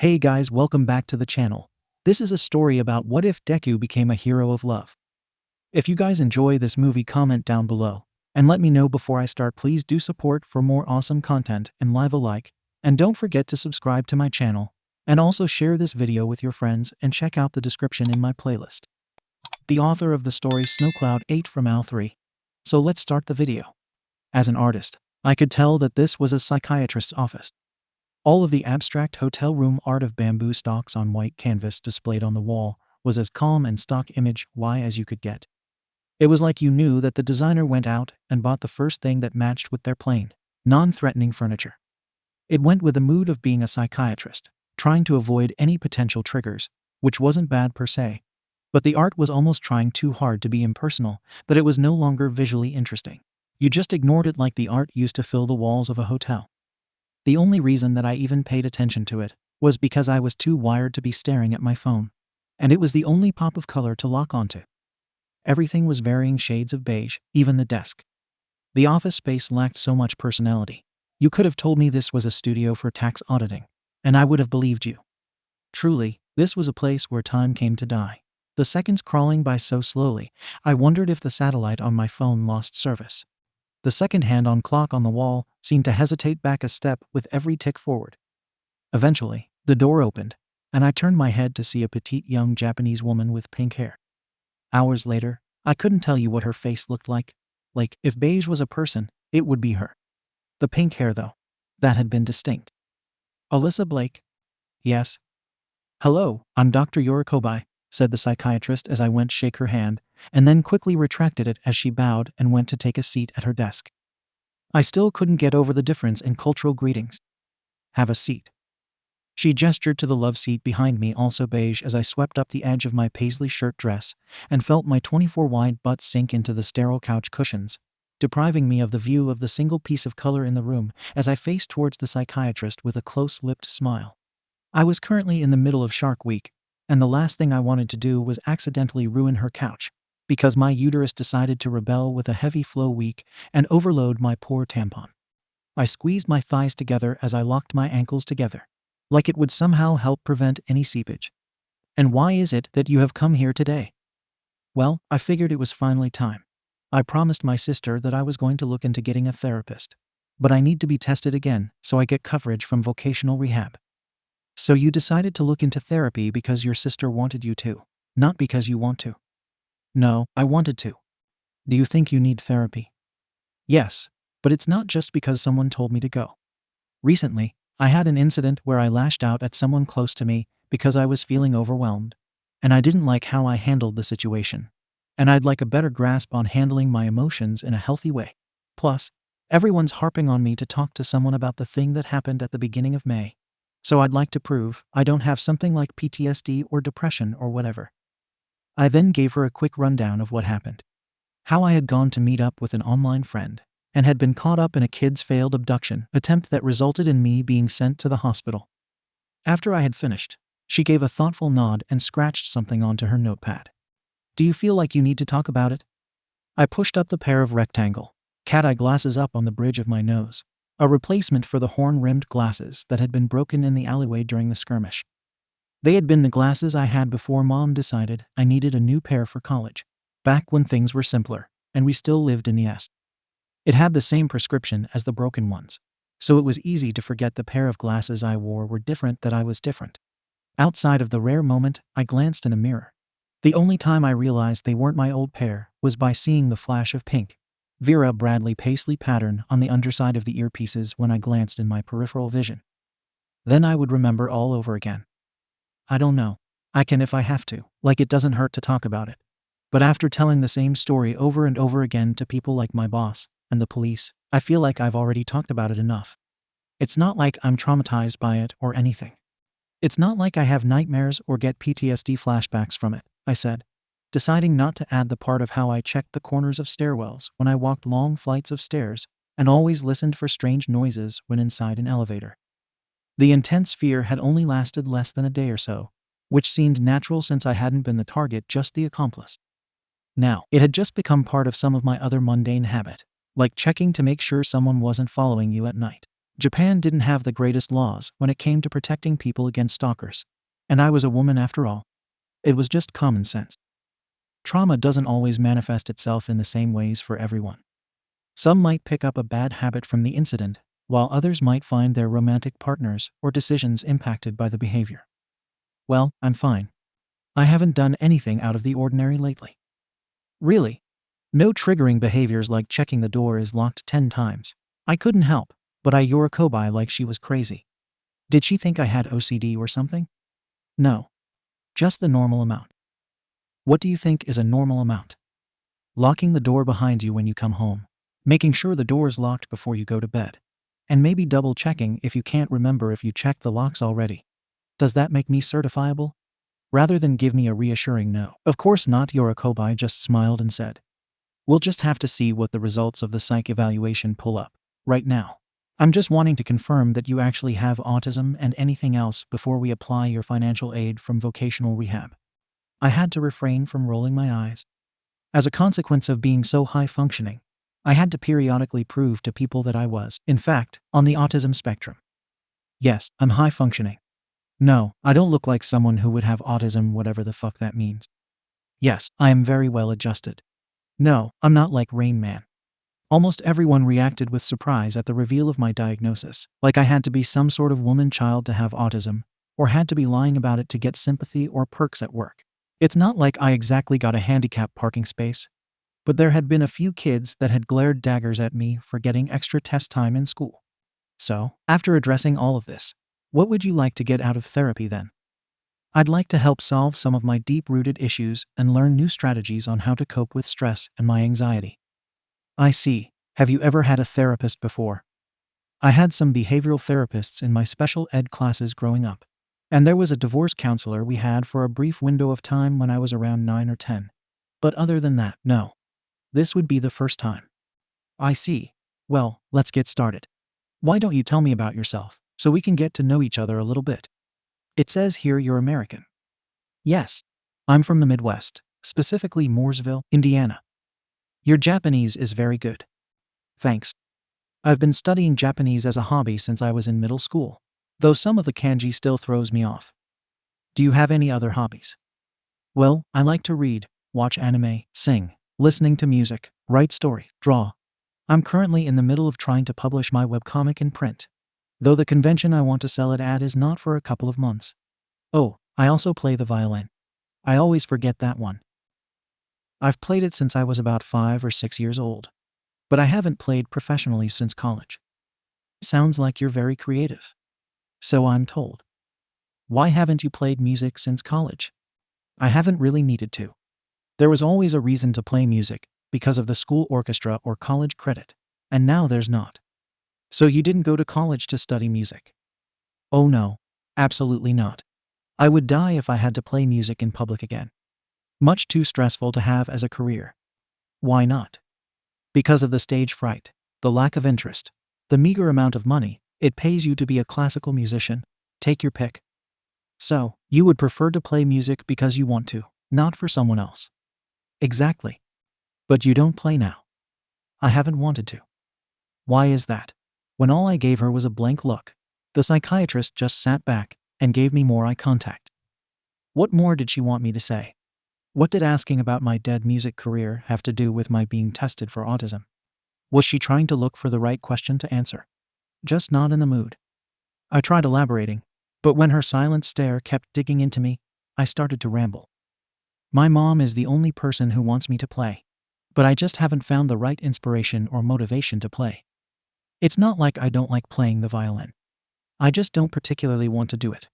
Hey guys, welcome back to the channel. This is a story about what if Deku became a hero of love. If you guys enjoy this movie, comment down below and let me know before I start. Please do support for more awesome content and leave a like, and don't forget to subscribe to my channel and also share this video with your friends and check out the description in my playlist. The author of the story 𝐀𝐦 𝐍𝐴 from 𝐴3. So let's start the video. As an artist, I could tell that this was a psychiatrist's office. All of the abstract hotel room art of bamboo stalks on white canvas displayed on the wall was as calm and stock image Y as you could get. It was like you knew that the designer went out and bought the first thing that matched with their plain, non-threatening furniture. It went with the mood of being a psychiatrist, trying to avoid any potential triggers, which wasn't bad per se, but the art was almost trying too hard to be impersonal that it was no longer visually interesting. You just ignored it, like the art used to fill the walls of a hotel. The only reason that I even paid attention to it was because I was too wired to be staring at my phone, and it was the only pop of color to lock onto. Everything was varying shades of beige, even the desk. The office space lacked so much personality. You could have told me this was a studio for tax auditing, and I would have believed you. Truly, this was a place where time came to die. The seconds crawling by so slowly, I wondered if the satellite on my phone lost service. The second hand on clock on the wall seemed to hesitate back a step with every tick forward. Eventually, the door opened, and I turned my head to see a petite young Japanese woman with pink hair. Hours later, I couldn't tell you what her face looked like. Like, if beige was a person, it would be her. The pink hair, though, that had been distinct. Alyssa Blake? Yes. Hello, I'm Dr. Yorikobai, said the psychiatrist as I went to shake her hand, and then quickly retracted it as she bowed and went to take a seat at her desk. I still couldn't get over the difference in cultural greetings. Have a seat. She gestured to the love seat behind me, also beige, as I swept up the edge of my paisley shirt dress and felt my 24 wide butt sink into the sterile couch cushions, depriving me of the view of the single piece of color in the room as I faced towards the psychiatrist with a close-lipped smile. I was currently in the middle of Shark Week, and the last thing I wanted to do was accidentally ruin her couch, because my uterus decided to rebel with a heavy flow week and overload my poor tampon. I squeezed my thighs together as I locked my ankles together, like it would somehow help prevent any seepage. And why is it that you have come here today? Well, I figured it was finally time. I promised my sister that I was going to look into getting a therapist, but I need to be tested again so I get coverage from vocational rehab. So you decided to look into therapy because your sister wanted you to, not because you want to. No, I wanted to. Do you think you need therapy? Yes, but it's not just because someone told me to go. Recently, I had an incident where I lashed out at someone close to me because I was feeling overwhelmed, and I didn't like how I handled the situation, and I'd like a better grasp on handling my emotions in a healthy way. Plus, everyone's harping on me to talk to someone about the thing that happened at the beginning of May, so I'd like to prove I don't have something like PTSD or depression or whatever. I then gave her a quick rundown of what happened. How I had gone to meet up with an online friend and had been caught up in a kid's failed abduction attempt that resulted in me being sent to the hospital. After I had finished, she gave a thoughtful nod and scratched something onto her notepad. Do you feel like you need to talk about it? I pushed up the pair of rectangle, cat-eye glasses up on the bridge of my nose, a replacement for the horn-rimmed glasses that had been broken in the alleyway during the skirmish. They had been the glasses I had before Mom decided I needed a new pair for college, back when things were simpler and we still lived in the East. It had the same prescription as the broken ones, so it was easy to forget the pair of glasses I wore were different, that I was different. Outside of the rare moment I glanced in a mirror. The only time I realized they weren't my old pair was by seeing the flash of pink, Vera Bradley paisley pattern on the underside of the earpieces when I glanced in my peripheral vision. Then I would remember all over again. I don't know. I can if I have to, like it doesn't hurt to talk about it. But after telling the same story over and over again to people like my boss and the police, I feel like I've already talked about it enough. It's not like I'm traumatized by it or anything. It's not like I have nightmares or get PTSD flashbacks from it, I said, deciding not to add the part of how I checked the corners of stairwells when I walked long flights of stairs and always listened for strange noises when inside an elevator. The intense fear had only lasted less than a day or so, which seemed natural since I hadn't been the target, just the accomplice. Now, it had just become part of some of my other mundane habit, like checking to make sure someone wasn't following you at night. Japan didn't have the greatest laws when it came to protecting people against stalkers. And I was a woman after all. It was just common sense. Trauma doesn't always manifest itself in the same ways for everyone. Some might pick up a bad habit from the incident, while others might find their romantic partners or decisions impacted by the behavior. Well, I'm fine. I haven't done anything out of the ordinary lately. Really? No triggering behaviors like checking the door is locked 10 times. I couldn't help, but I 𝐬𝐬𝐬𝐿 like she was crazy. Did she think I had OCD or something? No. Just the normal amount. What do you think is a normal amount? Locking the door behind you when you come home, making sure the door is locked before you go to bed, and maybe double checking if you can't remember if you checked the locks already. Does that make me certifiable? Rather than give me a reassuring no. Of course not, 𝐬𝐬𝐬𝐿 just smiled and said, "We'll just have to see what the results of the psych evaluation pull up. Right now, I'm just wanting to confirm that you actually have autism and anything else before we apply your financial aid from vocational rehab." I had to refrain from rolling my eyes. As a consequence of being so high-functioning, I had to periodically prove to people that I was, in fact, on the autism spectrum. Yes, I'm high-functioning. No, I don't look like someone who would have autism, whatever the fuck that means. Yes, I am very well adjusted. No, I'm not like Rain Man. Almost everyone reacted with surprise at the reveal of my diagnosis, like I had to be some sort of woman child to have autism, or had to be lying about it to get sympathy or perks at work. It's not like I exactly got a handicapped parking space, but there had been a few kids that had glared daggers at me for getting extra test time in school. So, after addressing all of this, what would you like to get out of therapy then? I'd like to help solve some of my deep-rooted issues and learn new strategies on how to cope with stress and my anxiety. I see. Have you ever had a therapist before? I had some behavioral therapists in my special ed classes growing up. And there was a divorce counselor we had for a brief window of time when I was around 9 or 10. But other than that, no. This would be the first time. I see. Well, let's get started. Why don't you tell me about yourself, so we can get to know each other a little bit? It says here you're American. Yes. I'm from the Midwest, specifically Mooresville, Indiana. Your Japanese is very good. Thanks. I've been studying Japanese as a hobby since I was in middle school, though some of the kanji still throws me off. Do you have any other hobbies? Well, I like to read, watch anime, sing, listening to music, write story, draw. I'm currently in the middle of trying to publish my webcomic in print, though the convention I want to sell it at is not for a couple of months. Oh, I also play the violin. I always forget that one. I've played it since I was about 5 or 6 years old, but I haven't played professionally since college. Sounds like you're very creative. So I'm told. Why haven't you played music since college? I haven't really needed to. There was always a reason to play music, because of the school orchestra or college credit, and now there's not. So you didn't go to college to study music? Oh no, absolutely not. I would die if I had to play music in public again. Much too stressful to have as a career. Why not? Because of the stage fright, the lack of interest, the meager amount of money it pays you to be a classical musician. Take your pick. So, you would prefer to play music because you want to, not for someone else. Exactly. But you don't play now. I haven't wanted to. Why is that? When all I gave her was a blank look, the psychiatrist just sat back and gave me more eye contact. What more did she want me to say? What did asking about my dead music career have to do with my being tested for autism? Was she trying to look for the right question to answer? Just not in the mood. I tried elaborating, but when her silent stare kept digging into me, I started to ramble. My mom is the only person who wants me to play, but I just haven't found the right inspiration or motivation to play. It's not like I don't like playing the violin. I just don't particularly want to do it.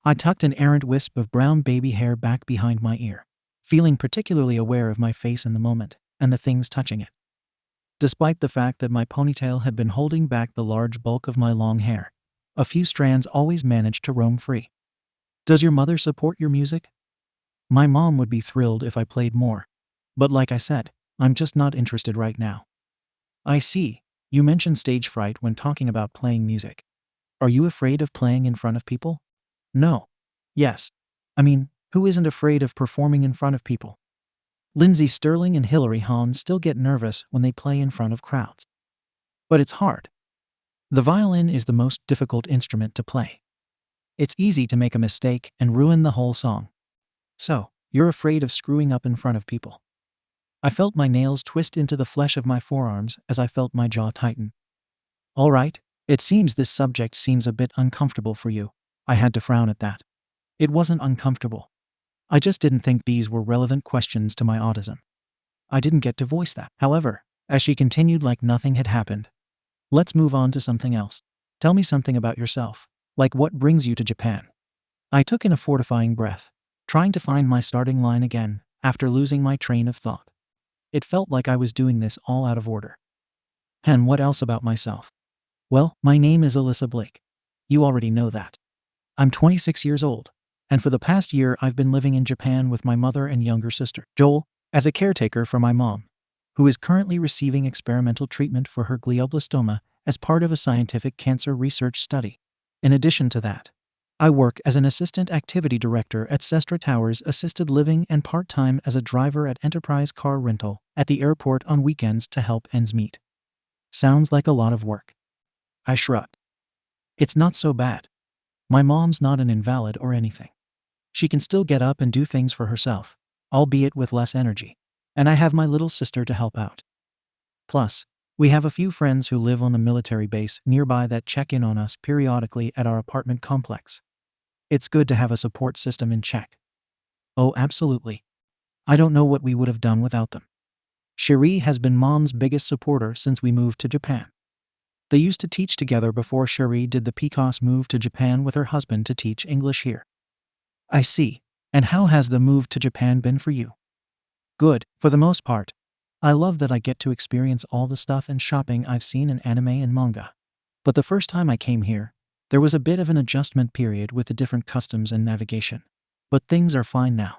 I tucked an errant wisp of brown baby hair back behind my ear, feeling particularly aware of my face in the moment and the things touching it. Despite the fact that my ponytail had been holding back the large bulk of my long hair, a few strands always managed to roam free. Does your mother support your music? My mom would be thrilled if I played more, but like I said, I'm just not interested right now. I see. You mentioned stage fright when talking about playing music. Are you afraid of playing in front of people? No. Yes. I mean, who isn't afraid of performing in front of people? Lindsey Stirling and Hilary Hahn still get nervous when they play in front of crowds. But it's hard. The violin is the most difficult instrument to play. It's easy to make a mistake and ruin the whole song. So, you're afraid of screwing up in front of people. I felt my nails twist into the flesh of my forearms as I felt my jaw tighten. All right, it seems this subject seems a bit uncomfortable for you. I had to frown at that. It wasn't uncomfortable. I just didn't think these were relevant questions to my autism. I didn't get to voice that. However, as she continued like nothing had happened, let's move on to something else. Tell me something about yourself, like what brings you to Japan. I took in a fortifying breath, trying to find my starting line again after losing my train of thought. It felt like I was doing this all out of order. And what else about myself? Well, my name is Alyssa Blake. You already know that. I'm 26 years old, and for the past year I've been living in Japan with my mother and younger sister, Joel, as a caretaker for my mom, who is currently receiving experimental treatment for her glioblastoma as part of a scientific cancer research study. In addition to that, I work as an assistant activity director at 𝐶𝑠TRA Towers Assisted Living and part-time as a driver at Enterprise Car Rental at the airport on weekends to help ends meet. Sounds like a lot of work. I shrugged. It's not so bad. My mom's not an invalid or anything. She can still get up and do things for herself, albeit with less energy. And I have my little sister to help out. Plus, we have a few friends who live on the military base nearby that check in on us periodically at our apartment complex. It's good to have a support system in check. Oh, absolutely. I don't know what we would have done without them. Cherie has been Mom's biggest supporter since we moved to Japan. They used to teach together before Cherie did the PCOS move to Japan with her husband to teach English here. I see. And how has the move to Japan been for you? Good, for the most part. I love that I get to experience all the stuff and shopping I've seen in anime and manga. But the first time I came here, there was a bit of an adjustment period with the different customs and navigation. But things are fine now.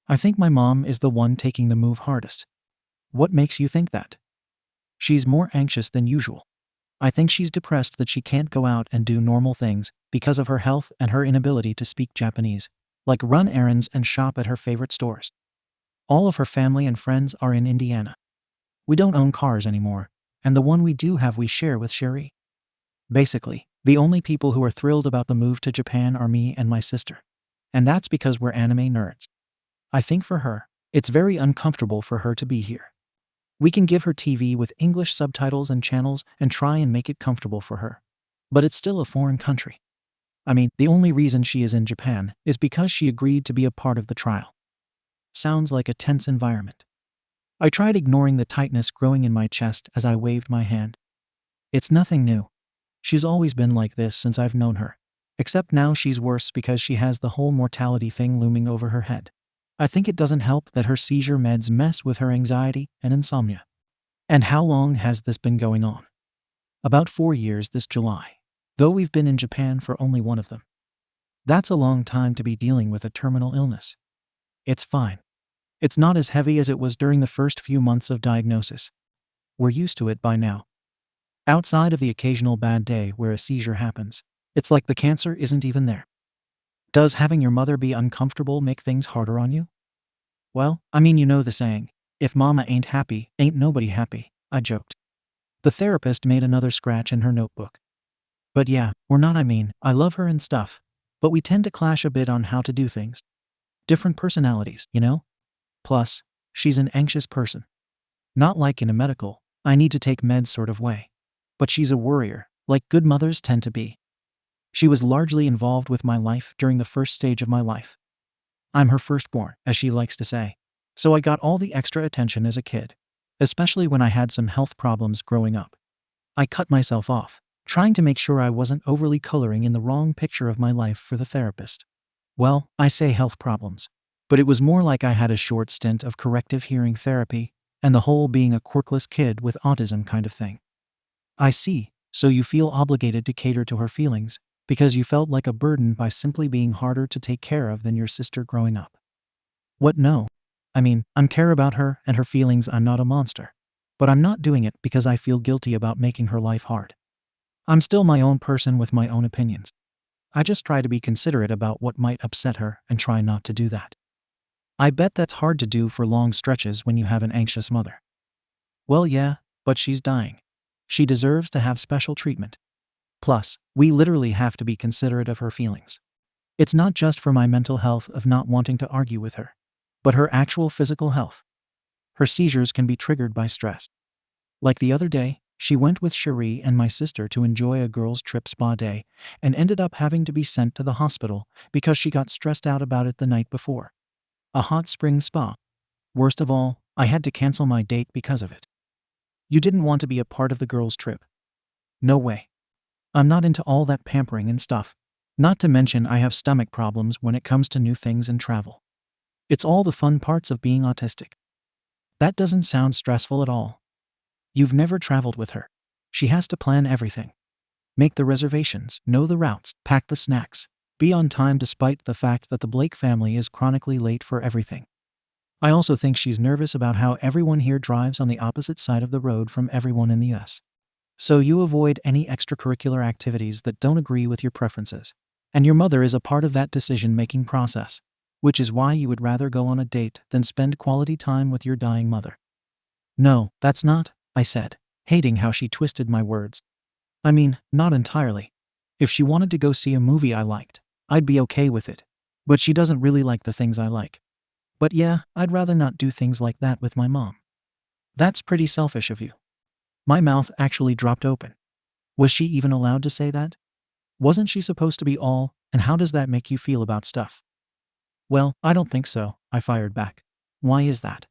I think my mom is the one taking the move hardest. What makes you think that? She's more anxious than usual. I think she's depressed that she can't go out and do normal things because of her health and her inability to speak Japanese, like run errands and shop at her favorite stores. All of her family and friends are in Indiana. We don't own cars anymore, and the one we do have we share with Cherie. Basically, the only people who are thrilled about the move to Japan are me and my sister. And that's because we're anime nerds. I think for her, it's very uncomfortable for her to be here. We can give her TV with English subtitles and channels and try and make it comfortable for her. But it's still a foreign country. I mean, the only reason she is in Japan is because she agreed to be a part of the trial. Sounds like a tense environment. I tried ignoring the tightness growing in my chest as I waved my hand. It's nothing new. She's always been like this since I've known her. Except now she's worse because she has the whole mortality thing looming over her head. I think it doesn't help that her seizure meds mess with her anxiety and insomnia. And how long has this been going on? About 4 years this July, though we've been in Japan for only one of them. That's a long time to be dealing with a terminal illness. It's fine. It's not as heavy as it was during the first few months of diagnosis. We're used to it by now. Outside of the occasional bad day where a seizure happens, it's like the cancer isn't even there. Does having your mother be uncomfortable make things harder on you? Well, I mean, you know the saying, if mama ain't happy, ain't nobody happy, I joked. The therapist made another scratch in her notebook. But yeah, I love her and stuff, but we tend to clash a bit on how to do things. Different personalities, you know? Plus, she's an anxious person. Not like in a medical, I need to take meds sort of way. But she's a worrier, like good mothers tend to be. She was largely involved with my life during the first stage of my life. I'm her firstborn, as she likes to say. So I got all the extra attention as a kid, especially when I had some health problems growing up. I cut myself off, trying to make sure I wasn't overly coloring in the wrong picture of my life for the therapist. Well, I say health problems, but it was more like I had a short stint of corrective hearing therapy and the whole being a quirkless kid with autism kind of thing. I see, so you feel obligated to cater to her feelings because you felt like a burden by simply being harder to take care of than your sister growing up. What? No. I mean, I'm care about her and her feelings. I'm not a monster. But I'm not doing it because I feel guilty about making her life hard. I'm still my own person with my own opinions. I just try to be considerate about what might upset her and try not to do that. I bet that's hard to do for long stretches when you have an anxious mother. Well, yeah, but she's dying. She deserves to have special treatment. Plus, we literally have to be considerate of her feelings. It's not just for my mental health of not wanting to argue with her, but her actual physical health. Her seizures can be triggered by stress. Like the other day, she went with Cherie and my sister to enjoy a girls' trip spa day and ended up having to be sent to the hospital because she got stressed out about it the night before. A hot spring spa. Worst of all, I had to cancel my date because of it. You didn't want to be a part of the girls' trip. No way. I'm not into all that pampering and stuff. Not to mention I have stomach problems when it comes to new things and travel. It's all the fun parts of being autistic. That doesn't sound stressful at all. You've never traveled with her. She has to plan everything. Make the reservations, know the routes, pack the snacks, be on time despite the fact that the Blake family is chronically late for everything. I also think she's nervous about how everyone here drives on the opposite side of the road from everyone in the US. So you avoid any extracurricular activities that don't agree with your preferences. And your mother is a part of that decision-making process, which is why you would rather go on a date than spend quality time with your dying mother. No, that's not, I said, hating how she twisted my words. I mean, not entirely. If she wanted to go see a movie I liked, I'd be okay with it. But she doesn't really like the things I like. But yeah, I'd rather not do things like that with my mom. That's pretty selfish of you. My mouth actually dropped open. Was she even allowed to say that? Wasn't she supposed to be all, and how does that make you feel about stuff? Well, I don't think so, I fired back. Why is that?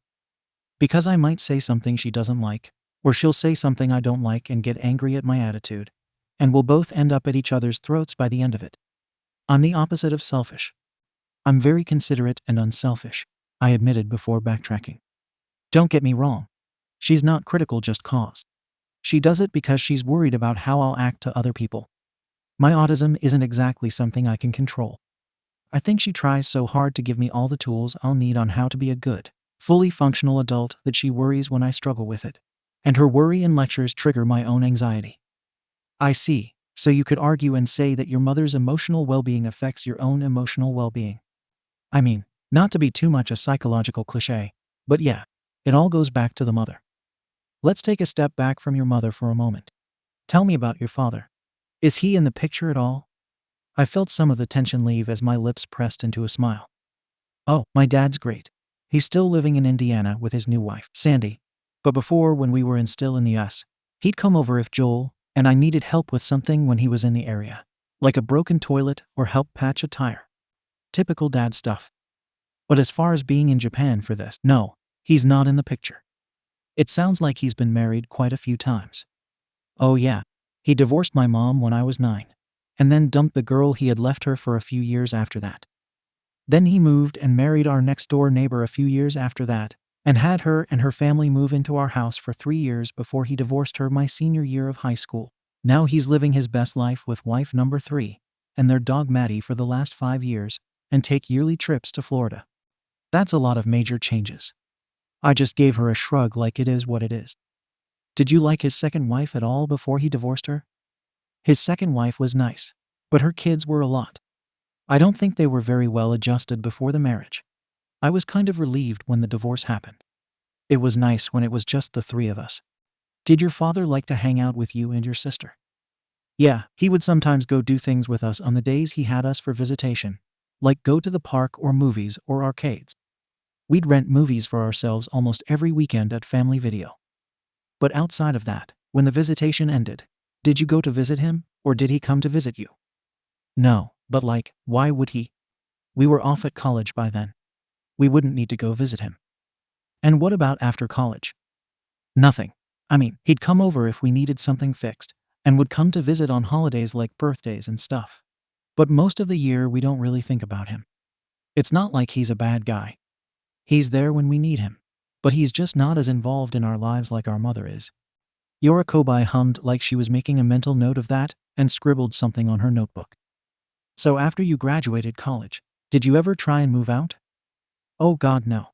Because I might say something she doesn't like, or she'll say something I don't like and get angry at my attitude, and we'll both end up at each other's throats by the end of it. I'm the opposite of selfish. I'm very considerate and unselfish, I admitted before backtracking. Don't get me wrong. She's not critical just cause. She does it because she's worried about how I'll act to other people. My autism isn't exactly something I can control. I think she tries so hard to give me all the tools I'll need on how to be a good, fully functional adult that she worries when I struggle with it. And her worry and lectures trigger my own anxiety. I see, so you could argue and say that your mother's emotional well-being affects your own emotional well-being. I mean, not to be too much a psychological cliché, but yeah, it all goes back to the mother. Let's take a step back from your mother for a moment. Tell me about your father. Is he in the picture at all? I felt some of the tension leave as my lips pressed into a smile. Oh, my dad's great. He's still living in Indiana with his new wife, Sandy. But before, when we were still in the US, he'd come over if Joel and I needed help with something when he was in the area, like a broken toilet or help patch a tire. Typical dad stuff. But as far as being in Japan for this, no, he's not in the picture. It sounds like he's been married quite a few times. Oh yeah, he divorced my mom when I was 9, and then dumped the girl he had left her for a few years after that. Then he moved and married our next-door neighbor a few years after that, and had her and her family move into our house for 3 years before he divorced her my senior year of high school. Now he's living his best life with wife number 3 and their dog Maddie for the last 5 years, and take yearly trips to Florida. That's a lot of major changes. I just gave her a shrug like it is what it is. Did you like his second wife at all before he divorced her? His second wife was nice, but her kids were a lot. I don't think they were very well adjusted before the marriage. I was kind of relieved when the divorce happened. It was nice when it was just the 3 of us. Did your father like to hang out with you and your sister? Yeah, he would sometimes go do things with us on the days he had us for visitation, like go to the park or movies or arcades. We'd rent movies for ourselves almost every weekend at Family Video. But outside of that, when the visitation ended, did you go to visit him, or did he come to visit you? No, but why would he? We were off at college by then. We wouldn't need to go visit him. And what about after college? Nothing. I mean, he'd come over if we needed something fixed, and would come to visit on holidays like birthdays and stuff. But most of the year we don't really think about him. It's not like he's a bad guy. He's there when we need him, but he's just not as involved in our lives like our mother is. 𝐀𝐦 hummed like she was making a mental note of that and scribbled something on her notebook. So after you graduated college, did you ever try and move out? Oh God, no.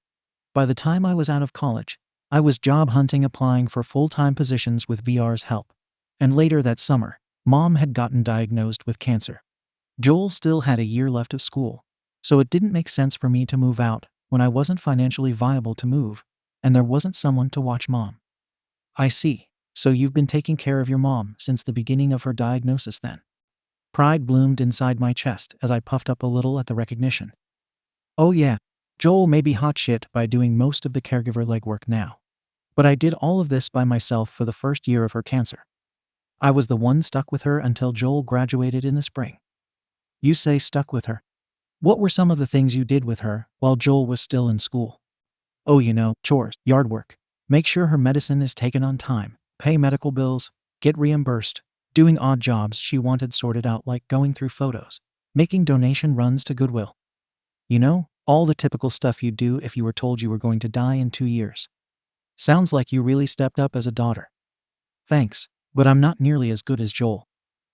By the time I was out of college, I was job hunting, applying for full-time positions with VR's help. And later that summer, Mom had gotten diagnosed with cancer. Joel still had a year left of school, so it didn't make sense for me to move out when I wasn't financially viable to move, and there wasn't someone to watch Mom. I see. So you've been taking care of your mom since the beginning of her diagnosis then? Pride bloomed inside my chest as I puffed up a little at the recognition. Oh yeah, Joel may be hot shit by doing most of the caregiver legwork now. But I did all of this by myself for the first year of her cancer. I was the one stuck with her until Joel graduated in the spring. You say stuck with her. What were some of the things you did with her while Joel was still in school? Oh, chores, yard work, make sure her medicine is taken on time, pay medical bills, get reimbursed, doing odd jobs she wanted sorted out like going through photos, making donation runs to Goodwill. All the typical stuff you'd do if you were told you were going to die in 2 years. Sounds like you really stepped up as a daughter. Thanks, but I'm not nearly as good as Joel.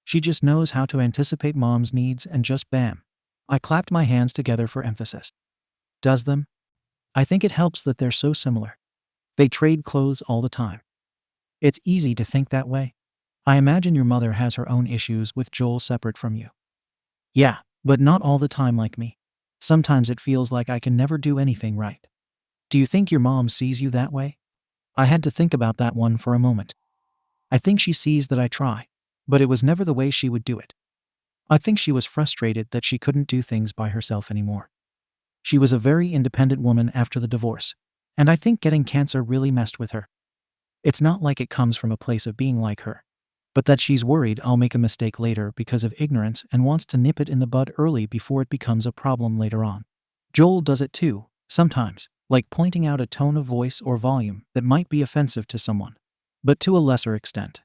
She just knows how to anticipate mom's needs and just bam. I clapped my hands together for emphasis. Does them? I think it helps that they're so similar. They trade clothes all the time. It's easy to think that way. I imagine your mother has her own issues with Joel separate from you. Yeah, but not all the time like me. Sometimes it feels like I can never do anything right. Do you think your mom sees you that way? I had to think about that one for a moment. I think she sees that I try, but it was never the way she would do it. I think she was frustrated that she couldn't do things by herself anymore. She was a very independent woman after the divorce, and I think getting cancer really messed with her. It's not like it comes from a place of being like her, but that she's worried I'll make a mistake later because of ignorance and wants to nip it in the bud early before it becomes a problem later on. Joel does it too, sometimes, like pointing out a tone of voice or volume that might be offensive to someone, but to a lesser extent.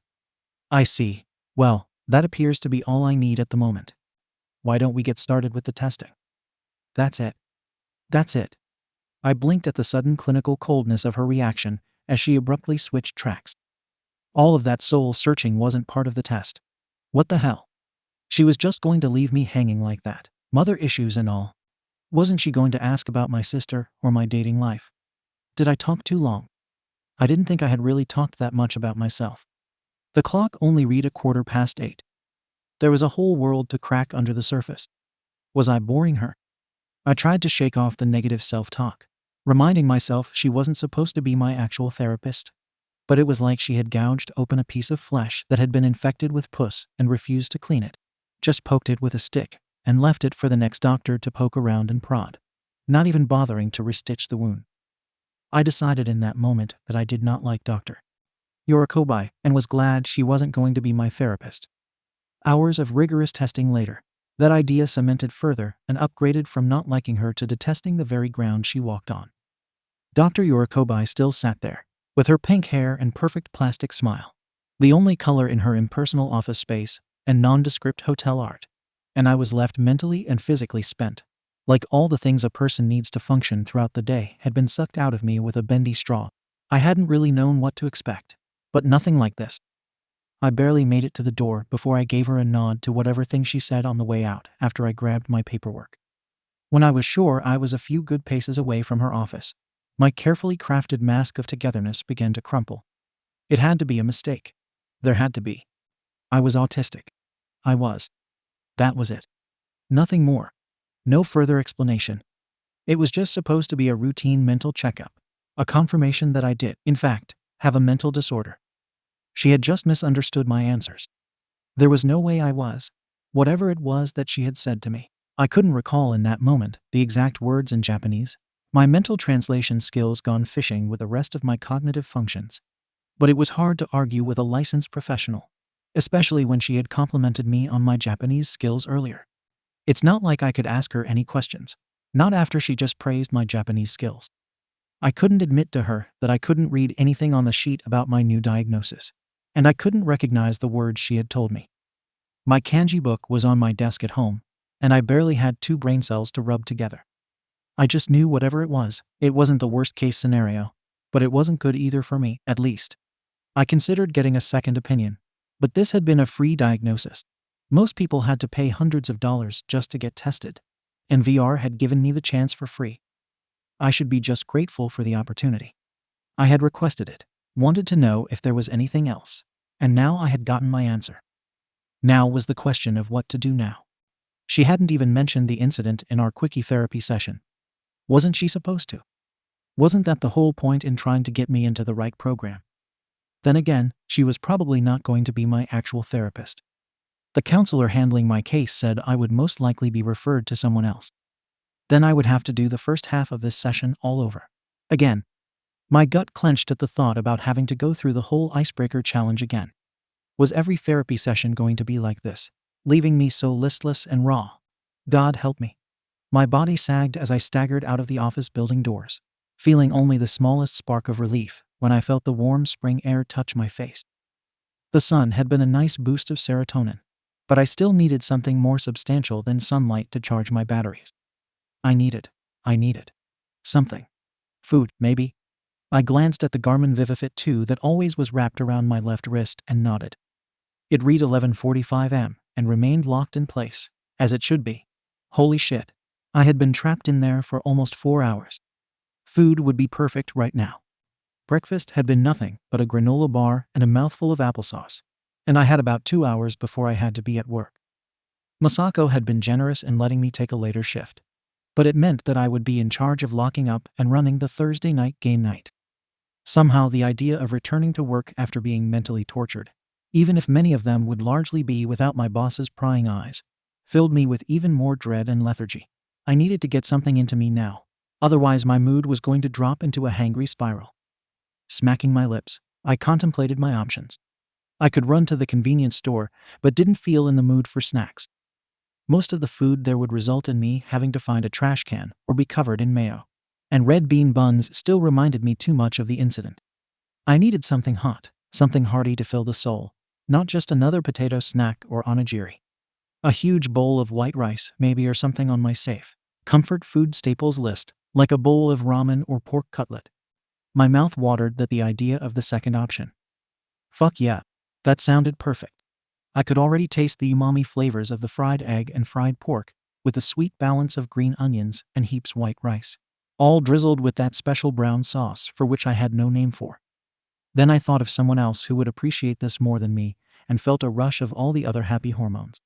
I see. Well, that appears to be all I need at the moment. Why don't we get started with the testing? That's it. That's it. I blinked at the sudden clinical coldness of her reaction as she abruptly switched tracks. All of that soul searching wasn't part of the test. What the hell? She was just going to leave me hanging like that, mother issues and all. Wasn't she going to ask about my sister or my dating life? Did I talk too long? I didn't think I had really talked that much about myself. The clock only read 8:15. There was a whole world to crack under the surface. Was I boring her? I tried to shake off the negative self-talk, reminding myself she wasn't supposed to be my actual therapist. But it was like she had gouged open a piece of flesh that had been infected with pus and refused to clean it. Just poked it with a stick and left it for the next doctor to poke around and prod, not even bothering to restitch the wound. I decided in that moment that I did not like Dr. 𝐀𝐦 and was glad she wasn't going to be my therapist. Hours of rigorous testing later, that idea cemented further and upgraded from not liking her to detesting the very ground she walked on. Dr. 𝐀𝐦 still sat there, with her pink hair and perfect plastic smile, the only color in her impersonal office space and nondescript hotel art, and I was left mentally and physically spent, like all the things a person needs to function throughout the day had been sucked out of me with a bendy straw. I hadn't really known what to expect, but nothing like this. I barely made it to the door before I gave her a nod to whatever thing she said on the way out after I grabbed my paperwork. When I was sure I was a few good paces away from her office, my carefully crafted mask of togetherness began to crumple. It had to be a mistake. There had to be. I was autistic. I was. That was it. Nothing more. No further explanation. It was just supposed to be a routine mental checkup, a confirmation that I did, in fact, have a mental disorder. She had just misunderstood my answers. There was no way I was, whatever it was that she had said to me. I couldn't recall in that moment the exact words in Japanese, my mental translation skills gone fishing with the rest of my cognitive functions. But it was hard to argue with a licensed professional, especially when she had complimented me on my Japanese skills earlier. It's not like I could ask her any questions, not after she just praised my Japanese skills. I couldn't admit to her that I couldn't read anything on the sheet about my new diagnosis, and I couldn't recognize the words she had told me. My kanji book was on my desk at home, and I barely had 2 brain cells to rub together. I just knew whatever it wasn't the worst-case scenario, but it wasn't good either for me, at least. I considered getting a second opinion, but this had been a free diagnosis. Most people had to pay hundreds of dollars just to get tested, and VR had given me the chance for free. I should be just grateful for the opportunity. I had requested it, wanted to know if there was anything else, and now I had gotten my answer. Now was the question of what to do now. She hadn't even mentioned the incident in our quickie therapy session. Wasn't she supposed to? Wasn't that the whole point in trying to get me into the right program? Then again, she was probably not going to be my actual therapist. The counselor handling my case said I would most likely be referred to someone else. Then I would have to do the first half of this session all over again. My gut clenched at the thought about having to go through the whole icebreaker challenge again. Was every therapy session going to be like this, leaving me so listless and raw? God help me. My body sagged as I staggered out of the office building doors, feeling only the smallest spark of relief when I felt the warm spring air touch my face. The sun had been a nice boost of serotonin, but I still needed something more substantial than sunlight to charge my batteries. I needed something. Food, maybe? I glanced at the Garmin Vivifit 2 that always was wrapped around my left wrist and nodded. It read 11:45 am and remained locked in place, as it should be. Holy shit. I had been trapped in there for almost 4 hours. Food would be perfect right now. Breakfast had been nothing but a granola bar and a mouthful of applesauce, and I had about 2 hours before I had to be at work. Masako had been generous in letting me take a later shift, but it meant that I would be in charge of locking up and running the Thursday night game night. Somehow the idea of returning to work after being mentally tortured, even if many of them would largely be without my boss's prying eyes, filled me with even more dread and lethargy. I needed to get something into me now, otherwise my mood was going to drop into a hangry spiral. Smacking my lips, I contemplated my options. I could run to the convenience store, but didn't feel in the mood for snacks. Most of the food there would result in me having to find a trash can or be covered in mayo, and red bean buns still reminded me too much of the incident. I needed something hot, something hearty to fill the soul, not just another potato snack or onigiri. A huge bowl of white rice, maybe, or something on my safe comfort food staples list, like a bowl of ramen or pork cutlet. My mouth watered at the idea of the second option. Fuck yeah, that sounded perfect. I could already taste the umami flavors of the fried egg and fried pork, with the sweet balance of green onions and heaps white rice, all drizzled with that special brown sauce for which I had no name for. Then I thought of someone else who would appreciate this more than me, and felt a rush of all the other happy hormones.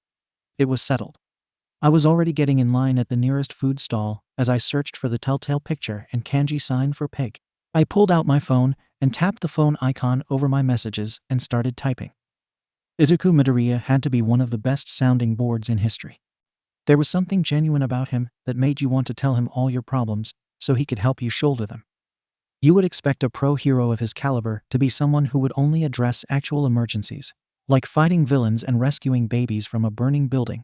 It was settled. I was already getting in line at the nearest food stall as I searched for the telltale picture and kanji sign for pig. I pulled out my phone and tapped the phone icon over my messages and started typing. Izuku Midoriya had to be one of the best sounding boards in history. There was something genuine about him that made you want to tell him all your problems so he could help you shoulder them. You would expect a pro hero of his caliber to be someone who would only address actual emergencies, like fighting villains and rescuing babies from a burning building,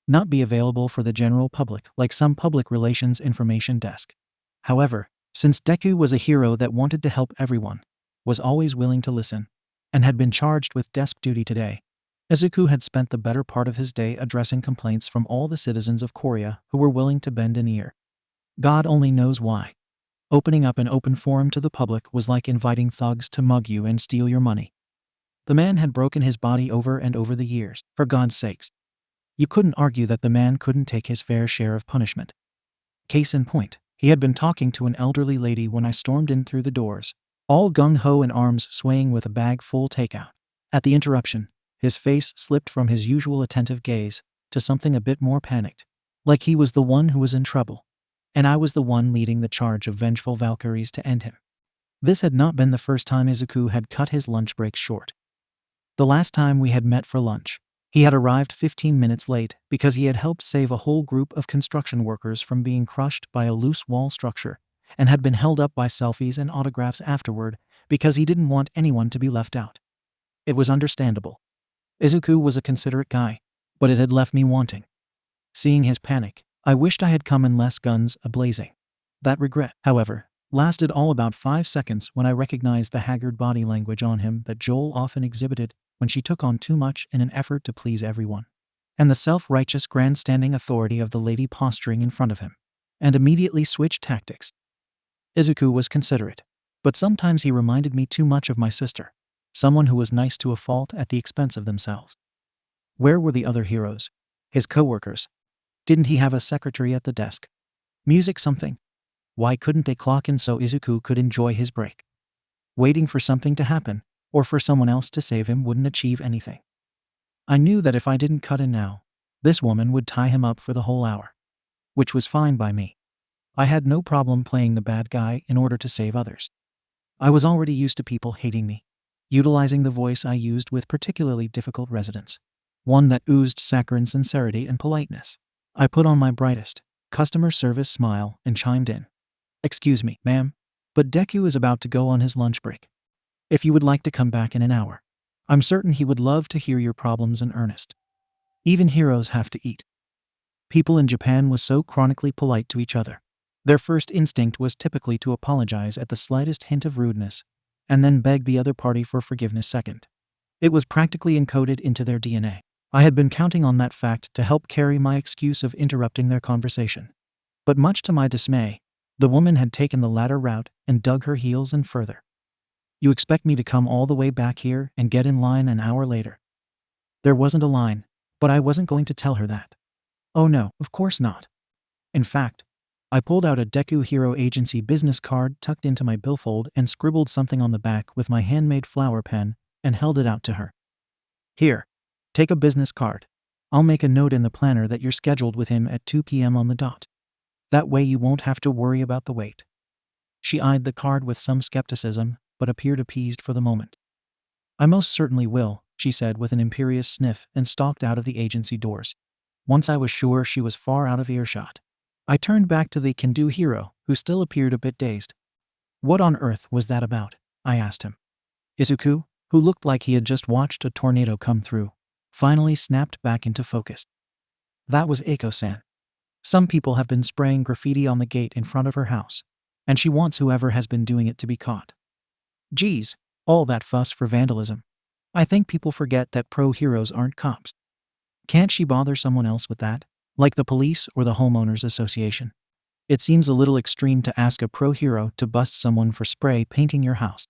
not be available for the general public like some public relations information desk. However, since Deku was a hero that wanted to help everyone, was always willing to listen, and had been charged with desk duty today, Izuku had spent the better part of his day addressing complaints from all the citizens of Korea who were willing to bend an ear. God only knows why. Opening up an open forum to the public was like inviting thugs to mug you and steal your money. The man had broken his body over and over the years, for God's sakes. You couldn't argue that the man couldn't take his fair share of punishment. Case in point, he had been talking to an elderly lady when I stormed in through the doors, all gung-ho and arms swaying with a bag full takeout. At the interruption, his face slipped from his usual attentive gaze to something a bit more panicked, like he was the one who was in trouble, and I was the one leading the charge of vengeful Valkyries to end him. This had not been the first time Izuku had cut his lunch break short. The last time we had met for lunch, he had arrived 15 minutes late because he had helped save a whole group of construction workers from being crushed by a loose wall structure, and had been held up by selfies and autographs afterward because he didn't want anyone to be left out. It was understandable. Izuku was a considerate guy, but it had left me wanting. Seeing his panic, I wished I had come in less guns a-blazing. That regret, however, lasted all about 5 seconds when I recognized the haggard body language on him that Joel often exhibited when she took on too much in an effort to please everyone, and the self-righteous grandstanding authority of the lady posturing in front of him, and immediately switched tactics. Izuku was considerate, but sometimes he reminded me too much of my sister, someone who was nice to a fault at the expense of themselves. Where were the other heroes? His co-workers? Didn't he have a secretary at the desk? Music something? Why couldn't they clock in so Izuku could enjoy his break? Waiting for something to happen, or for someone else to save him, wouldn't achieve anything. I knew that if I didn't cut in now, this woman would tie him up for the whole hour. Which was fine by me. I had no problem playing the bad guy in order to save others. I was already used to people hating me. utilizing the voice I used with particularly difficult residents, one that oozed saccharine sincerity and politeness. I put on my brightest customer service smile and chimed in. "Excuse me, ma'am, but Deku is about to go on his lunch break. If you would like to come back in an hour, I'm certain he would love to hear your problems in earnest. Even heroes have to eat." People in Japan was so chronically polite to each other. Their first instinct was typically to apologize at the slightest hint of rudeness, and then beg the other party for forgiveness second. It was practically encoded into their DNA. I had been counting on that fact to help carry my excuse of interrupting their conversation. But much to my dismay, the woman had taken the latter route and dug her heels in further. "You expect me to come all the way back here and get in line an hour later?" There wasn't a line, but I wasn't going to tell her that. Oh no, of course not. In fact, I pulled out a Deku Hero Agency business card tucked into my billfold and scribbled something on the back with my handmade flower pen and held it out to her. "Here, take a business card. I'll make a note in the planner that you're scheduled with him at 2 p.m. on the dot. That way you won't have to worry about the wait." She eyed the card with some skepticism, but appeared appeased for the moment. "I most certainly will," she said with an imperious sniff and stalked out of the agency doors. Once I was sure she was far out of earshot, I turned back to the can-do hero, who still appeared a bit dazed. "What on earth was that about?" I asked him. Izuku, who looked like he had just watched a tornado come through, finally snapped back into focus. "That was Eiko-san. Some people have been spraying graffiti on the gate in front of her house, and she wants whoever has been doing it to be caught. Geez, all that fuss for vandalism. I think people forget that pro heroes aren't cops. Can't she bother someone else with that, like the police or the homeowners association? It seems a little extreme to ask a pro hero to bust someone for spray painting your house.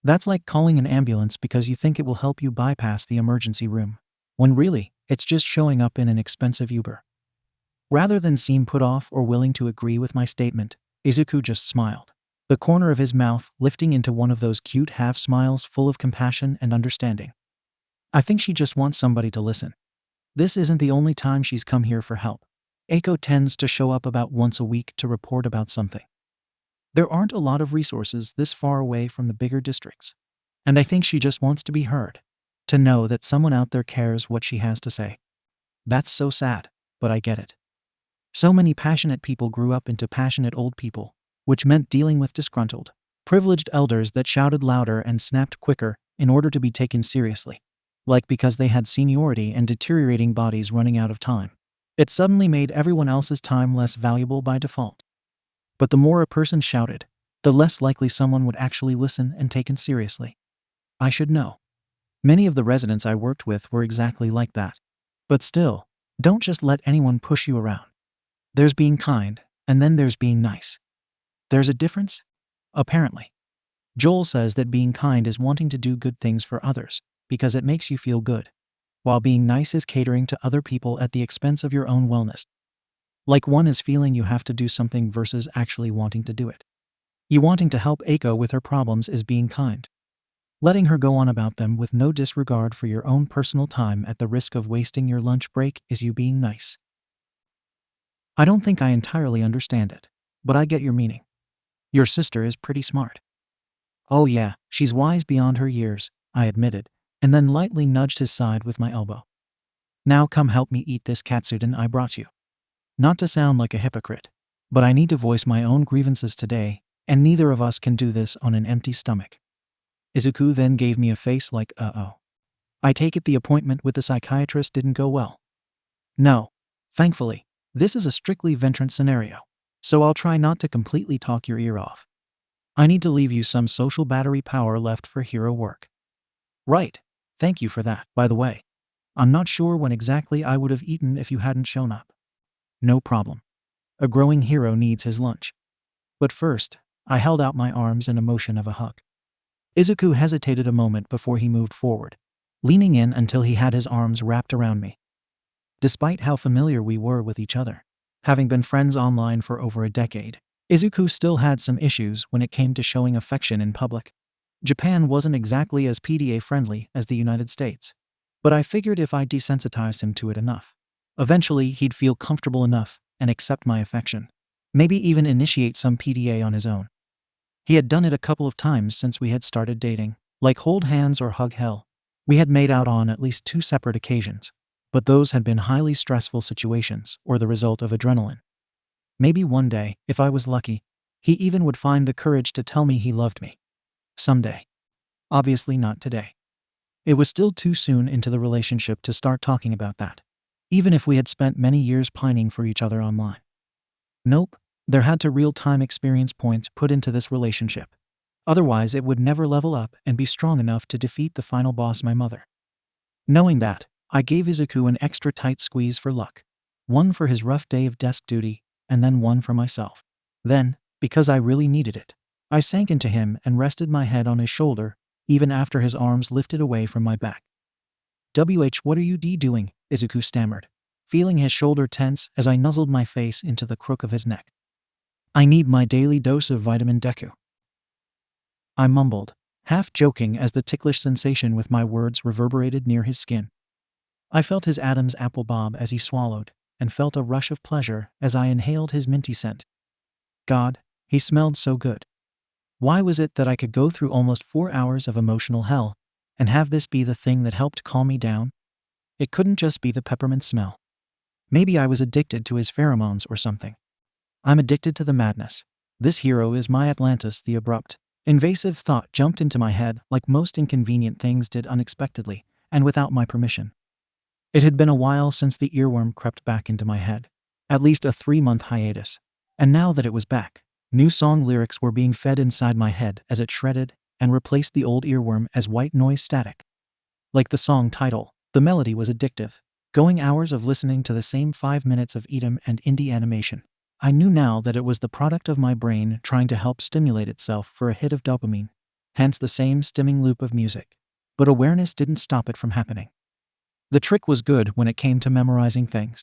That's like calling an ambulance because you think it will help you bypass the emergency room, when really, it's just showing up in an expensive Uber." Rather than seem put off or willing to agree with my statement, Izuku just smiled, the corner of his mouth lifting into one of those cute half-smiles full of compassion and understanding. "I think she just wants somebody to listen. This isn't the only time she's come here for help. Eiko tends to show up about once a week to report about something. There aren't a lot of resources this far away from the bigger districts, and I think she just wants to be heard, to know that someone out there cares what she has to say. That's so sad, but I get it. So many passionate people grew up into passionate old people, which meant dealing with disgruntled, privileged elders that shouted louder and snapped quicker in order to be taken seriously, like because they had seniority and deteriorating bodies running out of time. It suddenly made everyone else's time less valuable by default. But the more a person shouted, the less likely someone would actually listen and taken seriously. I should know. Many of the residents I worked with were exactly like that. But still, don't just let anyone push you around. There's being kind, and then there's being nice. There's a difference? Apparently. Joel says that being kind is wanting to do good things for others, because it makes you feel good, while being nice is catering to other people at the expense of your own wellness. Like one is feeling you have to do something versus actually wanting to do it. You wanting to help Eiko with her problems is being kind. Letting her go on about them with no disregard for your own personal time at the risk of wasting your lunch break is you being nice. I don't think I entirely understand it, but I get your meaning. Your sister is pretty smart. Oh yeah, she's wise beyond her years, I admitted, and then lightly nudged his side with my elbow. Now come help me eat this katsudon I brought you. Not to sound like a hypocrite, but I need to voice my own grievances today, and neither of us can do this on an empty stomach. Izuku then gave me a face like uh-oh. I take it the appointment with the psychiatrist didn't go well. No, thankfully, this is a strictly ventrance scenario, so I'll try not to completely talk your ear off. I need to leave you some social battery power left for hero work. Right, thank you for that, by the way. I'm not sure when exactly I would have eaten if you hadn't shown up. No problem. A growing hero needs his lunch. But first, I held out my arms in a motion of a hug. Izuku hesitated a moment before he moved forward, leaning in until he had his arms wrapped around me. Despite how familiar we were with each other, having been friends online for over a decade, Izuku still had some issues when it came to showing affection in public. Japan wasn't exactly as PDA-friendly as the United States, but I figured if I desensitized him to it enough, eventually he'd feel comfortable enough and accept my affection, maybe even initiate some PDA on his own. He had done it a couple of times since we had started dating, Like hold hands or hug hell. We had made out on at least 2 separate occasions, but those had been highly stressful situations or the result of adrenaline. Maybe one day, if I was lucky, he even would find the courage to tell me he loved me. Someday. Obviously not today. It was still too soon into the relationship to start talking about that, even if we had spent many years pining for each other online. Nope, there had to real-time experience points put into this relationship. Otherwise, it would never level up and be strong enough to defeat the final boss, my mother. Knowing that, I gave 𝐬𝐻𝐸 an extra tight squeeze for luck. One for his rough day of desk duty, and then one for myself. Then, because I really needed it, I sank into him and rested my head on his shoulder, even after his arms lifted away from my back. What are you doing? 𝐬𝐻𝐸 stammered, feeling his shoulder tense as I nuzzled my face into the crook of his neck. I need my daily dose of vitamin Deku. I mumbled, half joking as the ticklish sensation with my words reverberated near his skin. I felt his Adam's apple bob as he swallowed, and felt a rush of pleasure as I inhaled his minty scent. God, he smelled so good. Why was it that I could go through almost 4 hours of emotional hell and have this be the thing that helped calm me down? It couldn't just be the peppermint smell. Maybe I was addicted to his pheromones or something. I'm addicted to the madness. This hero is my Atlantis. The abrupt, invasive thought jumped into my head like most inconvenient things did, unexpectedly and without my permission. It had been a while since the earworm crept back into my head, at least a 3-month hiatus, and now that it was back, new song lyrics were being fed inside my head as it shredded and replaced the old earworm as white noise static. Like the song title, the melody was addictive, going hours of listening to the same 5 minutes of EDM and indie animation. I knew now that it was the product of my brain trying to help stimulate itself for a hit of dopamine, hence the same stimming loop of music. But awareness didn't stop it from happening. The trick was good when it came to memorizing things.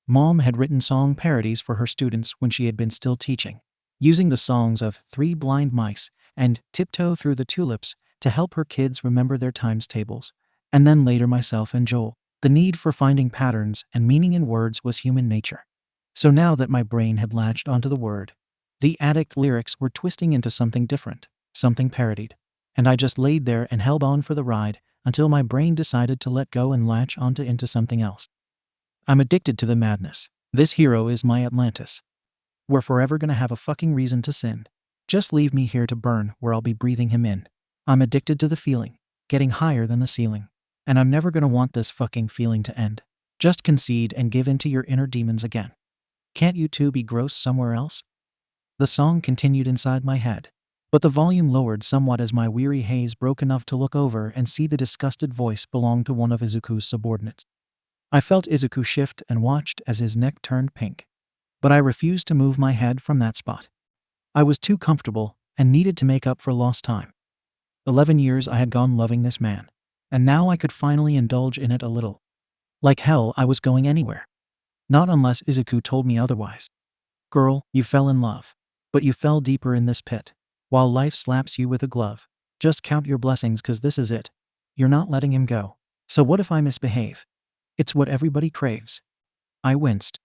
Mom had written song parodies for her students when she had been still teaching, using the songs of 3 Blind Mice and Tiptoe Through the Tulips to help her kids remember their times tables, and then later myself and Joel. The need for finding patterns and meaning in words was human nature. So now that my brain had latched onto the word, the addict lyrics were twisting into something different, something parodied, and I just laid there and held on for the ride until my brain decided to let go and latch onto into something else. I'm addicted to the madness. This hero is my Atlantis. We're forever gonna have a fucking reason to sin. Just leave me here to burn where I'll be breathing him in. I'm addicted to the feeling, getting higher than the ceiling. And I'm never gonna want this fucking feeling to end. Just concede and give in to your inner demons again. Can't you two be gross somewhere else? The song continued inside my head, but the volume lowered somewhat as my weary haze broke enough to look over and see the disgusted voice belonged to one of 𝐬𝐻𝐸's subordinates. I felt 𝐬𝐻𝐸 shift and watched as his neck turned pink, but I refused to move my head from that spot. I was too comfortable and needed to make up for lost time. 11 years I had gone loving this man, and now I could finally indulge in it a little. Like hell, I was going anywhere. Not unless 𝐬𝐻𝐸 told me otherwise. Girl, you fell in love, but you fell deeper in this pit. While life slaps you with a glove, just count your blessings, 'cause this is it. You're not letting him go. So what if I misbehave? It's what everybody craves. I winced.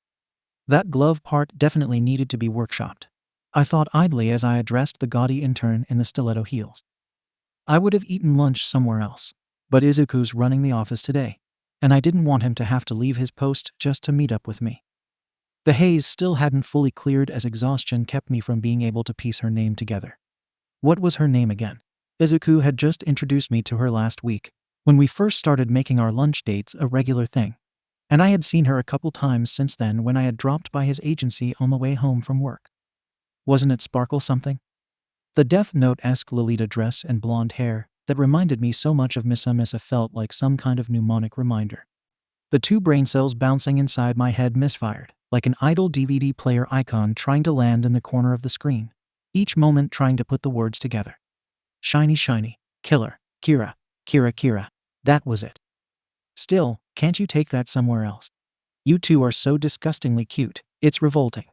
That glove part definitely needed to be workshopped. I thought idly as I addressed the gaudy intern in the stiletto heels. I would have eaten lunch somewhere else, but 𝐬𝐻𝐸's running the office today, and I didn't want him to have to leave his post just to meet up with me. The haze still hadn't fully cleared as exhaustion kept me from being able to piece her name together. What was her name again? 𝐬𝐻𝐸 had just introduced me to her last week, when we first started making our lunch dates a regular thing, and I had seen her a couple times since then when I had dropped by his agency on the way home from work. Wasn't it Sparkle something? The Death Note-esque Lolita dress and blonde hair that reminded me so much of Missa felt like some kind of mnemonic reminder. The 2 brain cells bouncing inside my head misfired, like an idle DVD player icon trying to land in the corner of the screen, each moment trying to put the words together. Shiny, shiny, killer, Kira, Kira, Kira. That was it. Still, can't you take that somewhere else? You two are so disgustingly cute, it's revolting.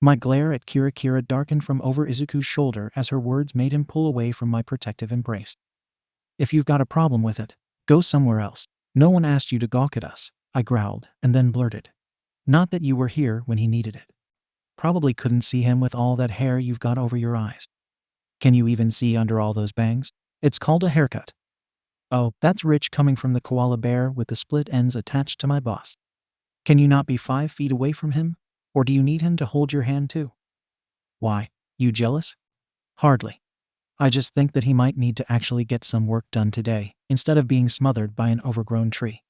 My glare at Kira darkened from over 𝐬𝐻𝐸's shoulder as her words made him pull away from my protective embrace. If you've got a problem with it, go somewhere else. No one asked you to gawk at us, I growled, and then blurted. Not that you were here when he needed it. Probably couldn't see him with all that hair you've got over your eyes. Can you even see under all those bangs? It's called a haircut. Oh, that's rich coming from the koala bear with the split ends attached to my boss. Can you not be 5 feet away from him? Or do you need him to hold your hand too? Why, you jealous? Hardly. I just think that he might need to actually get some work done today, instead of being smothered by an overgrown tree.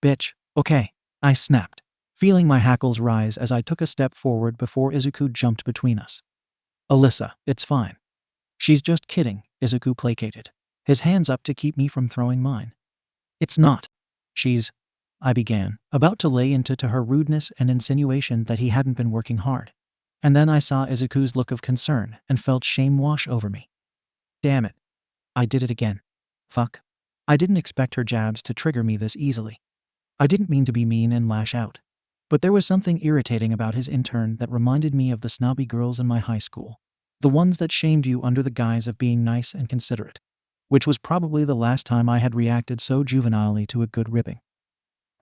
Bitch, okay, I snapped, feeling my hackles rise as I took a step forward before Izuku jumped between us. Alyssa, it's fine. She's just kidding, Izuku placated, his hands up to keep me from throwing mine. It's not. I began, about to lay into her rudeness and insinuation that he hadn't been working hard. And then I saw Izuku's look of concern and felt shame wash over me. Damn it. I did it again. Fuck. I didn't expect her jabs to trigger me this easily. I didn't mean to be mean and lash out. But there was something irritating about his intern that reminded me of the snobby girls in my high school. The ones that shamed you under the guise of being nice and considerate. Which was probably the last time I had reacted so juvenilely to a good ripping.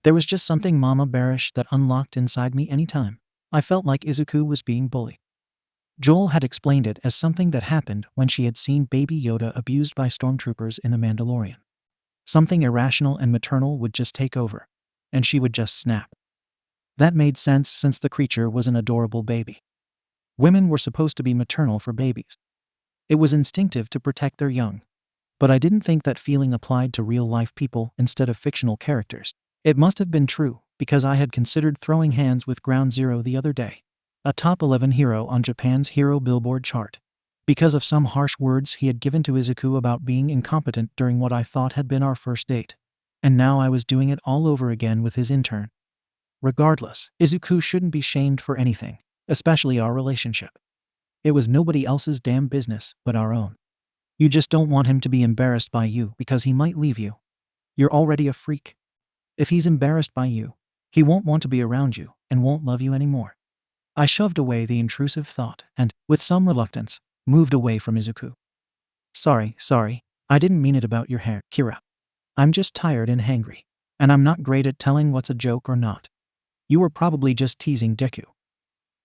There was just something mama bearish that unlocked inside me anytime I felt like Izuku was being bullied. Joel had explained it as something that happened when she had seen Baby Yoda abused by stormtroopers in The Mandalorian. Something irrational and maternal would just take over, and she would just snap. That made sense since the creature was an adorable baby. Women were supposed to be maternal for babies. It was instinctive to protect their young. But I didn't think that feeling applied to real-life people instead of fictional characters. It must have been true, because I had considered throwing hands with Ground Zero the other day, a top 11 hero on Japan's hero billboard chart, because of some harsh words he had given to Izuku about being incompetent during what I thought had been our first date. And now I was doing it all over again with his intern. Regardless, Izuku shouldn't be shamed for anything, especially our relationship. It was nobody else's damn business but our own. You just don't want him to be embarrassed by you because he might leave you. You're already a freak. If he's embarrassed by you, he won't want to be around you and won't love you anymore. I shoved away the intrusive thought and, with some reluctance, moved away from Izuku. Sorry, I didn't mean it about your hair, Kira. I'm just tired and hangry, and I'm not great at telling what's a joke or not. You were probably just teasing Deku.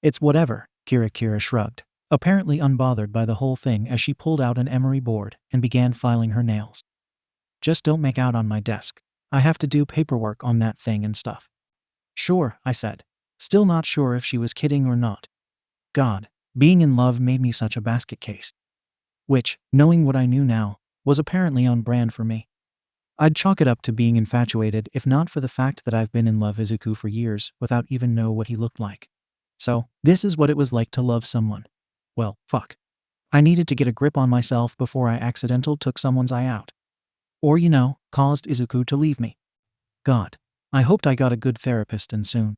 It's whatever, Kira shrugged, apparently unbothered by the whole thing as she pulled out an emery board and began filing her nails. Just don't make out on my desk. I have to do paperwork on that thing and stuff. Sure, I said, still not sure if she was kidding or not. God, being in love made me such a basket case. Which, knowing what I knew now, was apparently on brand for me. I'd chalk it up to being infatuated if not for the fact that I've been in love with Izuku for years without even know what he looked like. So, this is what it was like to love someone. Well, fuck. I needed to get a grip on myself before I accidentally took someone's eye out. Or, caused Izuku to leave me. God, I hoped I got a good therapist and soon.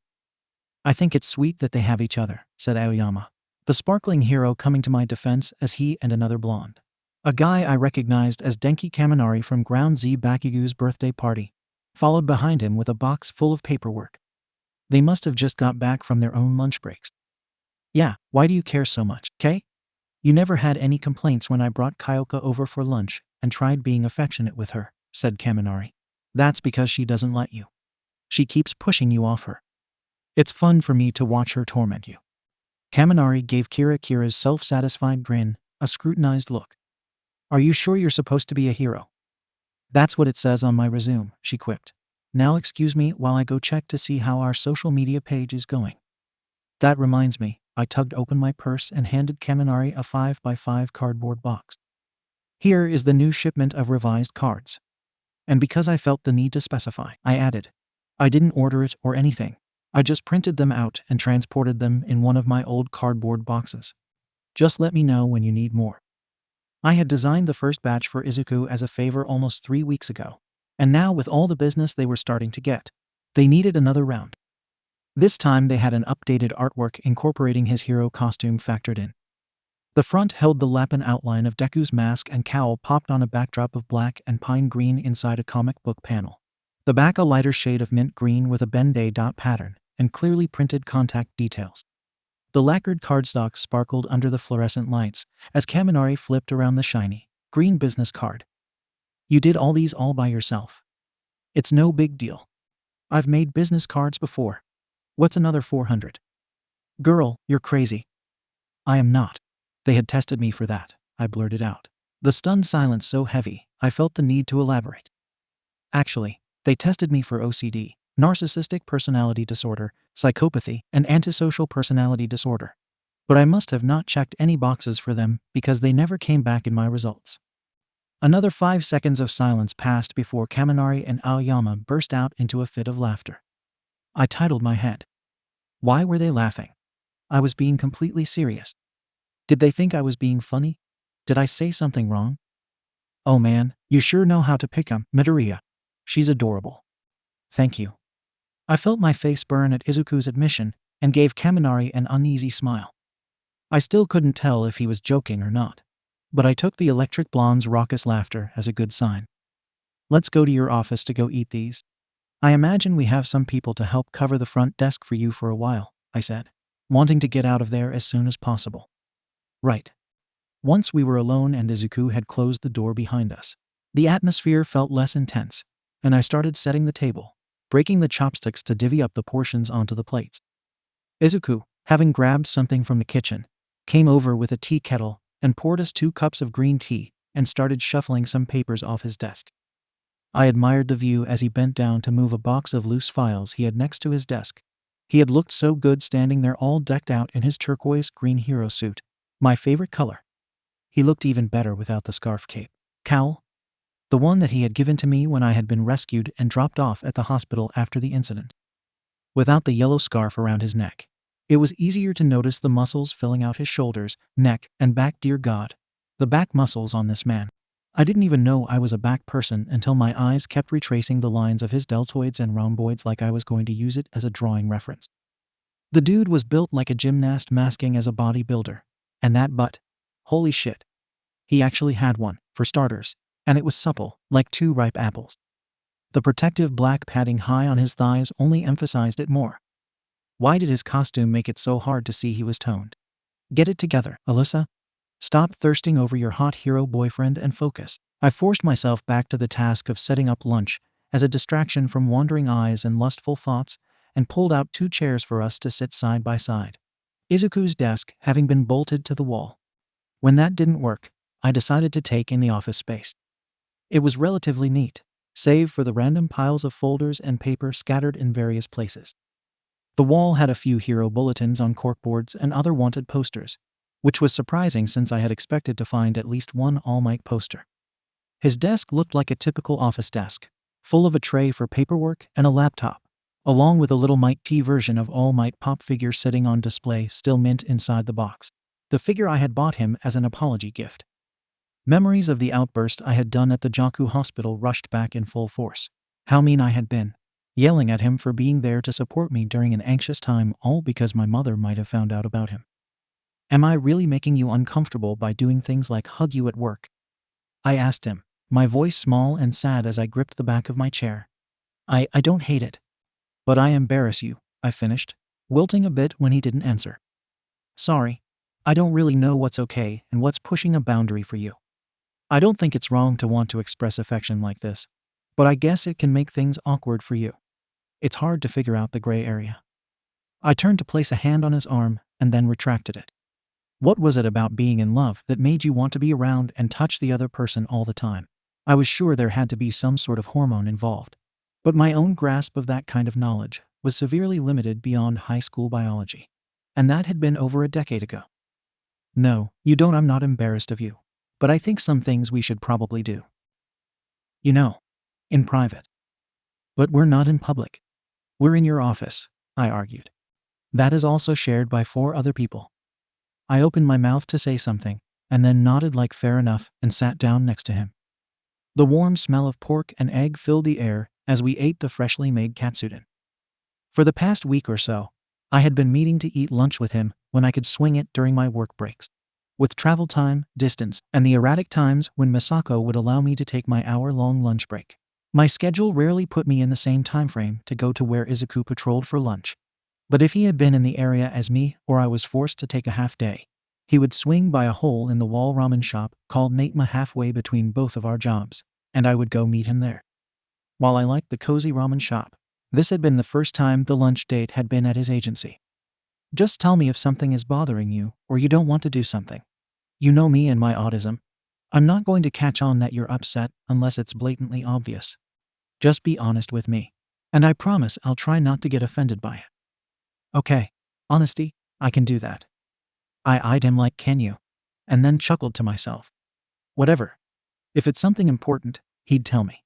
I think it's sweet that they have each other, said Aoyama, the sparkling hero coming to my defense as he and another blonde, a guy I recognized as Denki Kaminari from Ground Z Bakugu's birthday party, followed behind him with a box full of paperwork. They must have just got back from their own lunch breaks. Yeah, why do you care so much, Kay? You never had any complaints when I brought Kyoka over for lunch and tried being affectionate with her, said Kaminari. That's because she doesn't let you. She keeps pushing you off her. It's fun for me to watch her torment you. Kaminari gave Kira's self-satisfied grin a scrutinized look. Are you sure you're supposed to be a hero? That's what it says on my resume, she quipped. Now excuse me while I go check to see how our social media page is going. That reminds me, I tugged open my purse and handed Kaminari a 5x5 cardboard box. Here is the new shipment of revised cards. And because I felt the need to specify, I added, I didn't order it or anything. I just printed them out and transported them in one of my old cardboard boxes. Just let me know when you need more. I had designed the first batch for Izuku as a favor almost 3 weeks ago, and now with all the business they were starting to get, they needed another round. This time they had an updated artwork incorporating his hero costume factored in. The front held the Lapin outline of Deku's mask and cowl popped on a backdrop of black and pine green inside a comic book panel. The back a lighter shade of mint green with a Ben-Day dot pattern and clearly printed contact details. The lacquered cardstock sparkled under the fluorescent lights as Kaminari flipped around the shiny, green business card. You did all these all by yourself. It's no big deal. I've made business cards before. What's another 400? Girl, you're crazy. I am not. They had tested me for that, I blurted out. The stunned silence so heavy, I felt the need to elaborate. Actually, they tested me for OCD, narcissistic personality disorder, psychopathy, and antisocial personality disorder. But I must have not checked any boxes for them because they never came back in my results. Another 5 seconds of silence passed before 𝐀𝐦 and 𝐍𝐤 burst out into a fit of laughter. I titled my head. Why were they laughing? I was being completely serious. Did they think I was being funny? Did I say something wrong? Oh man, you sure know how to pick 'em, Midoriya. She's adorable. Thank you. I felt my face burn at Izuku's admission and gave 𝐀𝐦 an uneasy smile. I still couldn't tell if he was joking or not, but I took the electric blonde's raucous laughter as a good sign. Let's go to your office to go eat these. I imagine we have some people to help cover the front desk for you for a while, I said, wanting to get out of there as soon as possible. Right. Once we were alone and Izuku had closed the door behind us, the atmosphere felt less intense, and I started setting the table, breaking the chopsticks to divvy up the portions onto the plates. Izuku, having grabbed something from the kitchen, came over with a tea kettle and poured us 2 cups of green tea and started shuffling some papers off his desk. I admired the view as he bent down to move a box of loose files he had next to his desk. He had looked so good standing there all decked out in his turquoise green hero suit, my favorite color. He looked even better without the scarf cape. Cowl? The one that he had given to me when I had been rescued and dropped off at the hospital after the incident. Without the yellow scarf around his neck, it was easier to notice the muscles filling out his shoulders, neck, and back. Dear God, the back muscles on this man. I didn't even know I was a back person until my eyes kept retracing the lines of his deltoids and rhomboids like I was going to use it as a drawing reference. The dude was built like a gymnast masking as a bodybuilder. And that butt. Holy shit. He actually had one, for starters, and it was supple, like 2 ripe apples. The protective black padding high on his thighs only emphasized it more. Why did his costume make it so hard to see he was toned? Get it together, Alyssa. Stop thirsting over your hot hero boyfriend and focus. I forced myself back to the task of setting up lunch as a distraction from wandering eyes and lustful thoughts, and pulled out 2 chairs for us to sit side by side, Izuku's desk having been bolted to the wall. When that didn't work, I decided to take in the office space. It was relatively neat, save for the random piles of folders and paper scattered in various places. The wall had a few hero bulletins on corkboards and other wanted posters, which was surprising since I had expected to find at least one All Might poster. His desk looked like a typical office desk, full of a tray for paperwork and a laptop, along with a little Might T version of All Might pop figure sitting on display, still mint inside the box. The figure I had bought him as an apology gift. Memories of the outburst I had done at the Jaku hospital rushed back in full force. How mean I had been, yelling at him for being there to support me during an anxious time, all because my mother might have found out about him. Am I really making you uncomfortable by doing things like hug you at work? I asked him, my voice small and sad as I gripped the back of my chair. I don't hate it. But I embarrass you, I finished, wilting a bit when he didn't answer. Sorry. I don't really know what's okay and what's pushing a boundary for you. I don't think it's wrong to want to express affection like this, but I guess it can make things awkward for you. It's hard to figure out the gray area. I turned to place a hand on his arm and then retracted it. What was it about being in love that made you want to be around and touch the other person all the time? I was sure there had to be some sort of hormone involved, but my own grasp of that kind of knowledge was severely limited beyond high school biology, and that had been over a decade ago. No, you don't. I'm not embarrassed of you, but I think some things we should probably do. You know, in private. But we're not in public. We're in your office, I argued. That is also shared by 4 other people. I opened my mouth to say something, and then nodded like fair enough and sat down next to him. The warm smell of pork and egg filled the air as we ate the freshly made katsudon. For the past week or so, I had been meaning to eat lunch with him when I could swing it during my work breaks. With travel time, distance, and the erratic times when Misako would allow me to take my hour-long lunch break, my schedule rarely put me in the same time frame to go to where Izuku patrolled for lunch. But if he had been in the area as me, or I was forced to take a half day, he would swing by a hole-in-the-wall ramen shop called 𝐀𝐦 halfway between both of our jobs, and I would go meet him there. While I liked the cozy ramen shop, this had been the first time the lunch date had been at his agency. Just tell me if something is bothering you or you don't want to do something. You know me and my autism. I'm not going to catch on that you're upset unless it's blatantly obvious. Just be honest with me. And I promise I'll try not to get offended by it. Okay. Honesty, I can do that. I eyed him like, can you? And then chuckled to myself. Whatever. If it's something important, he'd tell me.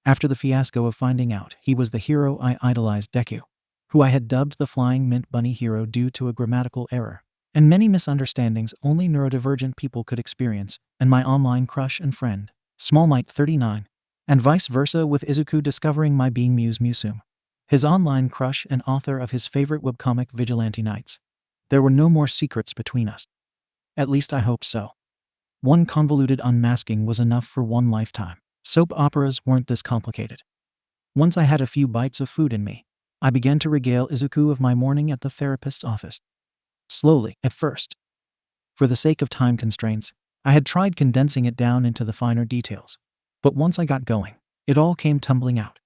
After the fiasco of finding out he was the hero I idolized, Deku, who I had dubbed the Flying Mint Bunny hero due to a grammatical error and many misunderstandings only neurodivergent people could experience, and my online crush and friend, 𝐀𝐦39, and vice versa with Izuku discovering my being 𝐬𝐬 his online crush and author of his favorite webcomic Vigilante Nights. There were no more secrets between us. At least I hoped so. One convoluted unmasking was enough for one lifetime. Soap operas weren't this complicated. Once I had a few bites of food in me, I began to regale Izuku of my morning at the therapist's office. Slowly, at first. For the sake of time constraints, I had tried condensing it down into the finer details. But once I got going, it all came tumbling out.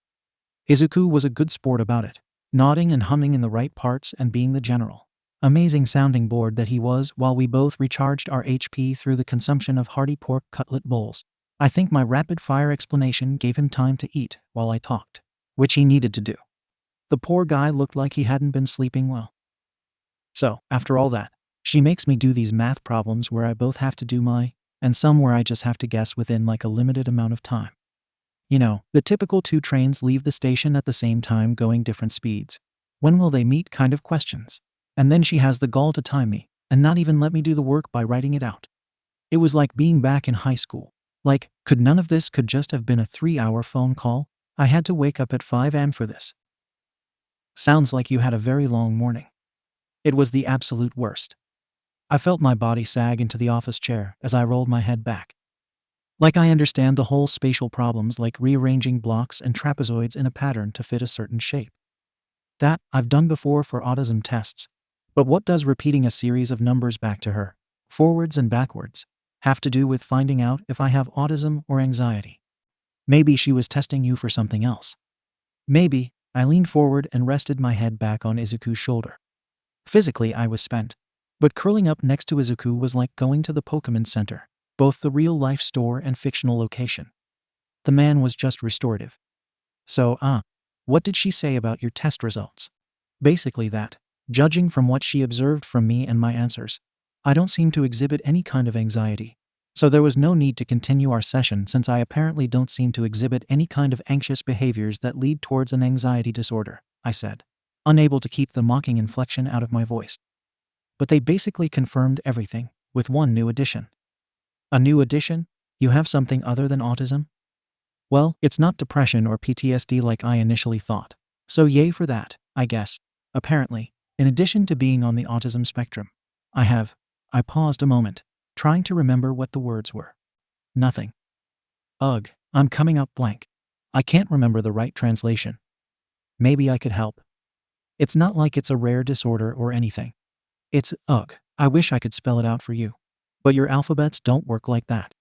Izuku was a good sport about it, nodding and humming in the right parts and being the general, amazing sounding board that he was while we both recharged our HP through the consumption of hearty pork cutlet bowls. I think my rapid-fire explanation gave him time to eat while I talked, which he needed to do. The poor guy looked like he hadn't been sleeping well. So, after all that, she makes me do these math problems where I both have to do my, and some where I just have to guess within like a limited amount of time. You know, the typical two trains leave the station at the same time going different speeds. When will they meet kind of questions. And then she has the gall to time me, and not even let me do the work by writing it out. It was like being back in high school. Like, could none of this could just have been a 3-hour phone call? I had to wake up at 5 a.m. for this. Sounds like you had a very long morning. It was the absolute worst. I felt my body sag into the office chair as I rolled my head back. Like I understand the whole spatial problems like rearranging blocks and trapezoids in a pattern to fit a certain shape. That I've done before for autism tests. But what does repeating a series of numbers back to her, forwards and backwards, have to do with finding out if I have autism or anxiety? Maybe she was testing you for something else. Maybe. I leaned forward and rested my head back on Izuku's shoulder. Physically, I was spent, but curling up next to Izuku was like going to the Pokemon Center, both the real-life store and fictional location. The man was just restorative. So, what did she say about your test results? Basically that, judging from what she observed from me and my answers, I don't seem to exhibit any kind of anxiety. So there was no need to continue our session since I apparently don't seem to exhibit any kind of anxious behaviors that lead towards an anxiety disorder, I said, unable to keep the mocking inflection out of my voice. But they basically confirmed everything, with one new addition. A new addition? You have something other than autism? Well, it's not depression or PTSD like I initially thought. So yay for that, I guess. Apparently, in addition to being on the autism spectrum, I paused a moment, trying to remember what the words were. Nothing. Ugh, I'm coming up blank. I can't remember the right translation. Maybe I could help. It's not like it's a rare disorder or anything. It's, I wish I could spell it out for you. But your alphabets don't work like that.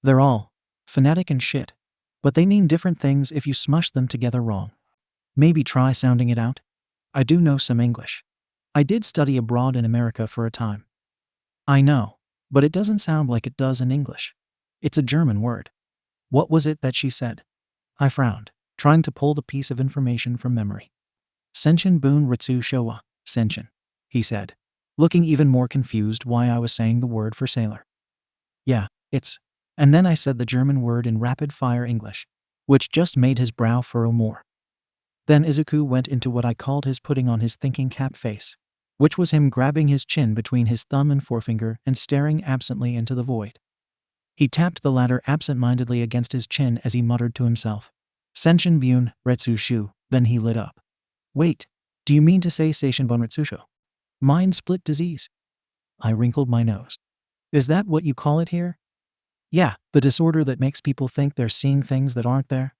They're all phonetic and shit. But they mean different things if you smush them together wrong. Maybe try sounding it out? I do know some English. I did study abroad in America for a time. I know, but it doesn't sound like it does in English. It's a German word. What was it that she said? I frowned, trying to pull the piece of information from memory. 𝐶𝐻𝐵 𝐸 𝐶𝐻𝐵, he said, looking even more confused why I was saying the word for sailor. Yeah, it's. And then I said the German word in rapid-fire English, which just made his brow furrow more. Then Izuku went into what I called his putting on his thinking cap face, which was him grabbing his chin between his thumb and forefinger and staring absently into the void. He tapped the latter absent-mindedly against his chin as he muttered to himself, 𝐶𝐻𝐵 𝐸, then he lit up. Wait, do you mean to say 𝐶𝐻𝐵 𝐸? Mind split disease? I wrinkled my nose. Is that what you call it here? Yeah, the disorder that makes people think they're seeing things that aren't there?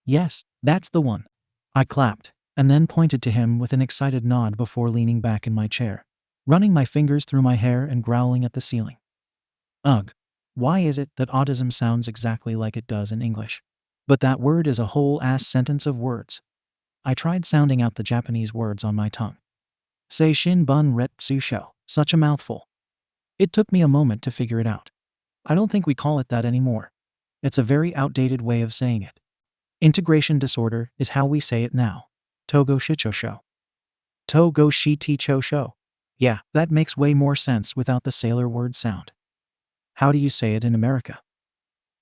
Yes, that's the one. I clapped, and then pointed to him with an excited nod before leaning back in my chair, running my fingers through my hair and growling at the ceiling. Ugh, why is it that autism sounds exactly like it does in English? But that word is a whole-ass sentence of words. I tried sounding out the Japanese words on my tongue. 𝐶𝐻𝐵 𝐸, such a mouthful. It took me a moment to figure it out. I don't think we call it that anymore. It's a very outdated way of saying it. Integration disorder is how we say it now. 𝗏𝗏 𝗏𝗏. Yeah, that makes way more sense without the sailor word sound. How do you say it in America?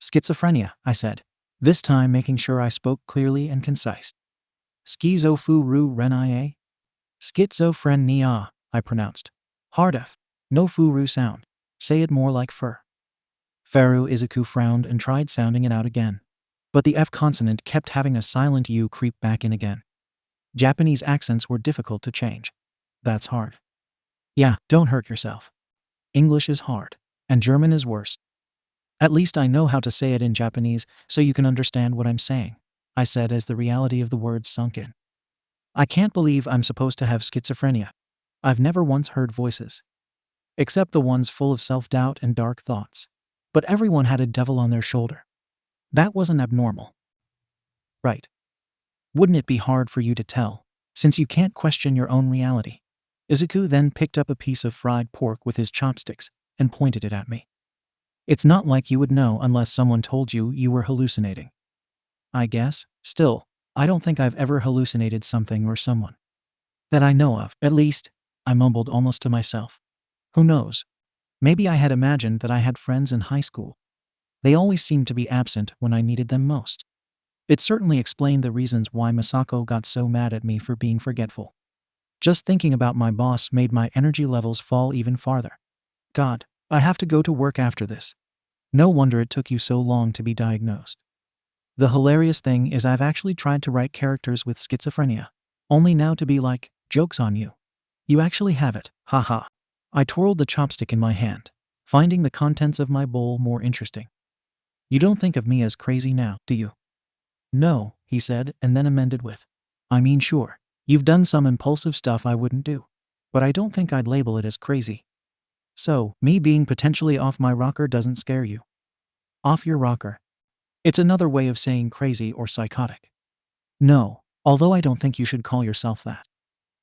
Schizophrenia, I said, this time making sure I spoke clearly and concise. 𝐬𝐬 Schizophrenia, I pronounced. Hard F. No furu sound. Say it more like fur. Faru Izuku frowned and tried sounding it out again. But the F consonant kept having a silent U creep back in again. Japanese accents were difficult to change. That's hard. Yeah, don't hurt yourself. English is hard. And German is worse. At least I know how to say it in Japanese so you can understand what I'm saying, I said as the reality of the words sunk in. I can't believe I'm supposed to have schizophrenia. I've never once heard voices. Except the ones full of self-doubt and dark thoughts. But everyone had a devil on their shoulder. That wasn't abnormal. Right. Wouldn't it be hard for you to tell, since you can't question your own reality? Izuku then picked up a piece of fried pork with his chopsticks and pointed it at me. It's not like you would know unless someone told you you were hallucinating. I guess, still, I don't think I've ever hallucinated something or someone. That I know of, at least, I mumbled almost to myself. Who knows? Maybe I had imagined that I had friends in high school. They always seemed to be absent when I needed them most. It certainly explained the reasons why Misako got so mad at me for being forgetful. Just thinking about my boss made my energy levels fall even farther. God, I have to go to work after this. No wonder it took you so long to be diagnosed. The hilarious thing is I've actually tried to write characters with schizophrenia, only now to be like, joke's on you. You actually have it, haha. I twirled the chopstick in my hand, finding the contents of my bowl more interesting. You don't think of me as crazy now, do you? No, he said, and then amended with, I mean sure, you've done some impulsive stuff I wouldn't do, but I don't think I'd label it as crazy. So, me being potentially off my rocker doesn't scare you? Off your rocker. It's another way of saying crazy or psychotic. No, although I don't think you should call yourself that.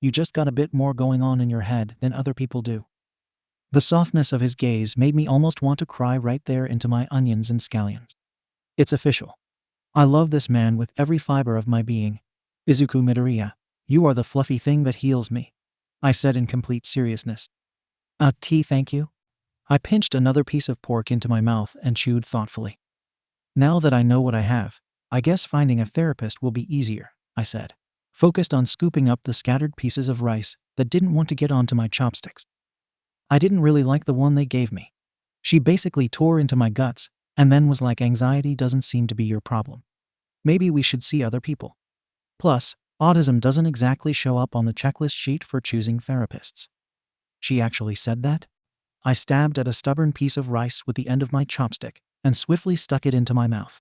You just got a bit more going on in your head than other people do. The softness of his gaze made me almost want to cry right there into my onions and scallions. It's official. I love this man with every fiber of my being. Izuku Midoriya, you are the fluffy thing that heals me, I said in complete seriousness. Thank you. I pinched another piece of pork into my mouth and chewed thoughtfully. Now that I know what I have, I guess finding a therapist will be easier, I said, focused on scooping up the scattered pieces of rice that didn't want to get onto my chopsticks. I didn't really like the one they gave me. She basically tore into my guts and then was like, anxiety doesn't seem to be your problem. Maybe we should see other people. Plus, autism doesn't exactly show up on the checklist sheet for choosing therapists. She actually said that? I stabbed at a stubborn piece of rice with the end of my chopstick and swiftly stuck it into my mouth.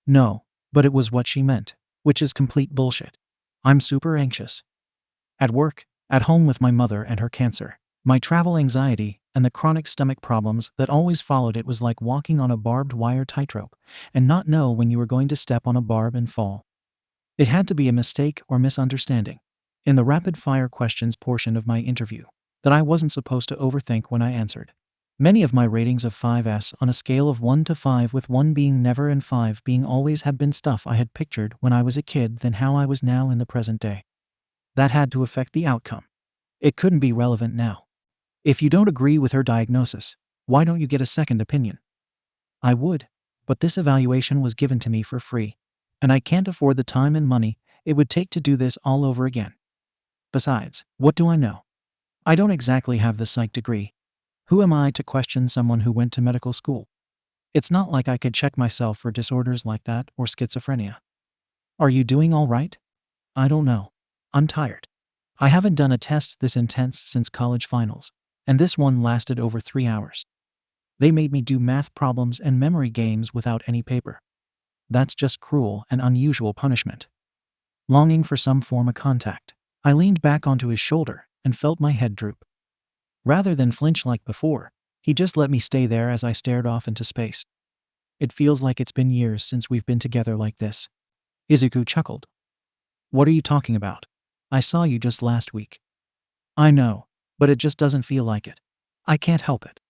No, but it was what she meant, which is complete bullshit. I'm super anxious. At work, at home with my mother and her cancer, my travel anxiety, and the chronic stomach problems that always followed it was like walking on a barbed wire tightrope and not know when you were going to step on a barb and fall. It had to be a mistake or misunderstanding in the rapid-fire questions portion of my interview that I wasn't supposed to overthink when I answered. Many of my ratings of 5s on a scale of 1 to 5, with 1 being never and 5 being always, had been stuff I had pictured when I was a kid than how I was now in the present day. That had to affect the outcome. It couldn't be relevant now. If you don't agree with her diagnosis, why don't you get a second opinion? I would, but this evaluation was given to me for free, and I can't afford the time and money it would take to do this all over again. Besides, what do I know? I don't exactly have the psych degree. Who am I to question someone who went to medical school? It's not like I could check myself for disorders like that or schizophrenia. Are you doing all right? I don't know. I'm tired. I haven't done a test this intense since college finals, and this one lasted over 3 hours. They made me do math problems and memory games without any paper. That's just cruel and unusual punishment. Longing for some form of contact, I leaned back onto his shoulder and felt my head droop. Rather than flinch like before, he just let me stay there as I stared off into space. It feels like it's been years since we've been together like this. Izuku chuckled. What are you talking about? I saw you just last week. I know, but it just doesn't feel like it. I can't help it.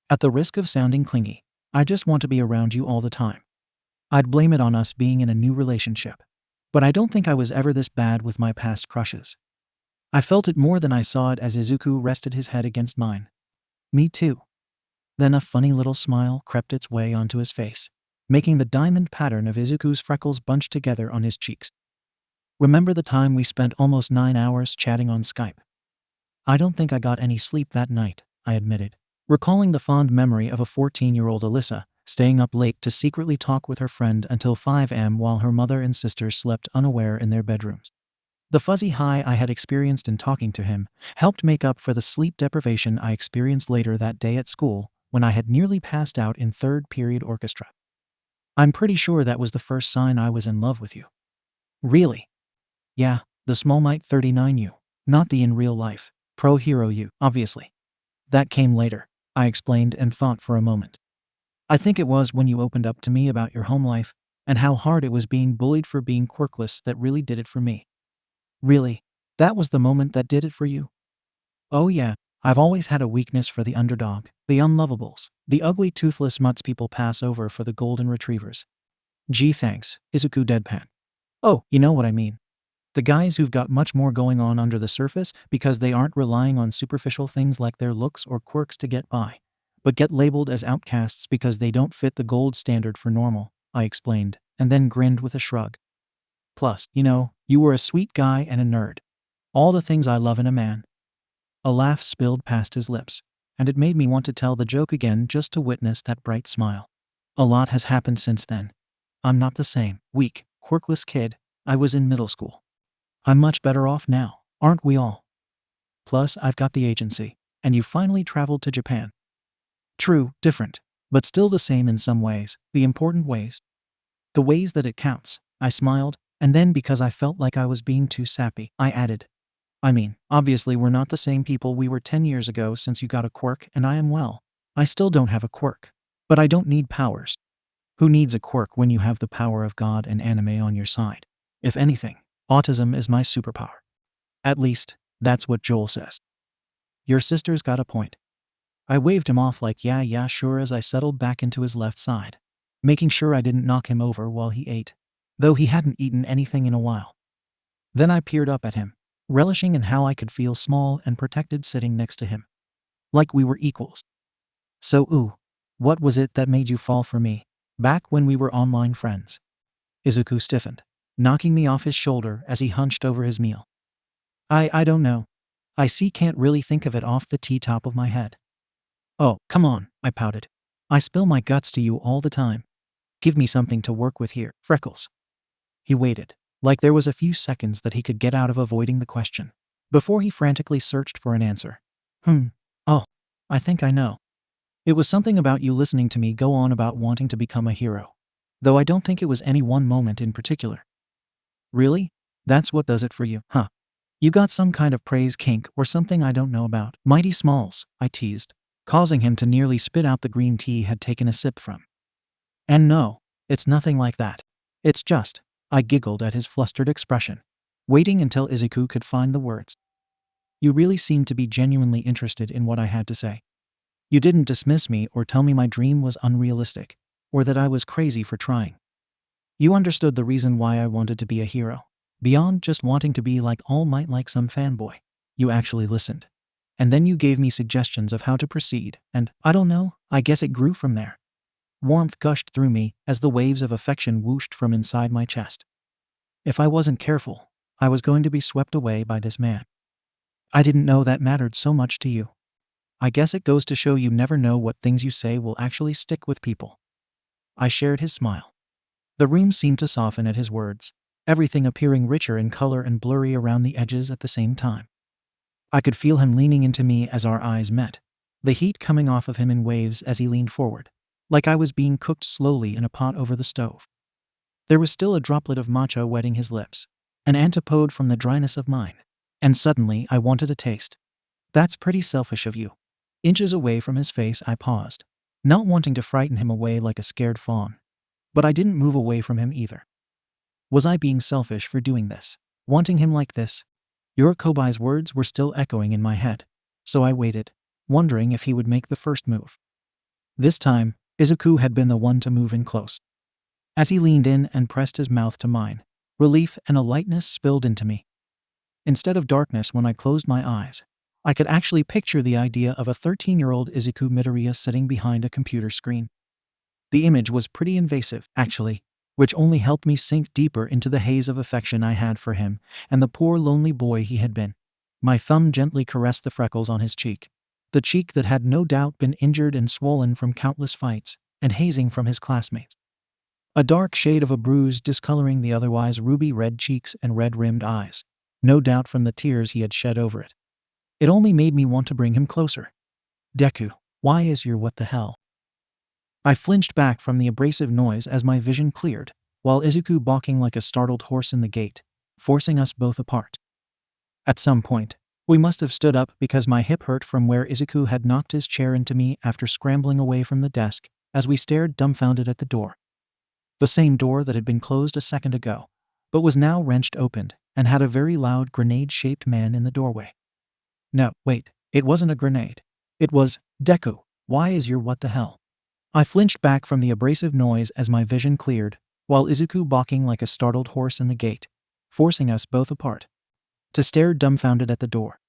At the risk of sounding clingy, I just want to be around you all the time. I'd blame it on us being in a new relationship. But I don't think I was ever this bad with my past crushes. I felt it more than I saw it as Izuku rested his head against mine. Me too. Then a funny little smile crept its way onto his face, making the diamond pattern of Izuku's freckles bunch together on his cheeks. Remember the time we spent almost 9 hours chatting on Skype? I don't think I got any sleep that night, I admitted, recalling the fond memory of a 14-year-old Alyssa staying up late to secretly talk with her friend until 5 a.m. while her mother and sisters slept unaware in their bedrooms. The fuzzy high I had experienced in talking to him helped make up for the sleep deprivation I experienced later that day at school when I had nearly passed out in third period orchestra. I'm pretty sure that was the first sign I was in love with you. Really? Yeah, the small might 39 you, not the in real life, pro hero you, obviously. That came later, I explained and thought for a moment. I think it was when you opened up to me about your home life and how hard it was being bullied for being quirkless that really did it for me. Really? That was the moment that did it for you? Oh yeah, I've always had a weakness for the underdog, the unlovables, the ugly toothless mutts people pass over for the golden retrievers. Gee thanks, Izuku deadpan. Oh, you know what I mean. The guys who've got much more going on under the surface because they aren't relying on superficial things like their looks or quirks to get by, but get labeled as outcasts because they don't fit the gold standard for normal, I explained, and then grinned with a shrug. Plus, you were a sweet guy and a nerd. All the things I love in a man. A laugh spilled past his lips, and it made me want to tell the joke again just to witness that bright smile. A lot has happened since then. I'm not the same weak, quirkless kid I was in middle school. I'm much better off now, aren't we all? Plus, I've got the agency, and you finally traveled to Japan. True, different, but still the same in some ways, the important ways. The ways that it counts, I smiled, and then because I felt like I was being too sappy, I added. I mean, obviously we're not the same people we were 10 years ago since you got a quirk and I am well. I still don't have a quirk, but I don't need powers. Who needs a quirk when you have the power of God and anime on your side? If anything, autism is my superpower. At least, that's what Joel says. Your sister's got a point. I waved him off like yeah sure as I settled back into his left side, making sure I didn't knock him over while he ate, though he hadn't eaten anything in a while. Then I peered up at him, relishing in how I could feel small and protected sitting next to him. Like we were equals. So what was it that made you fall for me, back when we were online friends? Izuku stiffened, knocking me off his shoulder as he hunched over his meal. I don't know. I can't really think of it off the top of my head. Oh, come on, I pouted. I spill my guts to you all the time. Give me something to work with here, Freckles. He waited, like there was a few seconds that he could get out of avoiding the question, before he frantically searched for an answer. Oh, I think I know. It was something about you listening to me go on about wanting to become a hero, though I don't think it was any one moment in particular. Really? That's what does it for you, huh? You got some kind of praise kink or something I don't know about. Mighty Smalls, I teased, causing him to nearly spit out the green tea he had taken a sip from. And no, it's nothing like that. It's just, I giggled at his flustered expression, waiting until Izuku could find the words. You really seemed to be genuinely interested in what I had to say. You didn't dismiss me or tell me my dream was unrealistic, or that I was crazy for trying. You understood the reason why I wanted to be a hero. Beyond just wanting to be like All Might like some fanboy. You actually listened. And then you gave me suggestions of how to proceed, and, I don't know, I guess it grew from there. Warmth gushed through me as the waves of affection whooshed from inside my chest. If I wasn't careful, I was going to be swept away by this man. I didn't know that mattered so much to you. I guess it goes to show you never know what things you say will actually stick with people. I shared his smile. The room seemed to soften at his words, everything appearing richer in color and blurry around the edges at the same time. I could feel him leaning into me as our eyes met, the heat coming off of him in waves as he leaned forward, like I was being cooked slowly in a pot over the stove. There was still a droplet of matcha wetting his lips, an antipode from the dryness of mine, and suddenly I wanted a taste. That's pretty selfish of you. Inches away from his face I paused, not wanting to frighten him away like a scared fawn. But I didn't move away from him either. Was I being selfish for doing this, wanting him like this? 𝐻𝐸𝐻𝐸's words were still echoing in my head, so I waited, wondering if he would make the first move. This time, Izuku had been the one to move in close. As he leaned in and pressed his mouth to mine, relief and a lightness spilled into me. Instead of darkness when I closed my eyes, I could actually picture the idea of a 13-year-old Izuku Midoriya sitting behind a computer screen. The image was pretty invasive, actually, which only helped me sink deeper into the haze of affection I had for him and the poor lonely boy he had been. My thumb gently caressed the freckles on his cheek, the cheek that had no doubt been injured and swollen from countless fights and hazing from his classmates. A dark shade of a bruise discoloring the otherwise ruby-red cheeks and red-rimmed eyes, no doubt from the tears he had shed over it. It only made me want to bring him closer. Deku, why is your what the hell? I flinched back from the abrasive noise as my vision cleared, while Izuku balking like a startled horse in the gate, forcing us both apart. At some point, we must have stood up because my hip hurt from where Izuku had knocked his chair into me after scrambling away from the desk as we stared dumbfounded at the door. The same door that had been closed a second ago, but was now wrenched open and had a very loud grenade-shaped man in the doorway. No, wait, it wasn't a grenade. It was, Deku, why is your what the hell? I flinched back from the abrasive noise as my vision cleared, while Izuku balking like a startled horse in the gate, forcing us both apart. To stare dumbfounded at the door.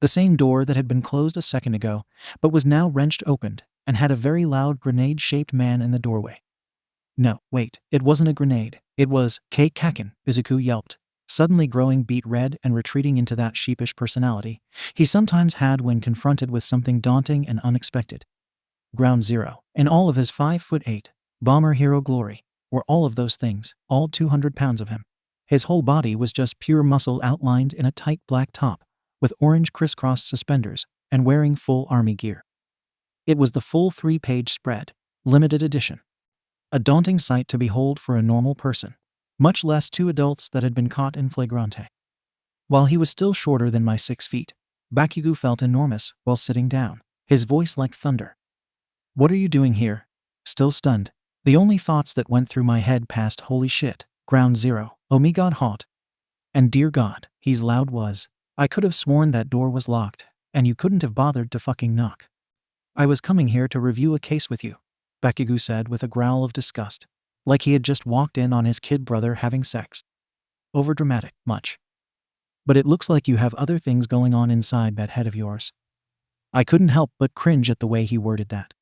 The same door that had been closed a second ago, but was now wrenched open and had a very loud grenade-shaped man in the doorway. No, wait, it wasn't a grenade. It was 𝐀𝐦 Izuku yelped, suddenly growing beet red and retreating into that sheepish personality he sometimes had when confronted with something daunting and unexpected. Ground Zero, in all of his 5'8" bomber hero glory, were all of those things, all 200 pounds of him. His whole body was just pure muscle outlined in a tight black top, with orange crisscrossed suspenders, and wearing full army gear. It was the full 3-page spread, limited edition. A daunting sight to behold for a normal person, much less two adults that had been caught in flagrante. While he was still shorter than my 6 feet, Bakugo felt enormous while sitting down, his voice like thunder. What are you doing here? Still stunned, the only thoughts that went through my head passed holy shit, Ground Zero, oh me god hot. And dear god, he's loud was. I could have sworn that door was locked, and you couldn't have bothered to fucking knock. I was coming here to review a case with you, Bakugo said with a growl of disgust, like he had just walked in on his kid brother having sex. Overdramatic, much. But it looks like you have other things going on inside that head of yours. I couldn't help but cringe at the way he worded that.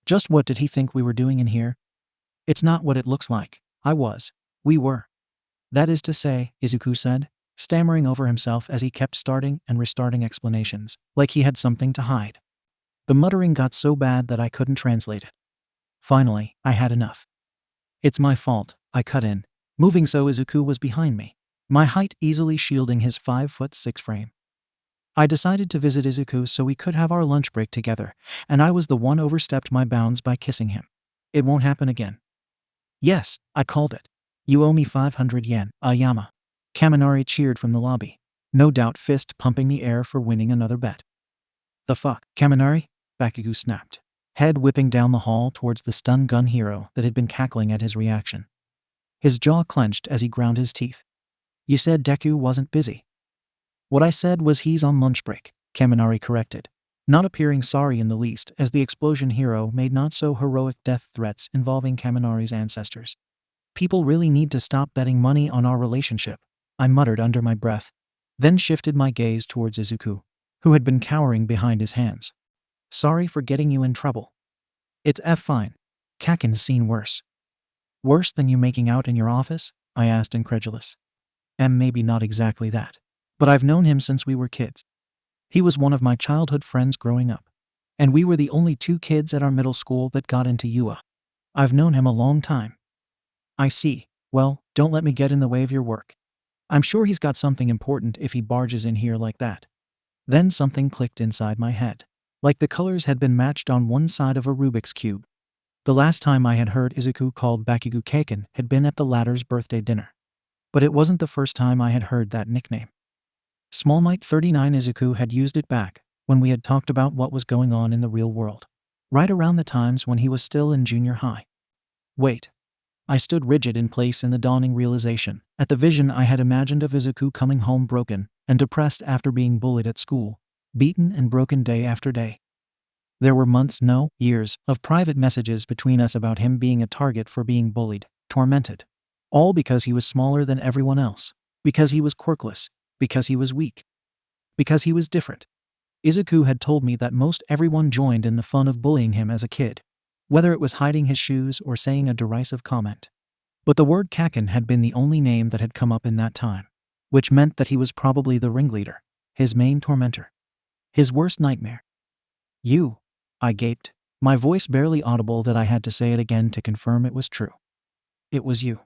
Just what did he think we were doing in here? It's not what it looks like. We were. That is to say, Izuku said, stammering over himself as he kept starting and restarting explanations, like he had something to hide. The muttering got so bad that I couldn't translate it. Finally, I had enough. It's my fault, I cut in, moving so Izuku was behind me, my height easily shielding his 5'6" frame. I decided to visit Izuku so we could have our lunch break together, and I was the one overstepped my bounds by kissing him. It won't happen again. Yes, I called it. You owe me 500 yen, Aoyama. Kaminari cheered from the lobby, no doubt fist pumping the air for winning another bet. The fuck, Kaminari? Bakugo snapped, head whipping down the hall towards the stun gun hero that had been cackling at his reaction. His jaw clenched as he ground his teeth. You said Deku wasn't busy. What I said was he's on lunch break, Kaminari corrected, not appearing sorry in the least as the explosion hero made not so heroic death threats involving Kaminari's ancestors. People really need to stop betting money on our relationship, I muttered under my breath, then shifted my gaze towards Izuku, who had been cowering behind his hands. Sorry for getting you in trouble. It's fine. Kakin's seen worse. Worse than you making out in your office? I asked incredulous. Maybe not exactly that, but I've known him since we were kids. He was one of my childhood friends growing up, and we were the only 2 kids at our middle school that got into UA. I've known him a long time. I see. Well, don't let me get in the way of your work. I'm sure he's got something important if he barges in here like that. Then something clicked inside my head, like the colors had been matched on one side of a Rubik's Cube. The last time I had heard Izuku called Bakugo Kakin had been at the latter's birthday dinner. But it wasn't the first time I had heard that nickname. Small Mike 39 Izuku had used it back when we had talked about what was going on in the real world, right around the times when he was still in junior high. Wait. I stood rigid in place in the dawning realization at the vision I had imagined of Izuku coming home broken and depressed after being bullied at school, beaten and broken day after day. There were months, no, years, of private messages between us about him being a target for being bullied, tormented. All because he was smaller than everyone else. Because he was quirkless. Because he was weak. Because he was different. 𝐬𝐻𝐸 had told me that most everyone joined in the fun of bullying him as a kid, whether it was hiding his shoes or saying a derisive comment. But the word 𝐀𝐦 had been the only name that had come up in that time, which meant that he was probably the ringleader, his main tormentor, his worst nightmare. You, I gaped, my voice barely audible that I had to say it again to confirm it was true. It was you.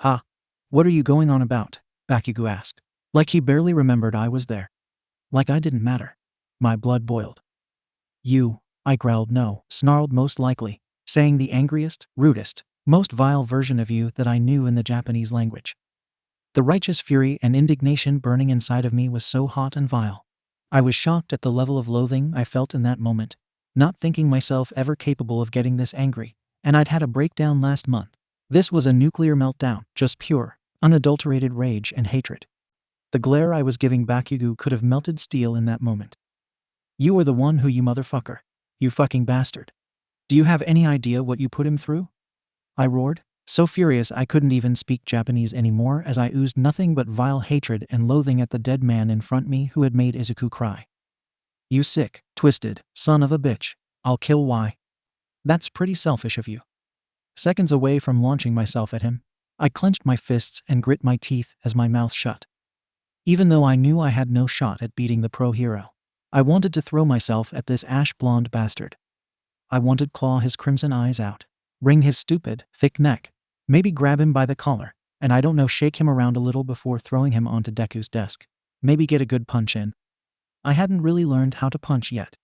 Ha! What are you going on about? 𝐵𝘃𝐸 asked, like he barely remembered I was there. Like I didn't matter. My blood boiled. You, I growled. No, snarled most likely, saying the angriest, rudest, most vile version of you that I knew in the Japanese language. The righteous fury and indignation burning inside of me was so hot and vile. I was shocked at the level of loathing I felt in that moment, not thinking myself ever capable of getting this angry, and I'd had a breakdown last month. This was a nuclear meltdown, just pure, unadulterated rage and hatred. The glare I was giving 𝐵𝘃𝐸 could have melted steel in that moment. You are the one who, you motherfucker. You fucking bastard. Do you have any idea what you put him through? I roared, so furious I couldn't even speak Japanese anymore as I oozed nothing but vile hatred and loathing at the dead man in front me who had made 𝐬𝐻𝐸 cry. You sick, twisted, son of a bitch. I'll kill 𝐬𝐻. That's pretty selfish of you. Seconds away from launching myself at him, I clenched my fists and grit my teeth as my mouth shut. Even though I knew I had no shot at beating the pro hero, I wanted to throw myself at this ash-blonde bastard. I wanted to claw his crimson eyes out, wring his stupid, thick neck, maybe grab him by the collar, and I don't know, shake him around a little before throwing him onto Deku's desk. Maybe get a good punch in. I hadn't really learned how to punch yet.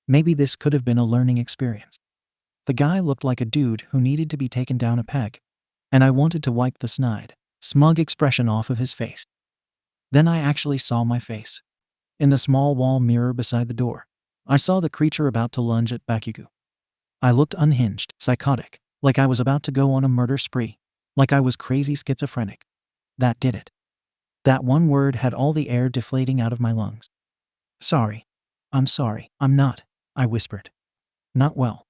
Maybe this could have been a learning experience. The guy looked like a dude who needed to be taken down a peg, and I wanted to wipe the snide, smug expression off of his face. Then I actually saw my face. In the small wall mirror beside the door, I saw the creature about to lunge at 𝐵𝘃𝐸. I looked unhinged, psychotic, like I was about to go on a murder spree, like I was crazy schizophrenic. That did it. That one word had all the air deflating out of my lungs. Sorry. I'm sorry. I'm not, I whispered. Not well.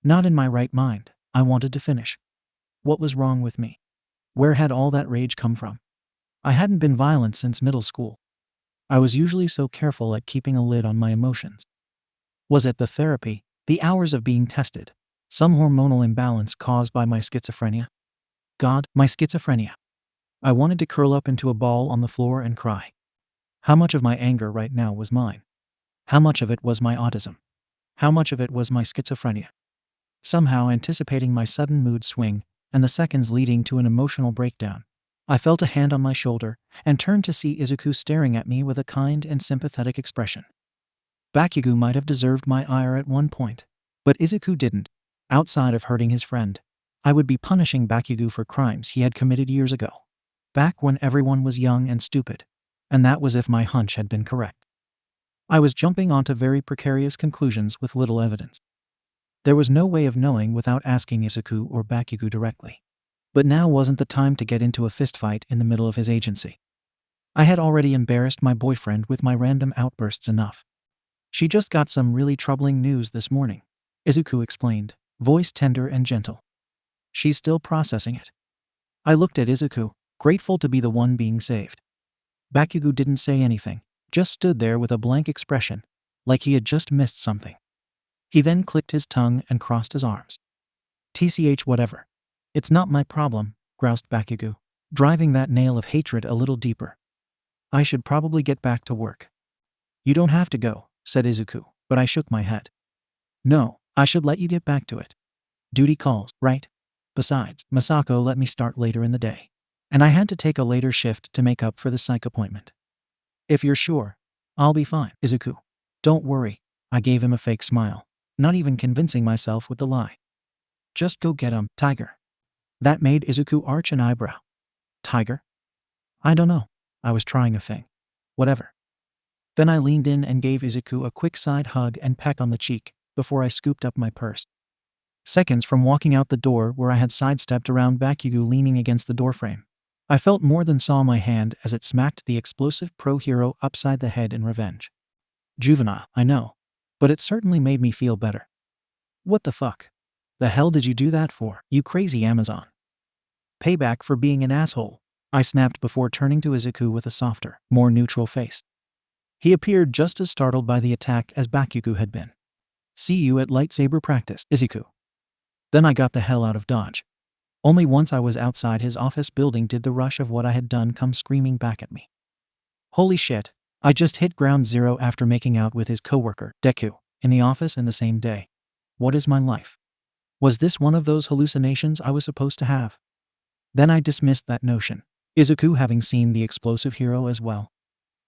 Not in my right mind, I wanted to finish. What was wrong with me? Where had all that rage come from? I hadn't been violent since middle school. I was usually so careful at keeping a lid on my emotions. Was it the therapy, the hours of being tested, some hormonal imbalance caused by my schizophrenia? God, my schizophrenia. I wanted to curl up into a ball on the floor and cry. How much of my anger right now was mine? How much of it was my autism? How much of it was my schizophrenia? Somehow anticipating my sudden mood swing and the seconds leading to an emotional breakdown, I felt a hand on my shoulder and turned to see 𝐬𝐻𝐸 staring at me with a kind and sympathetic expression. 𝐵𝘃𝐸 might have deserved my ire at one point, but 𝐬𝐻𝐸 didn't. Outside of hurting his friend, I would be punishing 𝐵𝘃𝐸 for crimes he had committed years ago, back when everyone was young and stupid, and that was if my hunch had been correct. I was jumping onto very precarious conclusions with little evidence. There was no way of knowing without asking 𝐬𝐻𝐸 or 𝐵𝘃𝐸 directly. But now wasn't the time to get into a fistfight in the middle of his agency. I had already embarrassed my boyfriend with my random outbursts enough. She just got some really troubling news this morning, 𝐬𝐻𝐸 explained, voice tender and gentle. She's still processing it. I looked at 𝐬𝐻𝐸, grateful to be the one being saved. 𝐵𝘃𝐸 didn't say anything, just stood there with a blank expression, like he had just missed something. He then clicked his tongue and crossed his arms. TCH whatever. It's not my problem, groused 𝐵𝘃𝐸, driving that nail of hatred a little deeper. I should probably get back to work. You don't have to go, said 𝐬𝐻𝐸, but I shook my head. No, I should let you get back to it. Duty calls, right? Besides, Masako let me start later in the day, and I had to take a later shift to make up for the psych appointment. If you're sure, I'll be fine, 𝐬𝐻𝐸. Don't worry, I gave him a fake smile, not even convincing myself with the lie. Just go get him, tiger. That made 𝐬𝐻𝐸 arch an eyebrow. Tiger? I don't know. I was trying a thing. Whatever. Then I leaned in and gave 𝐬𝐻𝐸 a quick side hug and peck on the cheek before I scooped up my purse. Seconds from walking out the door where I had sidestepped around 𝐵𝘃𝐸 leaning against the doorframe, I felt more than saw my hand as it smacked the explosive pro hero upside the head in revenge. Juvenile, I know. but it certainly made me feel better. What the fuck? The hell did you do that for, you crazy Amazon? Payback for being an asshole, I snapped before turning to Izuku with a softer, more neutral face. He appeared just as startled by the attack as Bakugo had been. See you at lightsaber practice, Izuku. Then I got the hell out of Dodge. Only once I was outside his office building did the rush of what I had done come screaming back at me. Holy shit, I just hit ground zero after making out with his coworker, Deku, in the office in the same day. What is my life? Was this one of those hallucinations I was supposed to have? Then I dismissed that notion, Izuku having seen the explosive hero as well.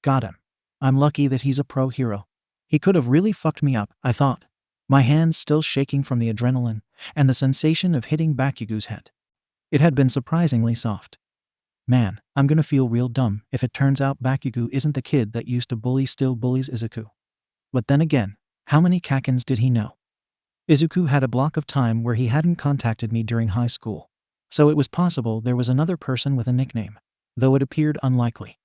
Got him. I'm lucky that he's a pro hero. He could have really fucked me up, I thought, my hands still shaking from the adrenaline and the sensation of hitting Bakugo's head. It had been surprisingly soft. Man, I'm gonna feel real dumb if it turns out Bakugo isn't the kid that used to bully still bullies Izuku. But then again, how many 𝐀𝐦 did he know? Izuku had a block of time where he hadn't contacted me during high school, so it was possible there was another person with a nickname, though it appeared unlikely.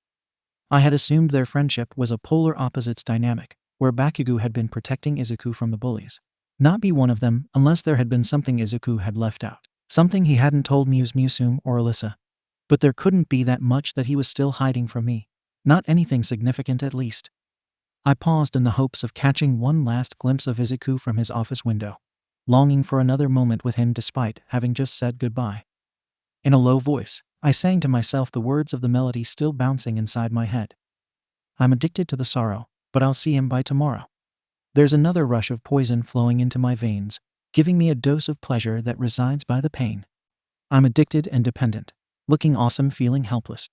I had assumed their friendship was a polar opposites dynamic, where Bakugo had been protecting Izuku from the bullies. Not be one of them unless there had been something Izuku had left out. Something he hadn't told 𝐬𝐬𝐬 or Alyssa. But there couldn't be that much that he was still hiding from me. Not anything significant at least. I paused in the hopes of catching one last glimpse of Izuku from his office window, longing for another moment with him despite having just said goodbye. In a low voice, I sang to myself the words of the melody still bouncing inside my head. I'm addicted to the sorrow, but I'll see him by tomorrow. There's another rush of poison flowing into my veins, giving me a dose of pleasure that resides by the pain. I'm addicted and dependent, looking awesome, feeling helpless.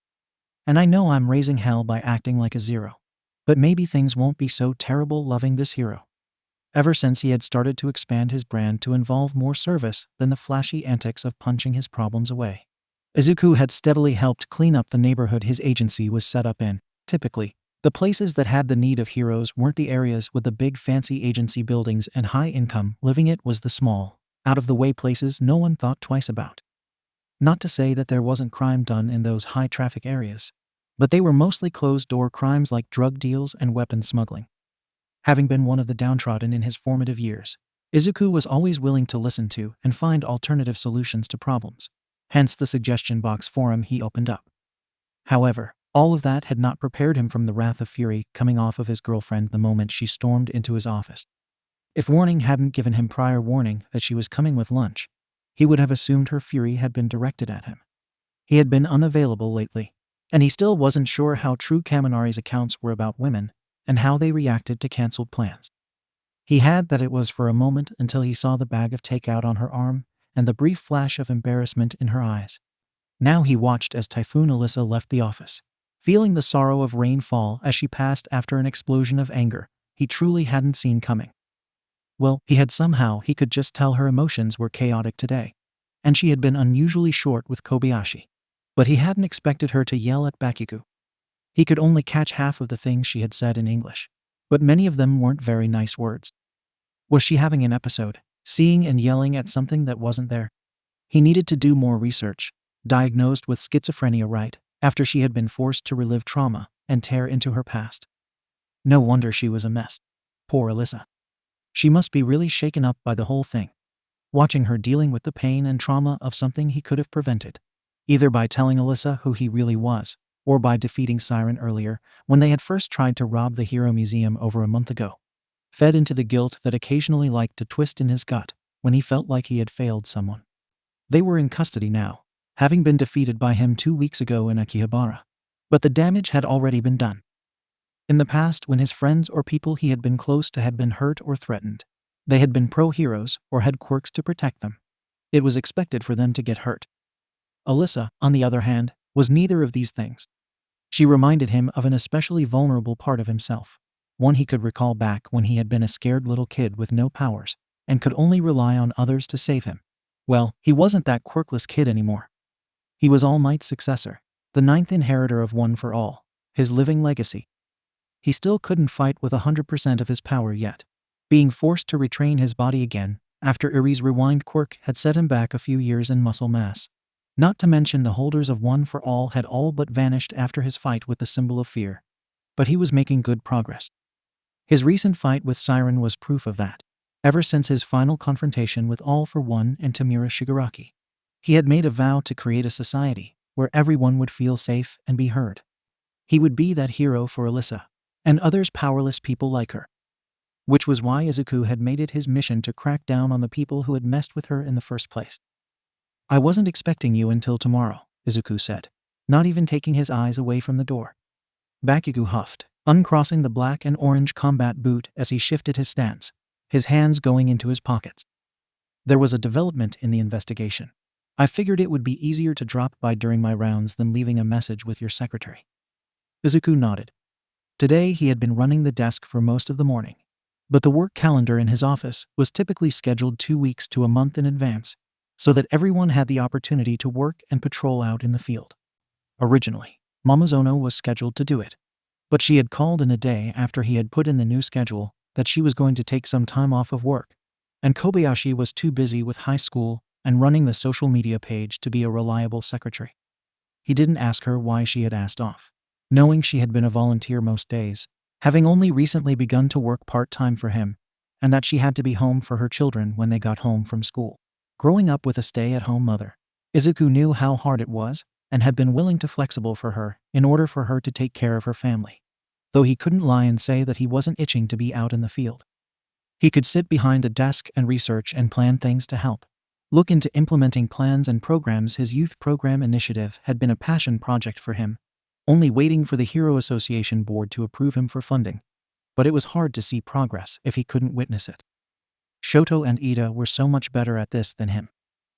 And I know I'm raising hell by acting like a zero. But maybe things won't be so terrible loving this hero. Ever since he had started to expand his brand to involve more service than the flashy antics of punching his problems away, Izuku had steadily helped clean up the neighborhood his agency was set up in. Typically, the places that had the need of heroes weren't the areas with the big fancy agency buildings and high income living. It was the small, out-of-the-way places no one thought twice about. Not to say that there wasn't crime done in those high-traffic areas, but they were mostly closed-door crimes like drug deals and weapons smuggling. Having been one of the downtrodden in his formative years, Izuku was always willing to listen to and find alternative solutions to problems, hence the suggestion box forum he opened up. However, all of that had not prepared him from the wrath of fury coming off of his girlfriend the moment she stormed into his office. If warning hadn't given him prior warning that she was coming with lunch, he would have assumed her fury had been directed at him. He had been unavailable lately, and he still wasn't sure how true Kaminari's accounts were about women and how they reacted to cancelled plans. He had that it was for a moment until he saw the bag of takeout on her arm and the brief flash of embarrassment in her eyes. Now he watched as Typhoon Alyssa left the office, feeling the sorrow of rain fall as she passed after an explosion of anger he truly hadn't seen coming. Well, he could just tell her emotions were chaotic today, and she had been unusually short with Kobayashi. But he hadn't expected her to yell at Bakugo. He could only catch half of the things she had said in English, but many of them weren't very nice words. Was she having an episode, seeing and yelling at something that wasn't there? He needed to do more research, diagnosed with schizophrenia right after she had been forced to relive trauma and tear into her past. No wonder she was a mess. Poor Alyssa. She must be really shaken up by the whole thing, watching her dealing with the pain and trauma of something he could have prevented, either by telling Alyssa who he really was, or by defeating Siren earlier when they had first tried to rob the Hero Museum over a month ago. Fed into the guilt that occasionally liked to twist in his gut when he felt like he had failed someone. They were in custody now, having been defeated by him 2 weeks ago in Akihabara. But the damage had already been done. In the past, when his friends or people he had been close to had been hurt or threatened, they had been pro-heroes or had quirks to protect them. It was expected for them to get hurt. Alyssa, on the other hand, was neither of these things. She reminded him of an especially vulnerable part of himself, one he could recall back when he had been a scared little kid with no powers and could only rely on others to save him. Well, he wasn't that quirkless kid anymore. He was All Might's successor, the 9th inheritor of One for All, his living legacy. He still couldn't fight with 100% of his power yet, being forced to retrain his body again after Iri's rewind quirk had set him back a few years in muscle mass. Not to mention the holders of One for All had all but vanished after his fight with the symbol of fear. But he was making good progress. His recent fight with Siren was proof of that. Ever since his final confrontation with 𝐴ll4𝐴 and Tamura Shigaraki, he had made a vow to create a society where everyone would feel safe and be heard. He would be that hero for Alyssa and others powerless people like her. Which was why Izuku had made it his mission to crack down on the people who had messed with her in the first place. "I wasn't expecting you until tomorrow," Izuku said, not even taking his eyes away from the door. Bakugo huffed, uncrossing the black and orange combat boot as he shifted his stance, his hands going into his pockets. "There was a development in the investigation. I figured it would be easier to drop by during my rounds than leaving a message with your secretary." Izuku nodded. Today he had been running the desk for most of the morning, but the work calendar in his office was typically scheduled 2 weeks to a month in advance, so that everyone had the opportunity to work and patrol out in the field. Originally, Momozono was scheduled to do it, but she had called in a day after he had put in the new schedule that she was going to take some time off of work, and Kobayashi was too busy with high school and running the social media page to be a reliable secretary. He didn't ask her why she had asked off, knowing she had been a volunteer most days, having only recently begun to work part-time for him, and that she had to be home for her children when they got home from school. Growing up with a stay-at-home mother, Izuku knew how hard it was and had been willing to flexible for her in order for her to take care of her family, though he couldn't lie and say that he wasn't itching to be out in the field. He could sit behind a desk and research and plan things to help. Look into implementing plans and programs. His youth program initiative had been a passion project for him, only waiting for the Hero Association board to approve him for funding, but it was hard to see progress if he couldn't witness it. Shoto and Ida were so much better at this than him.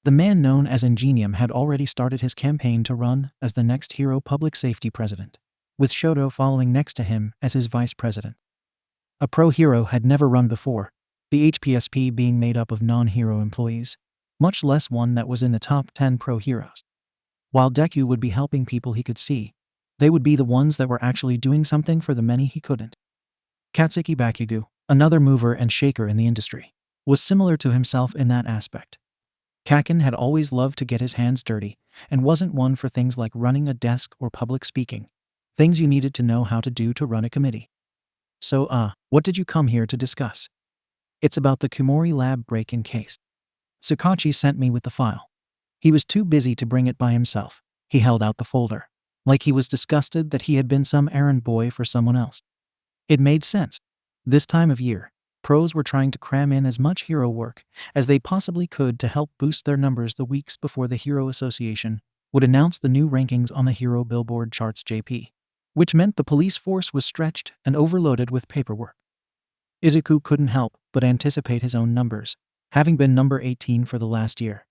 The man known as Ingenium had already started his campaign to run as the next Hero Public Safety President, with Shoto following next to him as his vice president. A pro-hero had never run before, the HPSP being made up of non-hero employees, much less one that was in the top 10 pro-heroes. While Deku would be helping people he could see, they would be the ones that were actually doing something for the many he couldn't. Katsuki Bakugo, another mover and shaker in the industry, was similar to himself in that aspect. Kaken had always loved to get his hands dirty and wasn't one for things like running a desk or public speaking, things you needed to know how to do to run a committee. "So, what did you come here to discuss?" "It's about the Kumori lab break-in case. Tsukachi sent me with the file. He was too busy to bring it by himself." He held out the folder, like he was disgusted that he had been some errand boy for someone else. It made sense. This time of year, pros were trying to cram in as much hero work as they possibly could to help boost their numbers the weeks before the Hero Association would announce the new rankings on the Hero Billboard charts JP, which meant the police force was stretched and overloaded with paperwork. Izuku couldn't help but anticipate his own numbers, having been number 18 for the last year.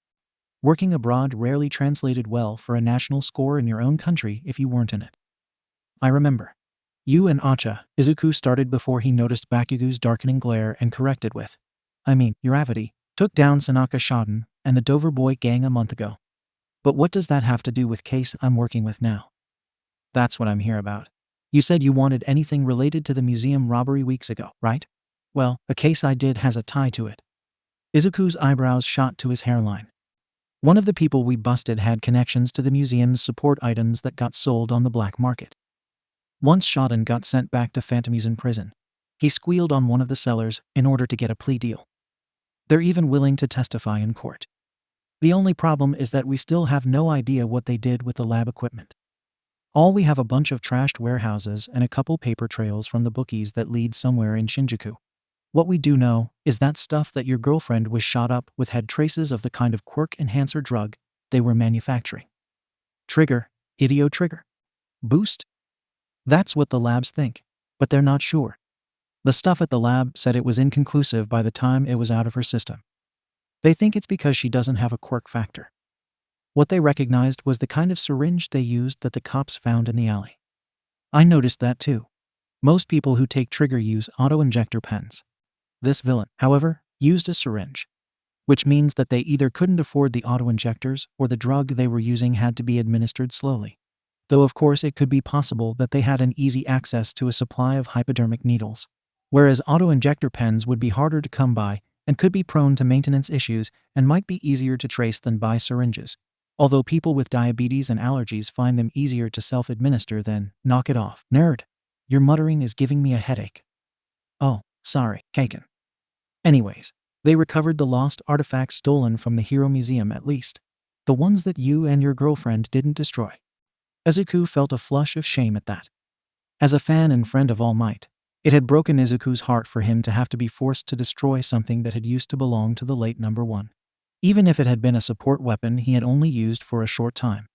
Working abroad rarely translated well for a national score in your own country if you weren't in it. "I remember. You and 𝐴cha," Izuku started before he noticed Bakugo's darkening glare and corrected with, "𝐬𝐴vity, took down Sanaka Shoten and the Dover Boy gang a month ago. But what does that have to do with case I'm working with now?" "That's what I'm here about. You said you wanted anything related to the museum robbery weeks ago, right? Well, a case I did has a tie to it." Izuku's eyebrows shot to his hairline. "One of the people we busted had connections to the museum's support items that got sold on the black market. Once Shoten got sent back to Phantomusen prison, he squealed on one of the sellers in order to get a plea deal. They're even willing to testify in court. The only problem is that we still have no idea what they did with the lab equipment. All we have a bunch of trashed warehouses and a couple paper trails from the bookies that lead somewhere in Shinjuku. What we do know is that stuff that your girlfriend was shot up with had traces of the kind of quirk enhancer drug they were manufacturing. Trigger, idio trigger. Boost? That's what the labs think, but they're not sure. The stuff at the lab said it was inconclusive by the time it was out of her system. They think it's because she doesn't have a quirk factor. What they recognized was the kind of syringe they used that the cops found in the alley. I noticed that too. Most people who take trigger use auto-injector pens. This villain, however, used a syringe, which means that they either couldn't afford the auto-injectors or the drug they were using had to be administered slowly. Though of course it could be possible that they had an easy access to a supply of hypodermic needles, whereas auto-injector pens would be harder to come by and could be prone to maintenance issues and might be easier to trace than buy syringes, although people with diabetes and allergies find them easier to self-administer than knock it off. Nerd, your muttering is giving me a headache. Oh, sorry, 𝐀𝐦. Anyways, they recovered the lost artifacts stolen from the Hero Museum at least. The ones that you and your girlfriend didn't destroy. Izuku felt a flush of shame at that. As a fan and friend of All Might, it had broken Izuku's heart for him to have to be forced to destroy something that had used to belong to the late number 1. Even if it had been a support weapon he had only used for a short time.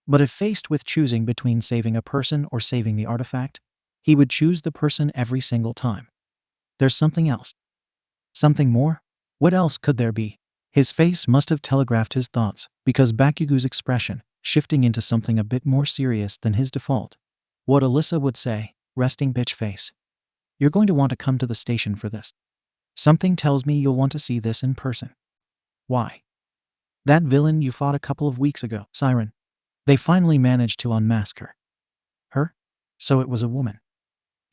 But if faced with choosing between saving a person or saving the artifact, he would choose the person every single time. There's something else. Something more? What else could there be? His face must have telegraphed his thoughts, because Bakugo's expression, shifting into something a bit more serious than his default. What Alyssa would say, resting bitch face. You're going to want to come to the station for this. Something tells me you'll want to see this in person. Why? That villain you fought a couple of weeks ago, Siren. They finally managed to unmask her. Her? So it was a woman.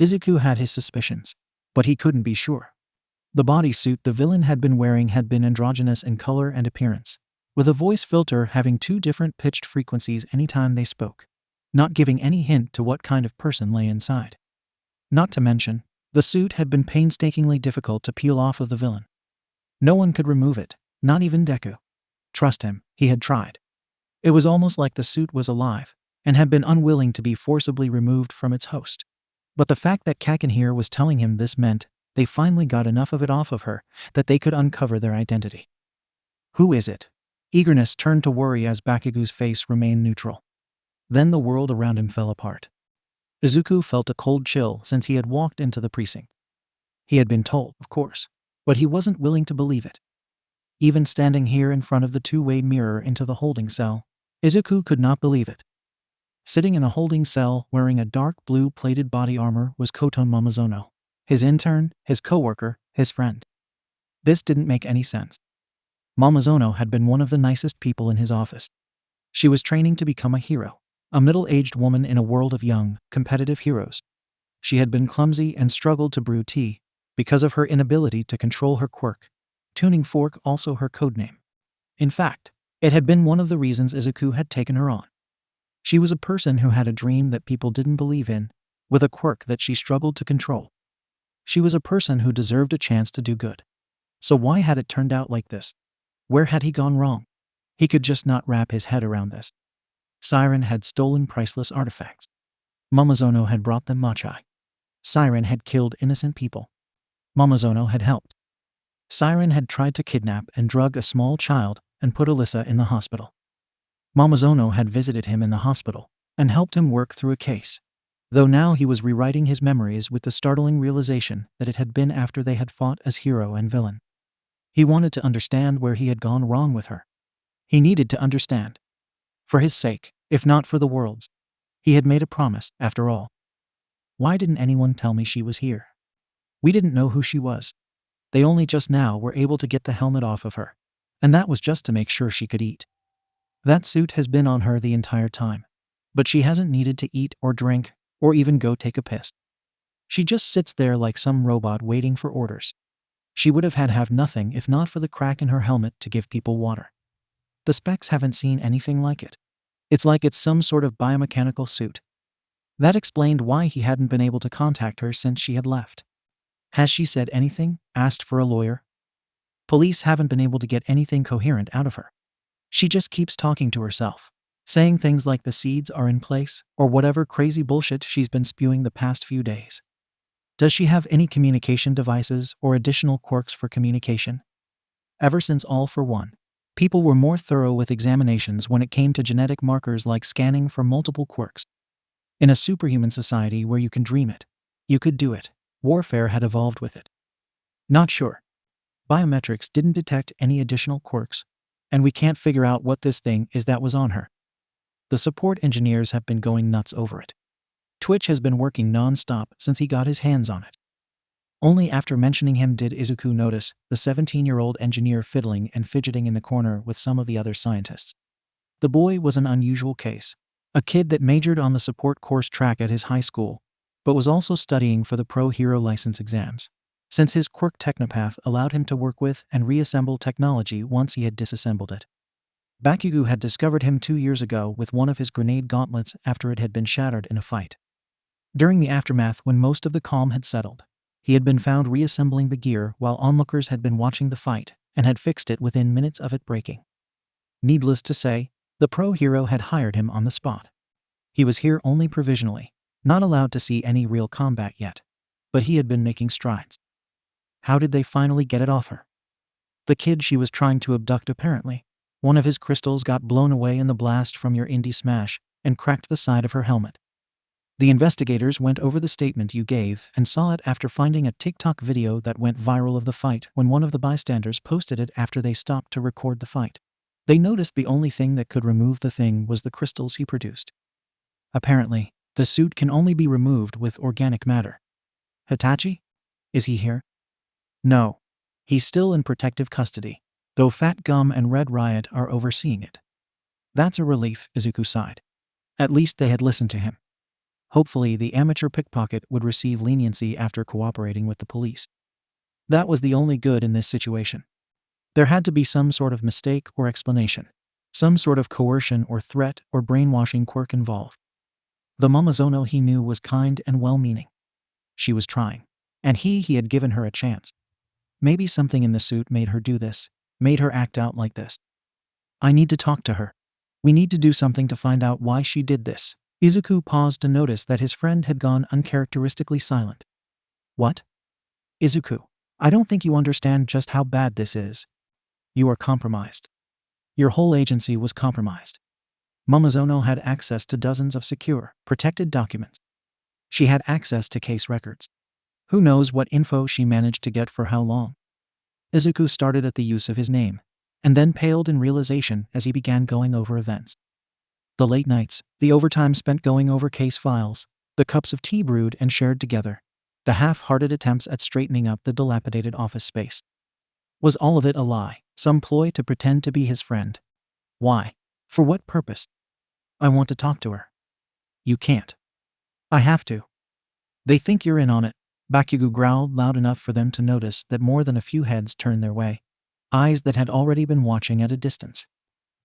Izuku had his suspicions, but he couldn't be sure. The bodysuit the villain had been wearing had been androgynous in color and appearance, with a voice filter having 2 different pitched frequencies anytime they spoke, not giving any hint to what kind of person lay inside. Not to mention, the suit had been painstakingly difficult to peel off of the villain. No one could remove it, not even Deku. Trust him, he had tried. It was almost like the suit was alive, and had been unwilling to be forcibly removed from its host. But the fact that 𝐀𝐦 here was telling him this meant they finally got enough of it off of her that they could uncover their identity. Who is it? Eagerness turned to worry as Bakugo's face remained neutral. Then the world around him fell apart. Izuku felt a cold chill since he had walked into the precinct. He had been told, of course, but he wasn't willing to believe it. Even standing here in front of the 2-way mirror into the holding cell, Izuku could not believe it. Sitting in a holding cell wearing a dark blue plated body armor was Koton Momozono, his intern, his co-worker, his friend. This didn't make any sense. Momozono had been one of the nicest people in his office. She was training to become a hero, a middle-aged woman in a world of young, competitive heroes. She had been clumsy and struggled to brew tea because of her inability to control her quirk, tuning fork also her codename. In fact, it had been one of the reasons Izuku had taken her on. She was a person who had a dream that people didn't believe in, with a quirk that she struggled to control. She was a person who deserved a chance to do good. So why had it turned out like this? Where had he gone wrong? He could just not wrap his head around this. Siren had stolen priceless artifacts. Momozono had brought them matcha. Siren had killed innocent people. Momozono had helped. Siren had tried to kidnap and drug a small child and put Alyssa in the hospital. Momozono had visited him in the hospital and helped him work through a case, though now he was rewriting his memories with the startling realization that it had been after they had fought as hero and villain. He wanted to understand where he had gone wrong with her. He needed to understand. For his sake, if not for the world's. He had made a promise, after all. Why didn't anyone tell me she was here? We didn't know who she was. They only just now were able to get the helmet off of her, and that was just to make sure she could eat. That suit has been on her the entire time, but she hasn't needed to eat or drink or even go take a piss. She just sits there like some robot waiting for orders. She would have nothing if not for the crack in her helmet to give people water. The specs haven't seen anything like it. It's like it's some sort of biomechanical suit. That explained why he hadn't been able to contact her since she had left. Has she said anything? Asked for a lawyer? Police haven't been able to get anything coherent out of her. She just keeps talking to herself, saying things like the seeds are in place, or whatever crazy bullshit she's been spewing the past few days. Does she have any communication devices or additional quirks for communication? Ever since All for One, people were more thorough with examinations when it came to genetic markers like scanning for multiple quirks. In a superhuman society where you can dream it, you could do it. Warfare had evolved with it. Not sure. Biometrics didn't detect any additional quirks, and we can't figure out what this thing is that was on her. The support engineers have been going nuts over it. Twitch has been working non-stop since he got his hands on it. Only after mentioning him did Izuku notice the 17-year-old engineer fiddling and fidgeting in the corner with some of the other scientists. The boy was an unusual case, a kid that majored on the support course track at his high school, but was also studying for the Pro Hero license exams, since his quirk technopath allowed him to work with and reassemble technology once he had disassembled it. Bakugo had discovered him 2 years ago with one of his grenade gauntlets after it had been shattered in a fight. During the aftermath when most of the calm had settled, He had been found reassembling the gear while onlookers had been watching the fight and had fixed it within minutes of it breaking. Needless to say, the pro hero had hired him on the spot. He was here only provisionally, not allowed to see any real combat yet, but he had been making strides. How did they finally get it off her? The kid she was trying to abduct apparently. One of his crystals got blown away in the blast from your indie smash and cracked the side of her helmet. The investigators went over the statement you gave and saw it after finding a TikTok video that went viral of the fight when one of the bystanders posted it after they stopped to record the fight. They noticed the only thing that could remove the thing was the crystals he produced. Apparently, the suit can only be removed with organic matter. Hitachi? Is he here? No. He's still in protective custody, though Fat Gum and Red Riot are overseeing it. That's a relief, Izuku sighed. At least they had listened to him. Hopefully the amateur pickpocket would receive leniency after cooperating with the police. That was the only good in this situation. There had to be some sort of mistake or explanation, some sort of coercion or threat or brainwashing quirk involved. The Momozono he knew was kind and well-meaning. She was trying, and he had given her a chance. Maybe something in the suit made her do this, made her act out like this. I need to talk to her. We need to do something to find out why she did this. Izuku paused to notice that his friend had gone uncharacteristically silent. What? Izuku, I don't think you understand just how bad this is. You are compromised. Your whole agency was compromised. Momozono had access to dozens of secure, protected documents. She had access to case records. Who knows what info she managed to get for how long? Izuku started at the use of his name, and then paled in realization as he began going over events. The late nights, the overtime spent going over case files, the cups of tea brewed and shared together, the half-hearted attempts at straightening up the dilapidated office space. Was all of it a lie, some ploy to pretend to be his friend? Why? For what purpose? I want to talk to her. You can't. I have to. They think you're in on it. Bakugo growled loud enough for them to notice that more than a few heads turned their way, eyes that had already been watching at a distance.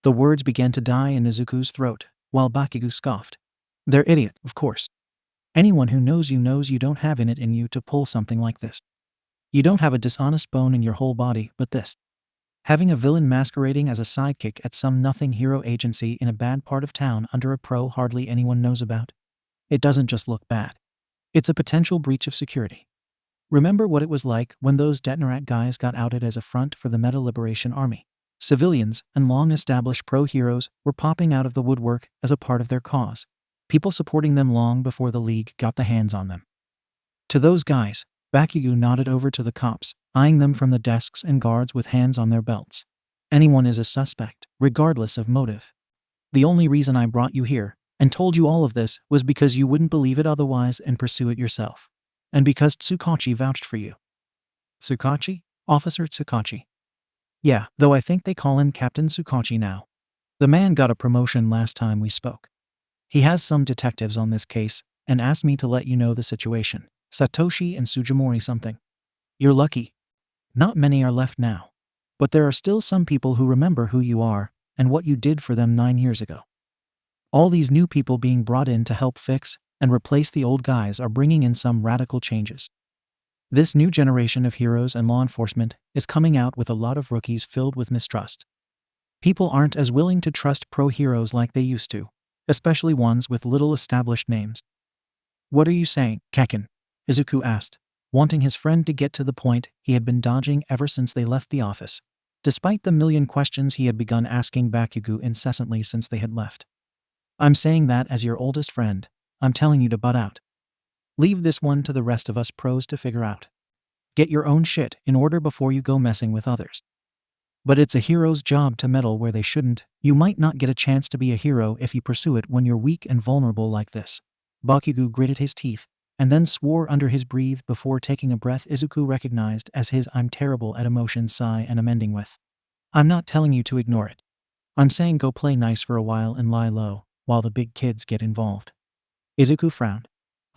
The words began to die in Izuku's throat, while Bakugo scoffed. They're idiot, of course. Anyone who knows you don't have it in you to pull something like this. You don't have a dishonest bone in your whole body, but this. Having a villain masquerading as a sidekick at some nothing hero agency in a bad part of town under a pro hardly anyone knows about. It doesn't just look bad. It's a potential breach of security. Remember what it was like when those Detonarat guys got outed as a front for the Meta Liberation Army. Civilians and long-established pro-heroes were popping out of the woodwork as a part of their cause, people supporting them long before the League got the hands on them. To those guys, Bakugo nodded over to the cops, eyeing them from the desks and guards with hands on their belts. Anyone is a suspect, regardless of motive. The only reason I brought you here and told you all of this was because you wouldn't believe it otherwise and pursue it yourself. And because Tsukachi vouched for you. Tsukachi? Officer Tsukachi. Yeah, though I think they call him Captain Tsukachi now. The man got a promotion last time we spoke. He has some detectives on this case and asked me to let you know the situation. Satoshi and Sujimori something. You're lucky. Not many are left now. But there are still some people who remember who you are and what you did for them 9 years ago. All these new people being brought in to help fix and replace the old guys are bringing in some radical changes. This new generation of heroes and law enforcement is coming out with a lot of rookies filled with mistrust. People aren't as willing to trust pro-heroes like they used to, especially ones with little established names. What are you saying, Kaken? Izuku asked, wanting his friend to get to the point he had been dodging ever since they left the office, despite the million questions he had begun asking Bakugo incessantly since they had left. I'm saying that as your oldest friend, I'm telling you to butt out. Leave this one to the rest of us pros to figure out. Get your own shit in order before you go messing with others. But it's a hero's job to meddle where they shouldn't. You might not get a chance to be a hero if you pursue it when you're weak and vulnerable like this. Bakugo gritted his teeth, and then swore under his breath before taking a breath Izuku recognized as his I'm terrible at emotions sigh and amending with. I'm not telling you to ignore it. I'm saying go play nice for a while and lie low, while the big kids get involved. Izuku frowned.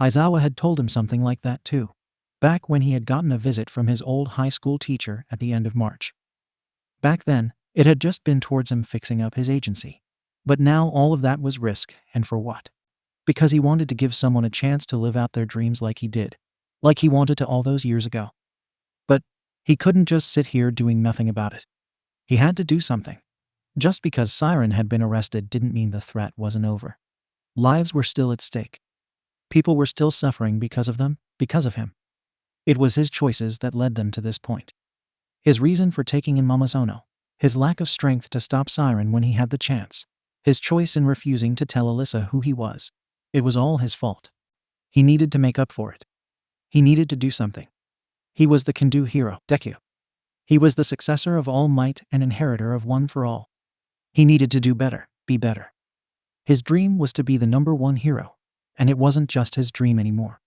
Aizawa had told him something like that too, back when he had gotten a visit from his old high school teacher at the end of March. Back then, it had just been towards him fixing up his agency. But now all of that was risk, and for what? Because he wanted to give someone a chance to live out their dreams like he did. like he wanted to all those years ago. But he couldn't just sit here doing nothing about it. He had to do something. Just because Siren had been arrested didn't mean the threat wasn't over. Lives were still at stake. People were still suffering because of them, because of him. It was his choices that led them to this point. His reason for taking in 𝐬𝐻𝐻𝐻𝐿, his lack of strength to stop Siren when he had the chance, his choice in refusing to tell Alyssa who he was. It was all his fault. He needed to make up for it. He needed to do something. He was the can-do hero, Deku. He was the successor of All Might and inheritor of One for All. He needed to do better, be better. His dream was to be the #1 hero, and it wasn't just his dream anymore.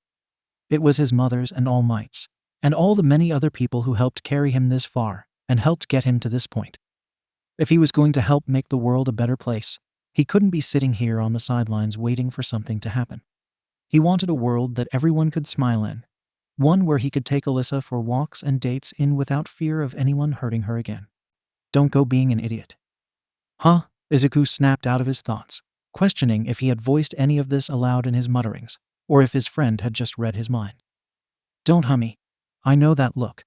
It was his mother's and All Might's, and all the many other people who helped carry him this far and helped get him to this point. If he was going to help make the world a better place, he couldn't be sitting here on the sidelines waiting for something to happen. He wanted a world that everyone could smile in, one where he could take Alyssa for walks and dates in without fear of anyone hurting her again. Don't go being an idiot. Huh? Izuku snapped out of his thoughts, questioning if he had voiced any of this aloud in his mutterings, or if his friend had just read his mind. Don't hummy. I know that look.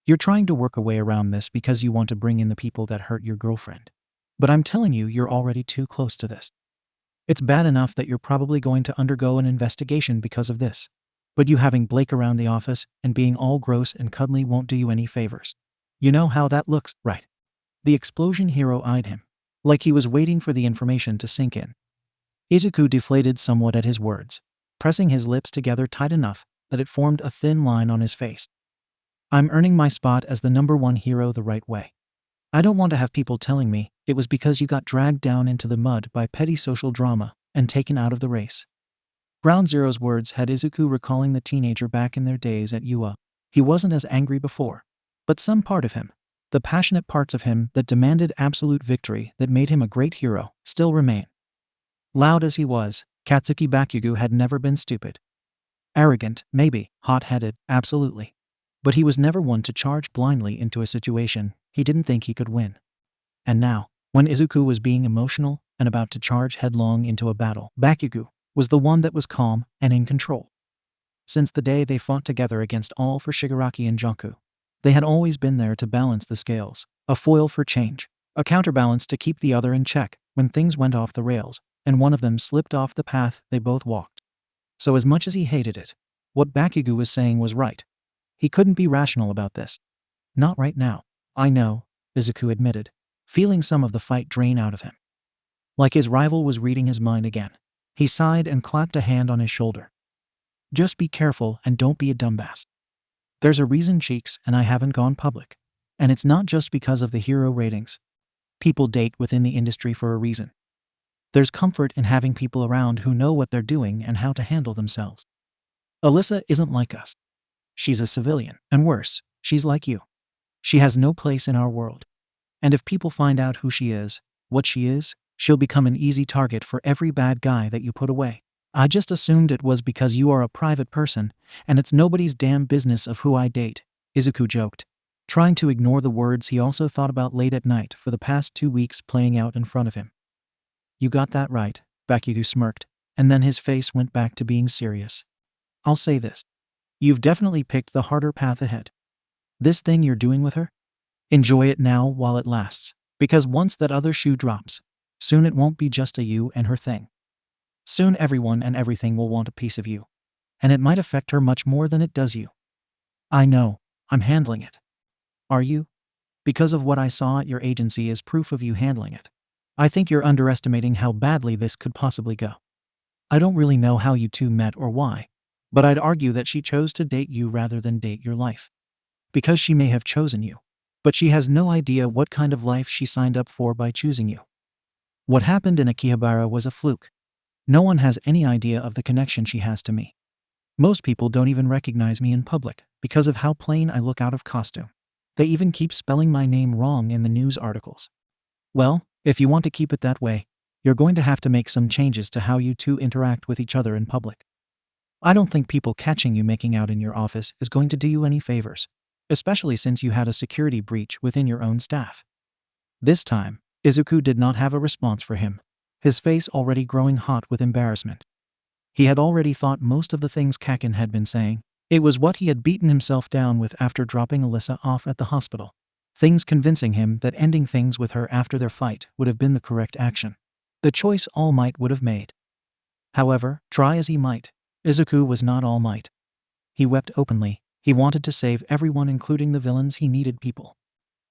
You're trying to work a way around this because you want to bring in the people that hurt your girlfriend. But I'm telling you, you're already too close to this. It's bad enough that you're probably going to undergo an investigation because of this. But you having Blake around the office and being all gross and cuddly won't do you any favors. You know how that looks, right? The explosion hero eyed him, like he was waiting for the information to sink in. Izuku deflated somewhat at his words, pressing his lips together tight enough that it formed a thin line on his face. I'm earning my spot as the #1 hero the right way. I don't want to have people telling me it was because you got dragged down into the mud by petty social drama and taken out of the race. Ground Zero's words had Izuku recalling the teenager back in their days at UA. He wasn't as angry before, but some part of him, the passionate parts of him that demanded absolute victory that made him a great hero, still remain. Loud as he was, Katsuki Bakugo had never been stupid. Arrogant, maybe, hot-headed, absolutely. But he was never one to charge blindly into a situation he didn't think he could win. And now, when Izuku was being emotional and about to charge headlong into a battle, Bakugo was the one that was calm and in control. Since the day they fought together against All for Shigaraki and Jaku, they had always been there to balance the scales, a foil for change, a counterbalance to keep the other in check when things went off the rails and one of them slipped off the path they both walked. So as much as he hated it, what Bakugo was saying was right. He couldn't be rational about this. Not right now. I know, Izuku admitted, feeling some of the fight drain out of him. Like his rival was reading his mind again. He sighed and clapped a hand on his shoulder. Just be careful and don't be a dumbass. There's a reason, Cheeks, and I haven't gone public. And it's not just because of the hero ratings. People date within the industry for a reason. There's comfort in having people around who know what they're doing and how to handle themselves. Alyssa isn't like us. She's a civilian, and worse, she's like you. She has no place in our world. And if people find out who she is, what she is, she'll become an easy target for every bad guy that you put away. I just assumed it was because you are a private person, and it's nobody's damn business of who I date, Izuku joked, trying to ignore the words he also thought about late at night for the past 2 weeks playing out in front of him. You got that right, Bakugo smirked, and then his face went back to being serious. I'll say this. You've definitely picked the harder path ahead. This thing you're doing with her? Enjoy it now while it lasts, because once that other shoe drops, soon it won't be just a you and her thing. Soon everyone and everything will want a piece of you, and it might affect her much more than it does you. I know, I'm handling it. Are you? Because of what I saw at your agency is proof of you handling it. I think you're underestimating how badly this could possibly go. I don't really know how you two met or why, but I'd argue that she chose to date you rather than date your life. Because she may have chosen you, but she has no idea what kind of life she signed up for by choosing you. What happened in Akihabara was a fluke. No one has any idea of the connection she has to me. Most people don't even recognize me in public because of how plain I look out of costume. They even keep spelling my name wrong in the news articles. Well, if you want to keep it that way, you're going to have to make some changes to how you two interact with each other in public. I don't think people catching you making out in your office is going to do you any favors, especially since you had a security breach within your own staff. This time, Izuku did not have a response for him, his face already growing hot with embarrassment. He had already thought most of the things 𝐀𝐦 had been saying, It was what he had beaten himself down with after dropping Alyssa off at the hospital. Things convincing him that ending things with her after their fight would have been the correct action. The choice All Might would have made. However, try as he might, Izuku was not All Might. He wept openly. He wanted to save everyone, including the villains. He needed people.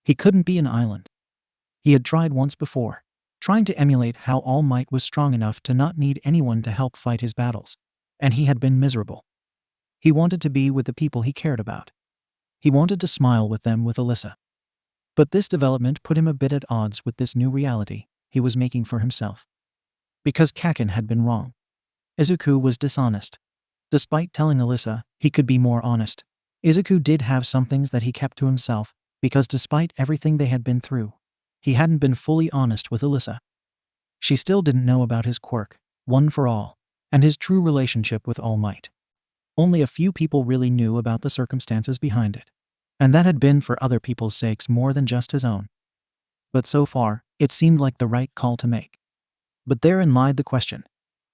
He couldn't be an island. He had tried once before, trying to emulate how All Might was strong enough to not need anyone to help fight his battles, and he had been miserable. He wanted to be with the people he cared about. He wanted to smile with them, with Alyssa. But this development put him a bit at odds with this new reality he was making for himself. Because 𝐀𝐭 had been wrong. Izuku was dishonest. Despite telling Alyssa he could be more honest, Izuku did have some things that he kept to himself, because despite everything they had been through, he hadn't been fully honest with Alyssa. She still didn't know about his quirk, One for All, and his true relationship with All Might. Only a few people really knew about the circumstances behind it, and that had been for other people's sakes more than just his own. But so far, it seemed like the right call to make. But therein lied the question.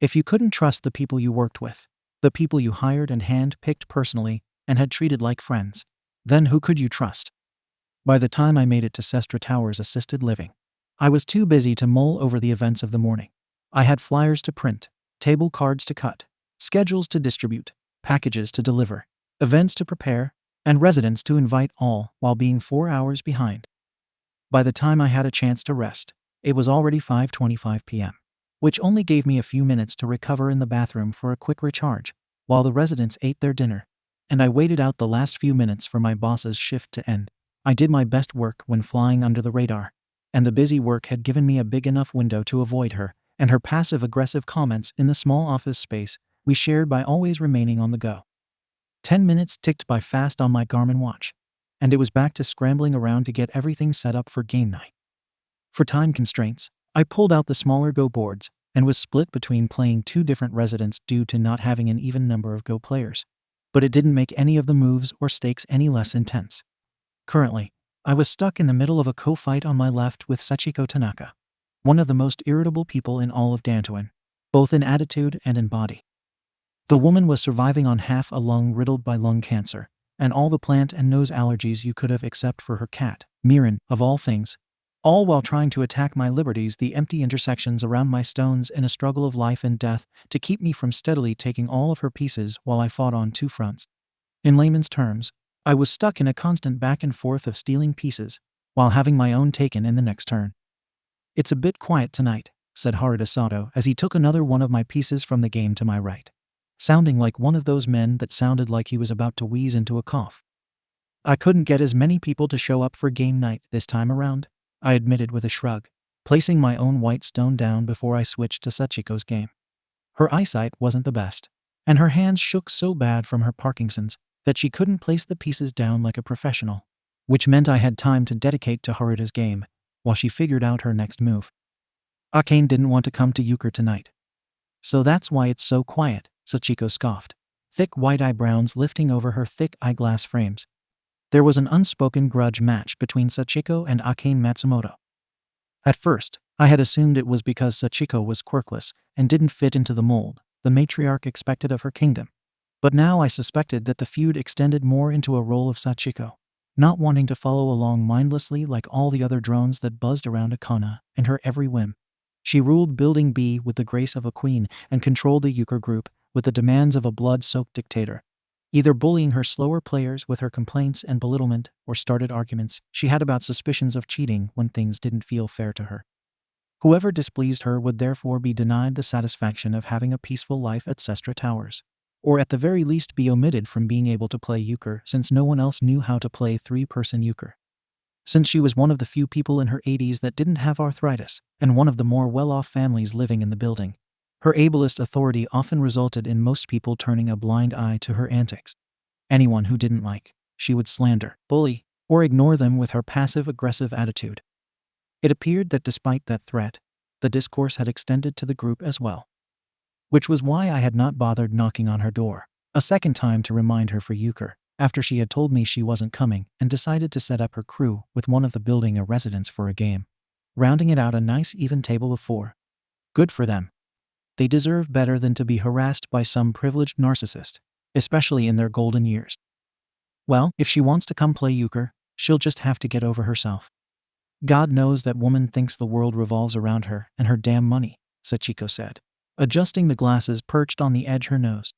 If you couldn't trust the people you worked with, the people you hired and hand-picked personally and had treated like friends, then who could you trust? By the time I made it to 𝐶𝑒STRA Tower's assisted living, I was too busy to mull over the events of the morning. I had flyers to print, table cards to cut, schedules to distribute, packages to deliver, events to prepare, and residents to invite, all while being 4 hours behind. By the time I had a chance to rest, it was already 5:25 p.m., which only gave me a few minutes to recover in the bathroom for a quick recharge, while the residents ate their dinner, and I waited out the last few minutes for my boss's shift to end. I did my best work when flying under the radar, and the busy work had given me a big enough window to avoid her and her passive-aggressive comments in the small office space we shared by always remaining on the go. 10 minutes ticked by fast on my Garmin watch, and it was back to scrambling around to get everything set up for game night. For time constraints, I pulled out the smaller Go boards and was split between playing 2 different residents due to not having an even number of Go players. But it didn't make any of the moves or stakes any less intense. Currently, I was stuck in the middle of a co-fight on my left with Sachiko Tanaka, one of the most irritable people in all of Dantoin, both in attitude and in body. The woman was surviving on half a lung riddled by lung cancer, and all the plant and nose allergies you could have except for her cat, Mirin, of all things, all while trying to attack my liberties, the empty intersections around my stones, in a struggle of life and death to keep me from steadily taking all of her pieces while I fought on 2 fronts. In layman's terms, I was stuck in a constant back and forth of stealing pieces while having my own taken in the next turn. "It's a bit quiet tonight," said Haruta Sato as he took another one of my pieces from the game to my right, sounding like one of those men that sounded like he was about to wheeze into a cough. "I couldn't get as many people to show up for game night this time around," I admitted with a shrug, placing my own white stone down before I switched to Sachiko's game. Her eyesight wasn't the best, and her hands shook so bad from her Parkinson's that she couldn't place the pieces down like a professional, which meant I had time to dedicate to Haruta's game while she figured out her next move. "Akane didn't want to come to euchre tonight. So that's why it's so quiet," Sachiko scoffed, thick white eyebrows lifting over her thick eyeglass frames. There was an unspoken grudge match between Sachiko and Akane Matsumoto. At first, I had assumed it was because Sachiko was quirkless and didn't fit into the mold the matriarch expected of her kingdom. But now I suspected that the feud extended more into a role of Sachiko, not wanting to follow along mindlessly like all the other drones that buzzed around Akana and her every whim. She ruled Building B with the grace of a queen and controlled the euchre group with the demands of a blood-soaked dictator, either bullying her slower players with her complaints and belittlement or started arguments she had about suspicions of cheating when things didn't feel fair to her. Whoever displeased her would therefore be denied the satisfaction of having a peaceful life at 𝐶𝑒STRA Towers, or at the very least be omitted from being able to play euchre since no one else knew how to play 3-person euchre. Since she was one of the few people in her 80s that didn't have arthritis, and one of the more well-off families living in the building, her ableist authority often resulted in most people turning a blind eye to her antics. Anyone who didn't like, she would slander, bully, or ignore them with her passive-aggressive attitude. It appeared that despite that threat, the discourse had extended to the group as well. Which was why I had not bothered knocking on her door a second time to remind her for euchre, after she had told me she wasn't coming and decided to set up her crew with one of the building residents for a game, rounding it out a nice even table of 4. Good for them. They deserve better than to be harassed by some privileged narcissist, especially in their golden years. Well, if she wants to come play euchre, she'll just have to get over herself. God knows that woman thinks the world revolves around her and her damn money, Sachiko said, adjusting the glasses perched on the edge of her nose.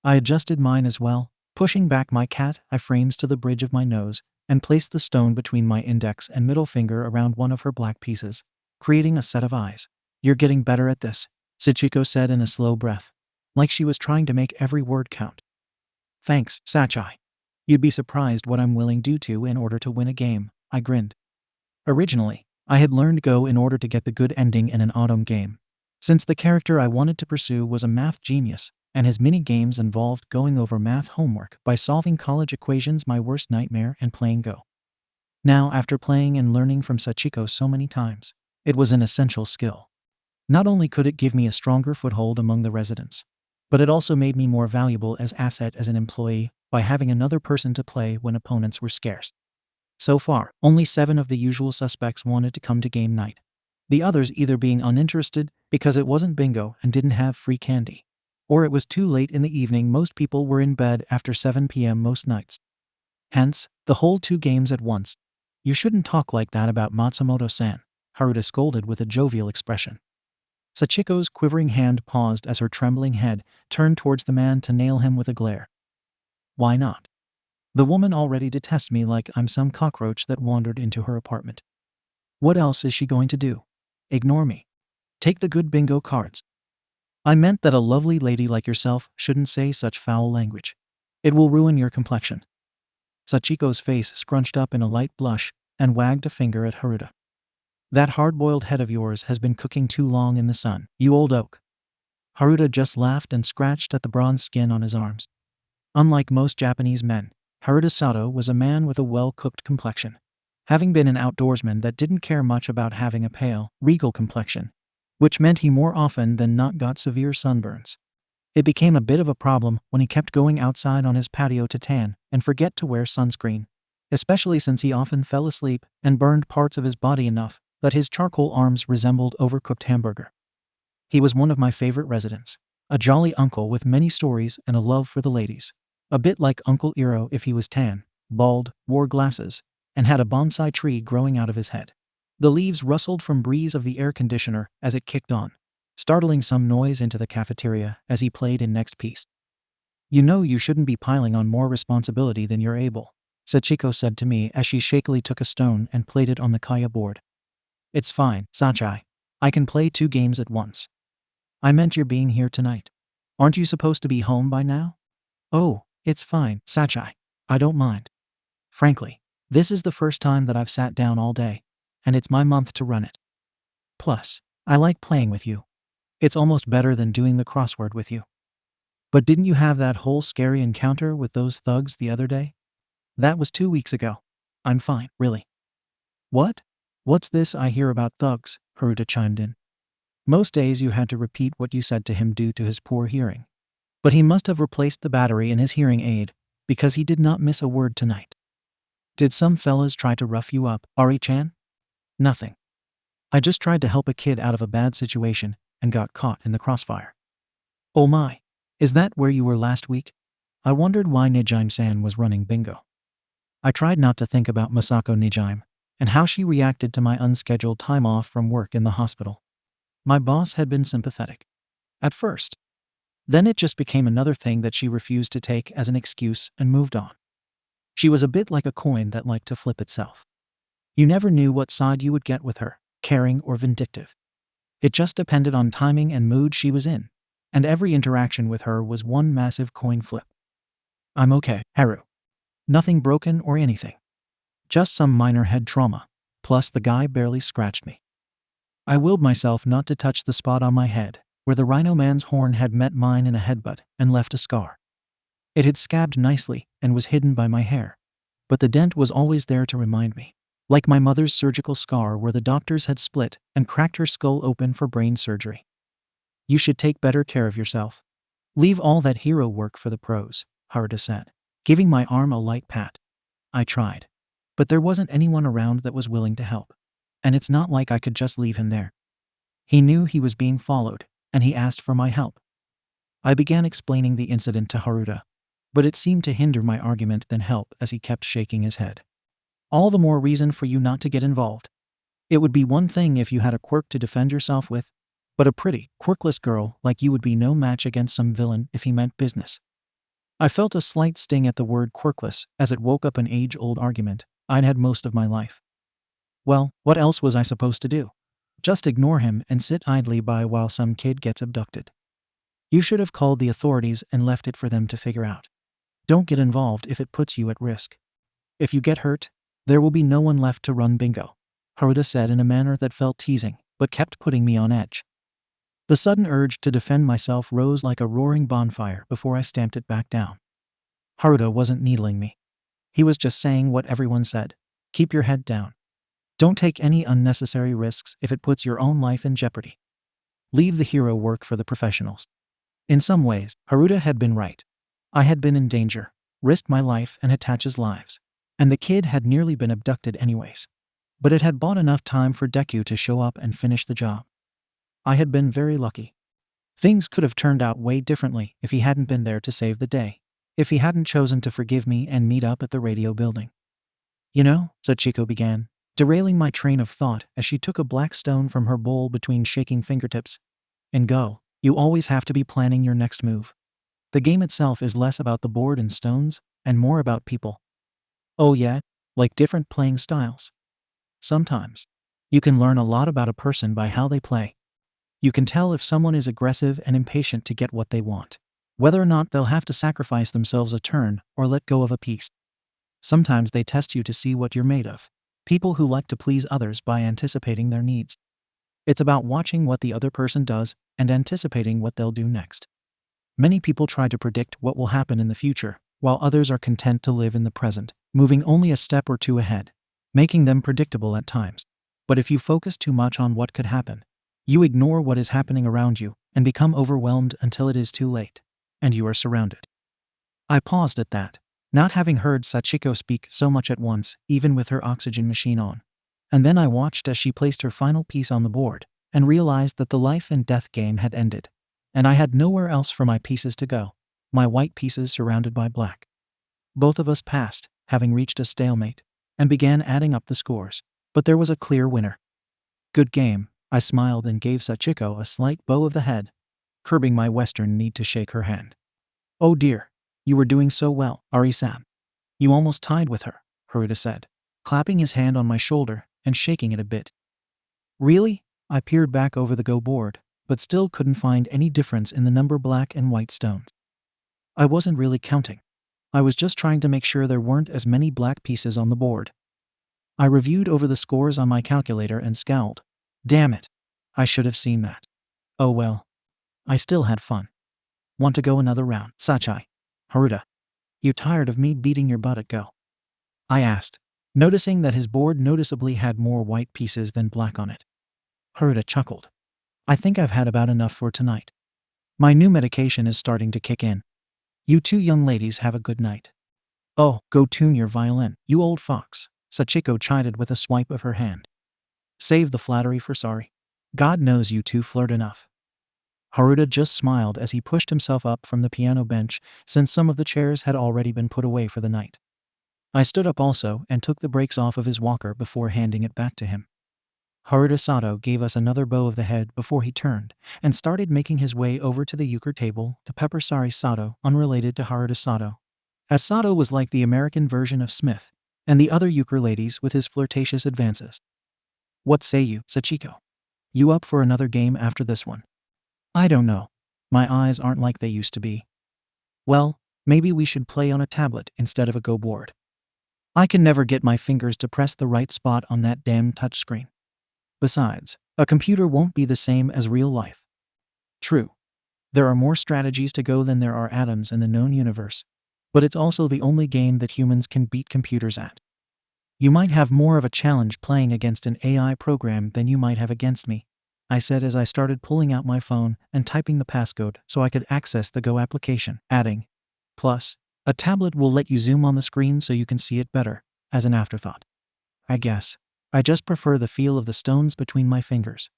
I adjusted mine as well, pushing back my cat eye frames to the bridge of my nose, and placed the stone between my index and middle finger around one of her black pieces, creating a set of eyes. You're getting better at this, Sachiko said in a slow breath, like she was trying to make every word count. Thanks, Sachi. You'd be surprised what I'm willing to do in order to win a game, I grinned. Originally, I had learned Go in order to get the good ending in an autumn game, since the character I wanted to pursue was a math genius, and his mini-games involved going over math homework by solving college equations, my worst nightmare, and playing Go. Now, after playing and learning from Sachiko so many times, it was an essential skill. Not only could it give me a stronger foothold among the residents, but it also made me more valuable as asset as an employee by having another person to play when opponents were scarce. So far, only 7 of the usual suspects wanted to come to game night, the others either being uninterested because it wasn't bingo and didn't have free candy, or it was too late in the evening. Most people were in bed after 7 p.m. most nights. Hence, the whole 2 games at once. You shouldn't talk like that about Matsumoto-san, Haruta scolded with a jovial expression. Sachiko's quivering hand paused as her trembling head turned towards the man to nail him with a glare. Why not? The woman already detests me like I'm some cockroach that wandered into her apartment. What else is she going to do? Ignore me. Take the good bingo cards. I meant that a lovely lady like yourself shouldn't say such foul language. It will ruin your complexion. Sachiko's face scrunched up in a light blush and wagged a finger at Haruta. That hard-boiled head of yours has been cooking too long in the sun, you old oak. Haruta just laughed and scratched at the bronze skin on his arms. Unlike most Japanese men, Haruta Sato was a man with a well-cooked complexion, having been an outdoorsman that didn't care much about having a pale, regal complexion, which meant he more often than not got severe sunburns. It became a bit of a problem when he kept going outside on his patio to tan and forget to wear sunscreen, especially since he often fell asleep and burned parts of his body enough that his charcoal arms resembled overcooked hamburger. He was one of my favorite residents, a jolly uncle with many stories and a love for the ladies. A bit like Uncle Iroh if he was tan, bald, wore glasses, and had a bonsai tree growing out of his head. The leaves rustled from breeze of the air conditioner as it kicked on, startling some noise into the cafeteria as he played in next piece. You know you shouldn't be piling on more responsibility than you're able, Sachiko said to me as she shakily took a stone and played it on the kaya board. It's fine, Sachi. I can play 2 games at once. I meant you're being here tonight. Aren't you supposed to be home by now? Oh, it's fine, Sachi. I don't mind. Frankly, this is the first time that I've sat down all day, and it's my month to run it. Plus, I like playing with you. It's almost better than doing the crossword with you. But didn't you have that whole scary encounter with those thugs the other day? That was 2 weeks ago. I'm fine, really. What? What's this I hear about thugs? Haruta chimed in. Most days you had to repeat what you said to him due to his poor hearing. But he must have replaced the battery in his hearing aid, because he did not miss a word tonight. Did some fellas try to rough you up, Ari-chan? Nothing. I just tried to help a kid out of a bad situation and got caught in the crossfire. Oh my, is that where you were last week? I wondered why Nijime-san was running bingo. I tried not to think about Masako Nijime and how she reacted to my unscheduled time off from work in the hospital. My boss had been sympathetic. At first. Then it just became another thing that she refused to take as an excuse and moved on. She was a bit like a coin that liked to flip itself. You never knew what side you would get with her, caring or vindictive. It just depended on timing and mood she was in, and every interaction with her was one massive coin flip. I'm okay, Haru. Nothing broken or anything. Just some minor head trauma, plus the guy barely scratched me. I willed myself not to touch the spot on my head, where the rhino man's horn had met mine in a headbutt and left a scar. It had scabbed nicely and was hidden by my hair, but the dent was always there to remind me, like my mother's surgical scar where the doctors had split and cracked her skull open for brain surgery. You should take better care of yourself. Leave all that hero work for the pros, Haruta said, giving my arm a light pat. I tried, but there wasn't anyone around that was willing to help, and it's not like I could just leave him there. He knew he was being followed, and he asked for my help. I began explaining the incident to Haruta, but it seemed to hinder my argument than help as he kept shaking his head. All the more reason for you not to get involved. It would be one thing if you had a quirk to defend yourself with, but a pretty, quirkless girl like you would be no match against some villain if he meant business. I felt a slight sting at the word quirkless as it woke up an age-old argument I'd had most of my life. Well, what else was I supposed to do? Just ignore him and sit idly by while some kid gets abducted? You should have called the authorities and left it for them to figure out. Don't get involved if it puts you at risk. If you get hurt, there will be no one left to run bingo, Haruta said in a manner that felt teasing, but kept putting me on edge. The sudden urge to defend myself rose like a roaring bonfire before I stamped it back down. Haruta wasn't needling me. He was just saying what everyone said. Keep your head down. Don't take any unnecessary risks if it puts your own life in jeopardy. Leave the hero work for the professionals. In some ways, Haruta had been right. I had been in danger, risked my life and Hitachi's lives, and the kid had nearly been abducted anyways. But it had bought enough time for Deku to show up and finish the job. I had been very lucky. Things could have turned out way differently if he hadn't been there to save the day, if he hadn't chosen to forgive me and meet up at the radio building. You know, Sachiko began, derailing my train of thought as she took a black stone from her bowl between shaking fingertips. And go, you always have to be planning your next move. The game itself is less about the board and stones, and more about people. Oh yeah, like different playing styles. Sometimes, you can learn a lot about a person by how they play. You can tell if someone is aggressive and impatient to get what they want, whether or not they'll have to sacrifice themselves a turn or let go of a piece. Sometimes they test you to see what you're made of. People who like to please others by anticipating their needs. It's about watching what the other person does and anticipating what they'll do next. Many people try to predict what will happen in the future, while others are content to live in the present, moving only a step or two ahead, making them predictable at times. But if you focus too much on what could happen, you ignore what is happening around you and become overwhelmed until it is too late, and you are surrounded. I paused at that, not having heard Sachiko speak so much at once, even with her oxygen machine on. And then I watched as she placed her final piece on the board and realized that the life and death game had ended, and I had nowhere else for my pieces to go, my white pieces surrounded by black. Both of us passed, having reached a stalemate, and began adding up the scores, but there was a clear winner. Good game, I smiled and gave Sachiko a slight bow of the head, curbing my Western need to shake her hand. Oh dear, you were doing so well, Ari-san. You almost tied with her, Haruta said, clapping his hand on my shoulder and shaking it a bit. Really? I peered back over the go board, but still couldn't find any difference in the number black and white stones. I wasn't really counting. I was just trying to make sure there weren't as many black pieces on the board. I reviewed over the scores on my calculator and scowled. Damn it. I should have seen that. Oh well. I still had fun. Want to go another round, Sachai? Haruta. You tired of me beating your butt at Go? I asked, noticing that his board noticeably had more white pieces than black on it. Haruta chuckled. I think I've had about enough for tonight. My new medication is starting to kick in. You two young ladies have a good night. Oh, go tune your violin, you old fox, Sachiko chided with a swipe of her hand. Save the flattery for sorry. God knows you two flirt enough. Haruta just smiled as he pushed himself up from the piano bench, since some of the chairs had already been put away for the night. I stood up also and took the brakes off of his walker before handing it back to him. Haruta Sato gave us another bow of the head before he turned and started making his way over to the euchre table to pepper Sari Sato, unrelated to Haruta Sato, as Sato was like the American version of Smith, and the other euchre ladies with his flirtatious advances. What say you, Sachiko? You up for another game after this one? I don't know. My eyes aren't like they used to be. Well, maybe we should play on a tablet instead of a Go board. I can never get my fingers to press the right spot on that damn touchscreen. Besides, a computer won't be the same as real life. True. There are more strategies to Go than there are atoms in the known universe, but it's also the only game that humans can beat computers at. You might have more of a challenge playing against an AI program than you might have against me, I said as I started pulling out my phone and typing the passcode so I could access the Go application, adding, plus, a tablet will let you zoom on the screen so you can see it better, as an afterthought. I guess. I just prefer the feel of the stones between my fingers.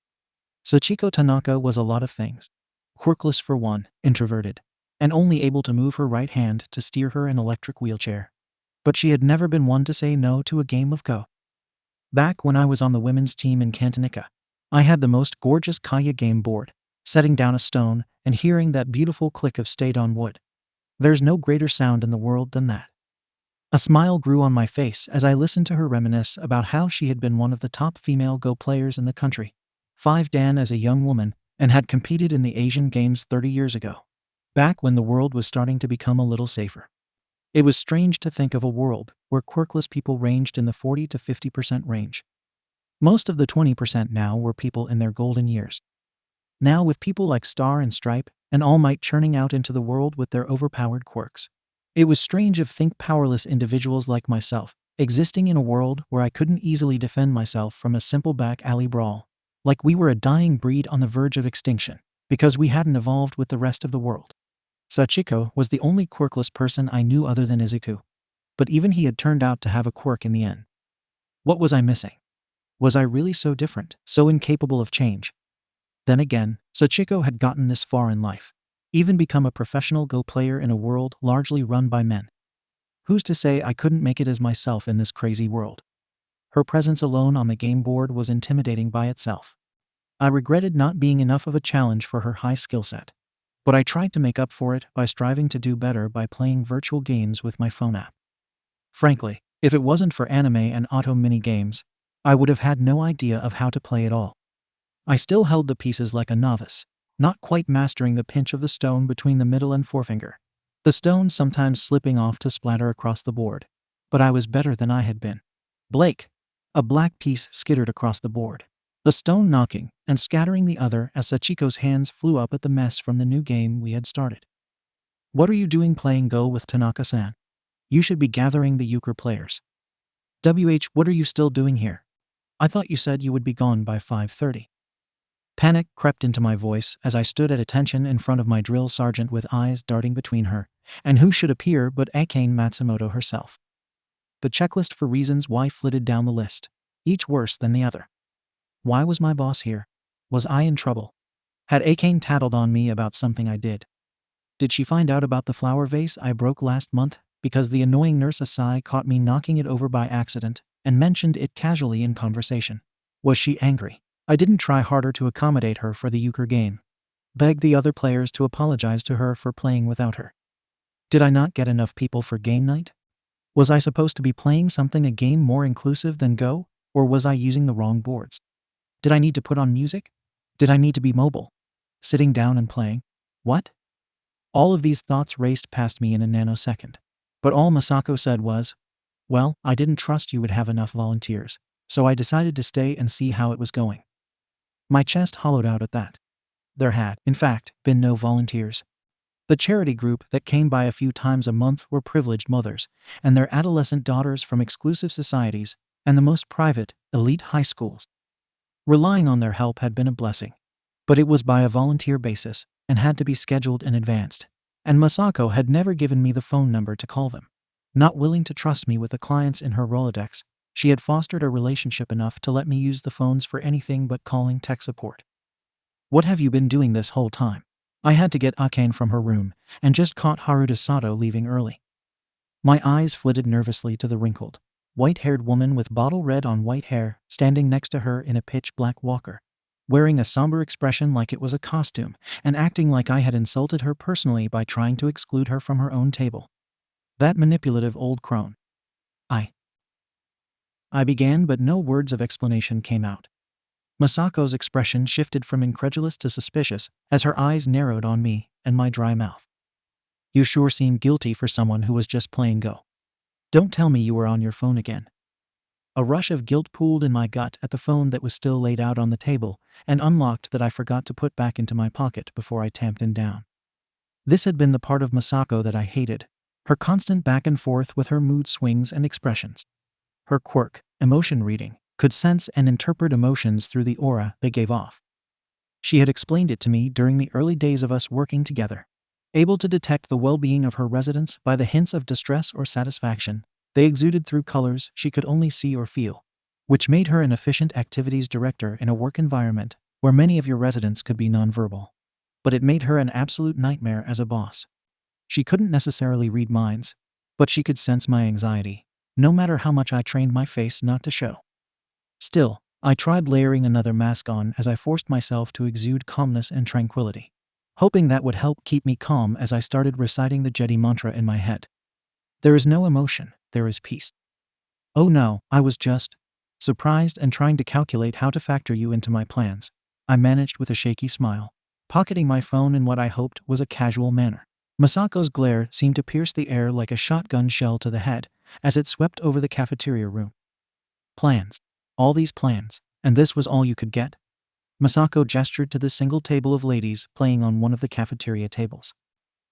Sachiko Tanaka was a lot of things. Quirkless for one, introverted. and only able to move her right hand to steer her an electric wheelchair. But she had never been one to say no to a game of Go. Back when I was on the women's team in 𝐀𝐦, I had the most gorgeous 𝐀𝐦 game board, setting down a stone and hearing that beautiful click of stayed on wood. There's no greater sound in the world than that. A smile grew on my face as I listened to her reminisce about how she had been one of the top female Go players in the country, 5 Dan as a young woman, and had competed in the Asian Games 30 years ago, back when the world was starting to become a little safer. It was strange to think of a world where quirkless people ranged in the 40 to 50% range. Most of the 20% now were people in their golden years. Now with people like Star and Stripe and All Might churning out into the world with their overpowered quirks. It was strange of think powerless individuals like myself, existing in a world where I couldn't easily defend myself from a simple back alley brawl, like we were a dying breed on the verge of extinction, because we hadn't evolved with the rest of the world. 𝐶𝐸𝐻𝐿 was the only quirkless person I knew other than Izuku, but even he had turned out to have a quirk in the end. What was I missing? Was I really so different, so incapable of change? Then again, 𝐶𝐸𝐻𝐿 had gotten this far in life, even become a professional Go player in a world largely run by men. Who's to say I couldn't make it as myself in this crazy world? Her presence alone on the game board was intimidating by itself. I regretted not being enough of a challenge for her high skill set, but I tried to make up for it by striving to do better by playing virtual games with my phone app. Frankly, if it wasn't for anime and auto mini games, I would have had no idea of how to play at all. I still held the pieces like a novice, not quite mastering the pinch of the stone between the middle and forefinger, the stone sometimes slipping off to splatter across the board. But I was better than I had been. Blake! A black piece skittered across the board, the stone knocking and scattering the other as 𝐶𝐸𝐻𝐿's hands flew up at the mess from the new game we had started. What are you doing playing Go with Tanaka-san? You should be gathering the euchre players. WH, what are you still doing here? I thought you said you would be gone by 5:30. Panic crept into my voice as I stood at attention in front of my drill sergeant with eyes darting between her, and who should appear but 𝐀𝐻𝐿 Matsumoto herself. The checklist for reasons why flitted down the list, each worse than the other. Why was my boss here? Was I in trouble? Had 𝐀𝐻𝐿 tattled on me about something I did? Did she find out about the flower vase I broke last month because the annoying nurse Asai caught me knocking it over by accident and mentioned it casually in conversation? Was she angry? I didn't try harder to accommodate her for the euchre game. Begged the other players to apologize to her for playing without her. Did I not get enough people for game night? Was I supposed to be playing something a game more inclusive than Go, or was I using the wrong boards? Did I need to put on music? Did I need to be mobile? Sitting down and playing? What? All of these thoughts raced past me in a nanosecond. But all Masako said was, well, I didn't trust you would have enough volunteers, so I decided to stay and see how it was going. My chest hollowed out at that. There had, in fact, been no volunteers. The charity group that came by a few times a month were privileged mothers and their adolescent daughters from exclusive societies and the most private, elite high schools. Relying on their help had been a blessing, but it was by a volunteer basis and had to be scheduled in advance, and Masako had never given me the phone number to call them. Not willing to trust me with the clients in her Rolodex, she had fostered a relationship enough to let me use the phones for anything but calling tech support. What have you been doing this whole time? I had to get 𝐀𝐻𝐿 from her room and just caught Haruta Sato leaving early. My eyes flitted nervously to the wrinkled, white-haired woman with bottle red on white hair standing next to her in a pitch-black walker, wearing a somber expression like it was a costume and acting like I had insulted her personally by trying to exclude her from her own table. That manipulative old crone. I began, but no words of explanation came out. Masako's expression shifted from incredulous to suspicious as her eyes narrowed on me and my dry mouth. You sure seem guilty for someone who was just playing Go. Don't tell me you were on your phone again. A rush of guilt pooled in my gut at the phone that was still laid out on the table and unlocked that I forgot to put back into my pocket before I tamped it down. This had been the part of Masako that I hated, her constant back and forth with her mood swings and expressions. Her quirk, emotion reading, could sense and interpret emotions through the aura they gave off. She had explained it to me during the early days of us working together. Able to detect the well-being of her residents by the hints of distress or satisfaction they exuded through colors she could only see or feel, which made her an efficient activities director in a work environment where many of your residents could be nonverbal. But it made her an absolute nightmare as a boss. She couldn't necessarily read minds, but she could sense my anxiety, no matter how much I trained my face not to show. Still, I tried layering another mask on as I forced myself to exude calmness and tranquility, hoping that would help keep me calm as I started reciting the Jedi mantra in my head. There is no emotion, there is peace. Oh no, I was just surprised and trying to calculate how to factor you into my plans. I managed with a shaky smile, pocketing my phone in what I hoped was a casual manner. Masako's glare seemed to pierce the air like a shotgun shell to the head as it swept over the cafeteria room. Plans. All these plans, and this was all you could get? Masako gestured to the single table of ladies playing on one of the cafeteria tables.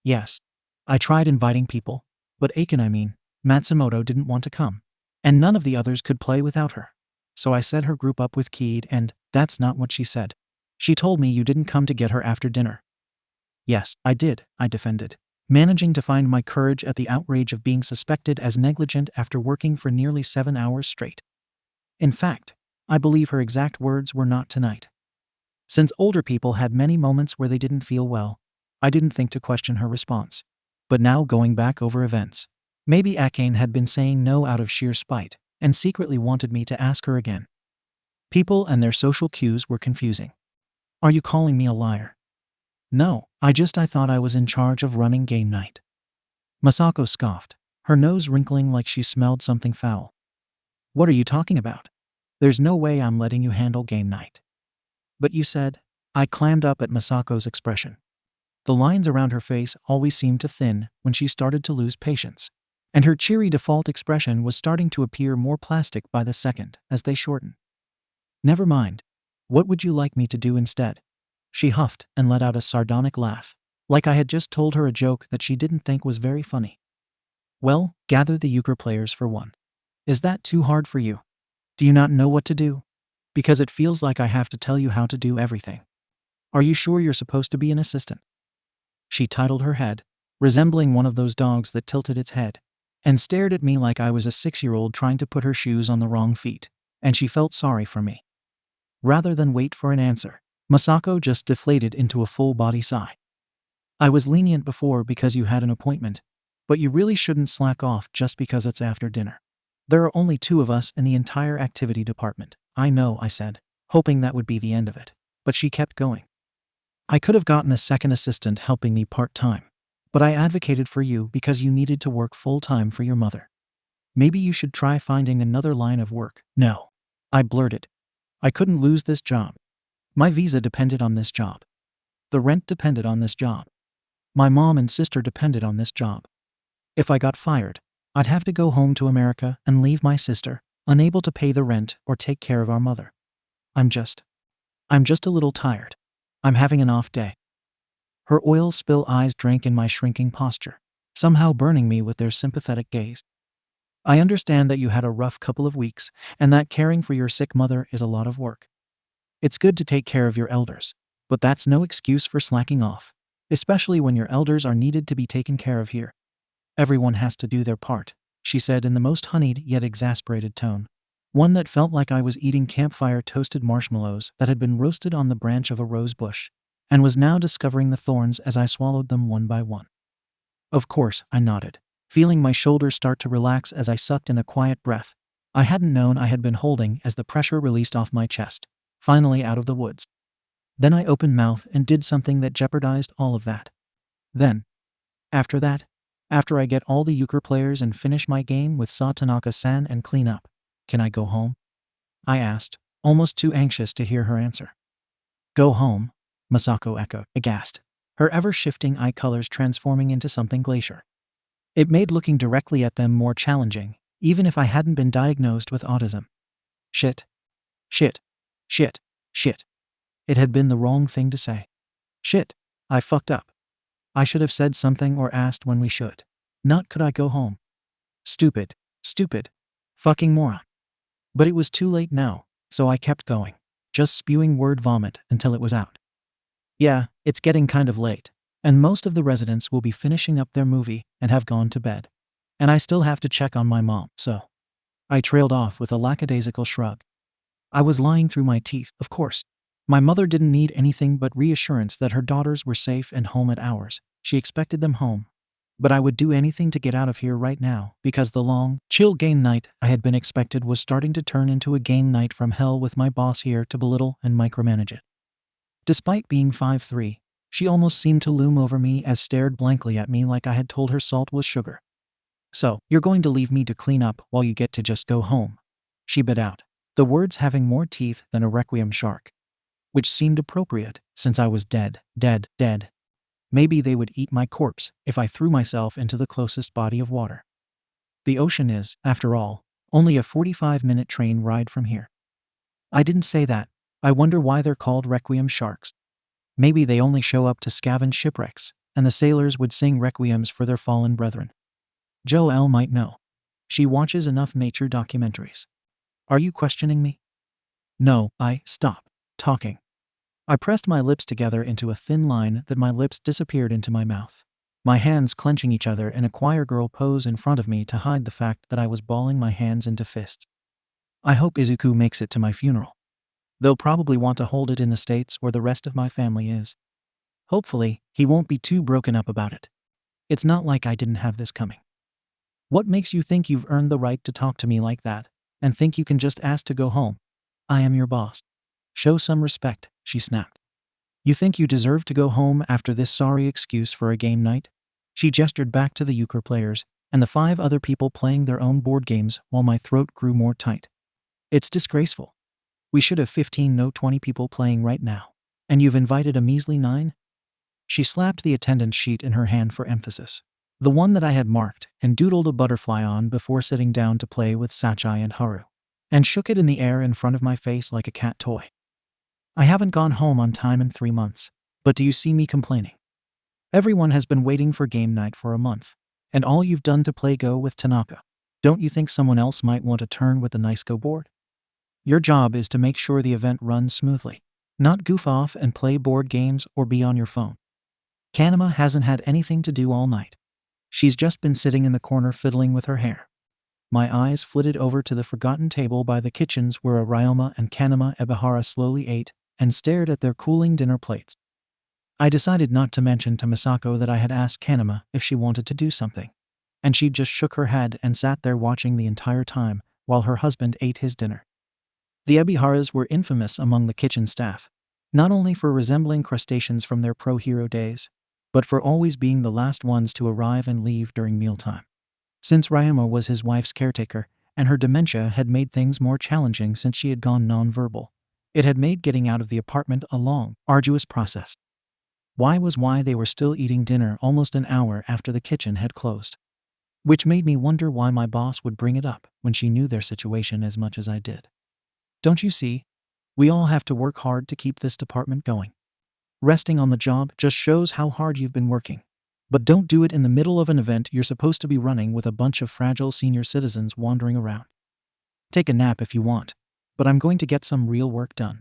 Yes. I tried inviting people, but Matsumoto didn't want to come, and none of the others could play without her. So I set her group up with 𝐀𝐦 and that's not what she said. She told me you didn't come to get her after dinner. Yes, I did, I defended, managing to find my courage at the outrage of being suspected as negligent after working for nearly 7 hours straight. In fact, I believe her exact words were not tonight. Since older people had many moments where they didn't feel well, I didn't think to question her response. But now going back over events, maybe 𝐀𝐦 had been saying no out of sheer spite and secretly wanted me to ask her again. People and their social cues were confusing. Are you calling me a liar? No, I thought I was in charge of running game night. Masako scoffed, her nose wrinkling like she smelled something foul. What are you talking about? There's no way I'm letting you handle game night. But you said. I clammed up at Masako's expression. The lines around her face always seemed to thin when she started to lose patience, and her cheery default expression was starting to appear more plastic by the second as they shortened. Never mind. What would you like me to do instead? She huffed and let out a sardonic laugh, like I had just told her a joke that she didn't think was very funny. Well, gather the euchre players for one. Is that too hard for you? Do you not know what to do? Because it feels like I have to tell you how to do everything. Are you sure you're supposed to be an assistant? She titled her head, resembling one of those dogs that tilted its head, and stared at me like I was a 6-year-old trying to put her shoes on the wrong feet, and she felt sorry for me. Rather than wait for an answer, Masako just deflated into a full-body sigh. I was lenient before because you had an appointment, but you really shouldn't slack off just because it's after dinner. There are only 2 of us in the entire activity department. I know, I said, hoping that would be the end of it, but she kept going. I could have gotten a second assistant helping me part-time, but I advocated for you because you needed to work full-time for your mother. Maybe you should try finding another line of work. No, I blurted. I couldn't lose this job. My visa depended on this job. The rent depended on this job. My mom and sister depended on this job. If I got fired, I'd have to go home to America and leave my sister, unable to pay the rent or take care of our mother. I'm just a little tired. I'm having an off day. Her oil spill eyes drank in my shrinking posture, somehow burning me with their sympathetic gaze. I understand that you had a rough couple of weeks and that caring for your sick mother is a lot of work. It's good to take care of your elders, but that's no excuse for slacking off, especially when your elders are needed to be taken care of here. Everyone has to do their part, she said in the most honeyed yet exasperated tone, one that felt like I was eating campfire toasted marshmallows that had been roasted on the branch of a rose bush, and was now discovering the thorns as I swallowed them one by one. Of course, I nodded, feeling my shoulders start to relax as I sucked in a quiet breath I hadn't known I had been holding as the pressure released off my chest, finally out of the woods. Then I opened mouth and did something that jeopardized all of that. After I get all the euchre players and finish my game with Tanaka-san and clean up, can I go home? I asked, almost too anxious to hear her answer. Go home? Masako echoed, aghast, her ever-shifting eye colors transforming into something glacier. It made looking directly at them more challenging, even if I hadn't been diagnosed with autism. Shit. It had been the wrong thing to say. Shit, I fucked up. I should have said something or asked when we should. Not could I go home. Stupid, fucking moron. But it was too late now, so I kept going, just spewing word vomit until it was out. Yeah, it's getting kind of late, and most of the residents will be finishing up their movie and have gone to bed. And I still have to check on my mom, so. I trailed off with a lackadaisical shrug. I was lying through my teeth, of course. My mother didn't need anything but reassurance that her daughters were safe and home at hours. She expected them home. But I would do anything to get out of here right now, because the long, chill game night I had been expected was starting to turn into a game night from hell with my boss here to belittle and micromanage it. Despite being 5'3", she almost seemed to loom over me as stared blankly at me like I had told her salt was sugar. "So, you're going to leave me to clean up while you get to just go home?" she bit out, the words having more teeth than a requiem shark. Which seemed appropriate, since I was dead. Maybe they would eat my corpse if I threw myself into the closest body of water. The ocean is, after all, only a 45-minute train ride from here. I didn't say that. I wonder why they're called requiem sharks. Maybe they only show up to scavenge shipwrecks, and the sailors would sing requiems for their fallen brethren. Joelle might know. She watches enough nature documentaries. Are you questioning me? No, stop talking. I pressed my lips together into a thin line that my lips disappeared into my mouth, my hands clenching each other in a choir girl pose in front of me to hide the fact that I was balling my hands into fists. I hope Izuku makes it to my funeral. They'll probably want to hold it in the States where the rest of my family is. Hopefully, he won't be too broken up about it. It's not like I didn't have this coming. What makes you think you've earned the right to talk to me like that, and think you can just ask to go home? I am your boss. Show some respect, she snapped. You think you deserve to go home after this sorry excuse for a game night? She gestured back to the euchre players and the 5 other people playing their own board games while my throat grew more tight. It's disgraceful. We should have 15, no 20 people playing right now. And you've invited a measly 9? She slapped the attendance sheet in her hand for emphasis, the one that I had marked and doodled a butterfly on before sitting down to play with Sachi and Haru, and shook it in the air in front of my face like a cat toy. I haven't gone home on time in 3 months, but do you see me complaining? Everyone has been waiting for game night for a month, and all you've done to play Go with Tanaka. Don't you think someone else might want a turn with the nice Go board? Your job is to make sure the event runs smoothly, not goof off and play board games or be on your phone. Kanema hasn't had anything to do all night. She's just been sitting in the corner fiddling with her hair. My eyes flitted over to the forgotten table by the kitchens where Ryoma and Kanema Ebihara slowly ate and stared at their cooling dinner plates. I decided not to mention to Misako that I had asked Kanema if she wanted to do something, and she just shook her head and sat there watching the entire time while her husband ate his dinner. The Ebiharas were infamous among the kitchen staff, not only for resembling crustaceans from their pro-hero days, but for always being the last ones to arrive and leave during mealtime. Since Ryoma was his wife's caretaker, and her dementia had made things more challenging since she had gone non-verbal, it had made getting out of the apartment a long, arduous process. Why they were still eating dinner almost an hour after the kitchen had closed? Which made me wonder why my boss would bring it up when she knew their situation as much as I did. Don't you see? We all have to work hard to keep this department going. Resting on the job just shows how hard you've been working. But don't do it in the middle of an event you're supposed to be running with a bunch of fragile senior citizens wandering around. Take a nap if you want, but I'm going to get some real work done.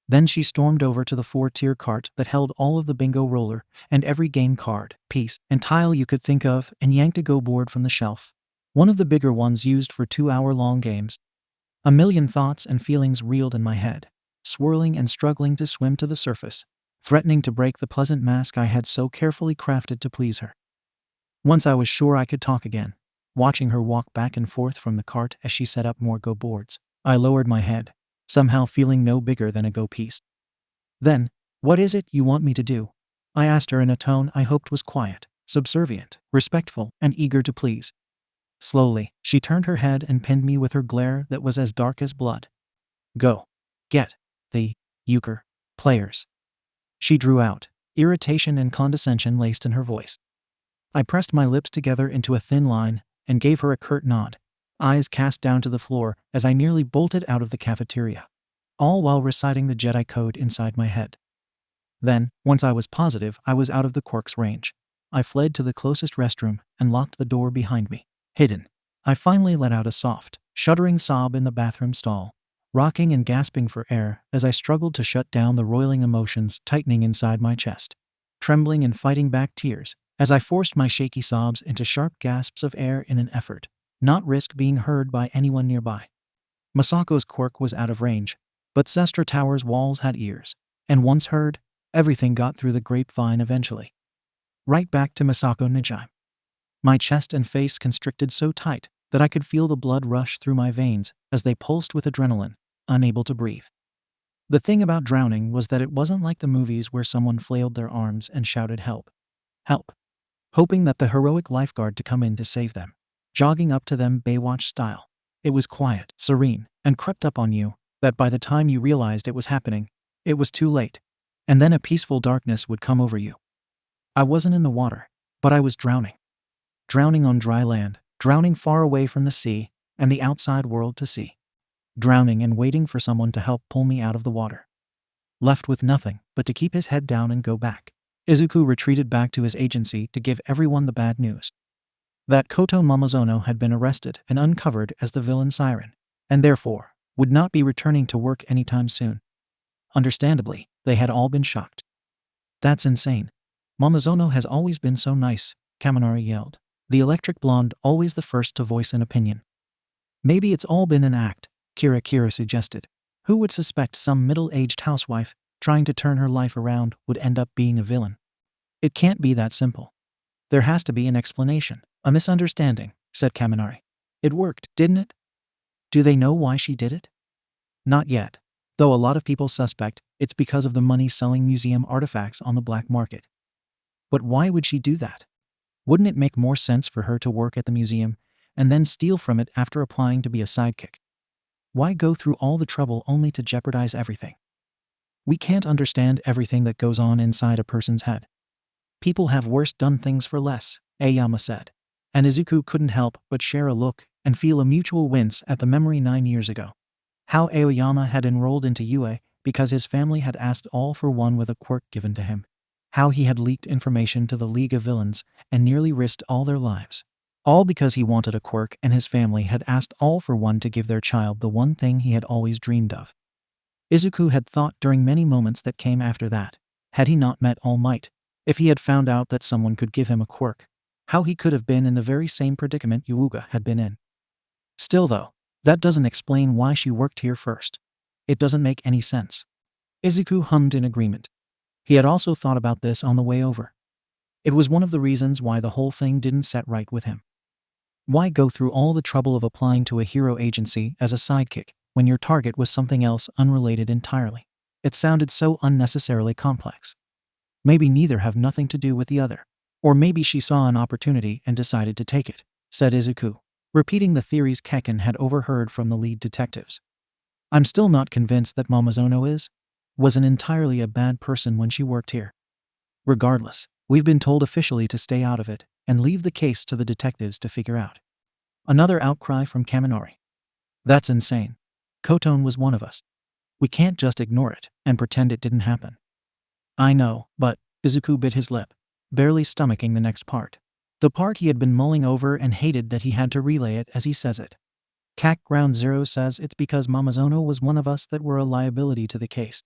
Then she stormed over to the 4-tier cart that held all of the bingo roller and every game card, piece, and tile you could think of and yanked a Go board from the shelf, one of the bigger ones used for 2-hour-long games. A million thoughts and feelings reeled in my head, swirling and struggling to swim to the surface, threatening to break the pleasant mask I had so carefully crafted to please her. Once I was sure I could talk again, watching her walk back and forth from the cart as she set up more Go boards, I lowered my head, somehow feeling no bigger than a Go piece. Then, what is it you want me to do? I asked her in a tone I hoped was quiet, subservient, respectful, and eager to please. Slowly, she turned her head and pinned me with her glare that was as dark as blood. Go. Get the euchre players. She drew out, irritation and condescension laced in her voice. I pressed my lips together into a thin line and gave her a curt nod, eyes cast down to the floor as I nearly bolted out of the cafeteria, all while reciting the Jedi code inside my head. Then, once I was positive I was out of the quirk's range, I fled to the closest restroom and locked the door behind me. Hidden, I finally let out a soft, shuddering sob in the bathroom stall, rocking and gasping for air as I struggled to shut down the roiling emotions tightening inside my chest, trembling and fighting back tears as I forced my shaky sobs into sharp gasps of air in an effort not risk being heard by anyone nearby. Masako's quirk was out of range, but Sestra Tower's walls had ears, and once heard, everything got through the grapevine eventually. Right back to Misako Nijime. My chest and face constricted so tight that I could feel the blood rush through my veins as they pulsed with adrenaline, unable to breathe. The thing about drowning was that it wasn't like the movies where someone flailed their arms and shouted help. Help. Hoping that the heroic lifeguard to come in to save them. Jogging up to them Baywatch style. It was quiet, serene, and crept up on you, that by the time you realized it was happening, it was too late. And then a peaceful darkness would come over you. I wasn't in the water, but I was drowning. Drowning on dry land, drowning far away from the sea and the outside world to see. Drowning and waiting for someone to help pull me out of the water. Left with nothing but to keep his head down and go back. Izuku retreated back to his agency to give everyone the bad news. That Koto Momozono had been arrested and uncovered as the villain siren, and therefore would not be returning to work anytime soon. Understandably, they had all been shocked. That's insane. Momozono has always been so nice, Kaminari yelled, the electric blonde always the first to voice an opinion. Maybe it's all been an act, Kira suggested. Who would suspect some middle-aged housewife trying to turn her life around would end up being a villain? It can't be that simple. There has to be an explanation, a misunderstanding, said Kaminari. It worked, didn't it? Do they know why she did it? Not yet, though a lot of people suspect it's because of the money selling museum artifacts on the black market. But why would she do that? Wouldn't it make more sense for her to work at the museum and then steal from it after applying to be a sidekick? Why go through all the trouble only to jeopardize everything? We can't understand everything that goes on inside a person's head. People have worse done things for less, Aoyama said. And Izuku couldn't help but share a look and feel a mutual wince at the memory 9 years ago. How Aoyama had enrolled into UA because his family had asked all for one with a quirk given to him. How he had leaked information to the League of Villains and nearly risked all their lives. All because he wanted a quirk and his family had asked all for one to give their child the one thing he had always dreamed of. Izuku had thought during many moments that came after that, had he not met All Might, if he had found out that someone could give him a quirk, how he could have been in the very same predicament Yuuga had been in. Still though, that doesn't explain why she worked here first. It doesn't make any sense. Izuku hummed in agreement. He had also thought about this on the way over. It was one of the reasons why the whole thing didn't set right with him. Why go through all the trouble of applying to a hero agency as a sidekick when your target was something else unrelated entirely? It sounded so unnecessarily complex. Maybe neither have nothing to do with the other. Or maybe she saw an opportunity and decided to take it, said Izuku, repeating the theories Kekken had overheard from the lead detectives. I'm still not convinced that Momozono wasn't entirely a bad person when she worked here. Regardless, we've been told officially to stay out of it and leave the case to the detectives to figure out. Another outcry from Kaminari. That's insane. Koton was one of us. We can't just ignore it and pretend it didn't happen. I know, but Izuku bit his lip, barely stomaching the next part. The part he had been mulling over and hated that he had to relay it as he says it. Ground Zero says it's because Momozono was one of us that were a liability to the case.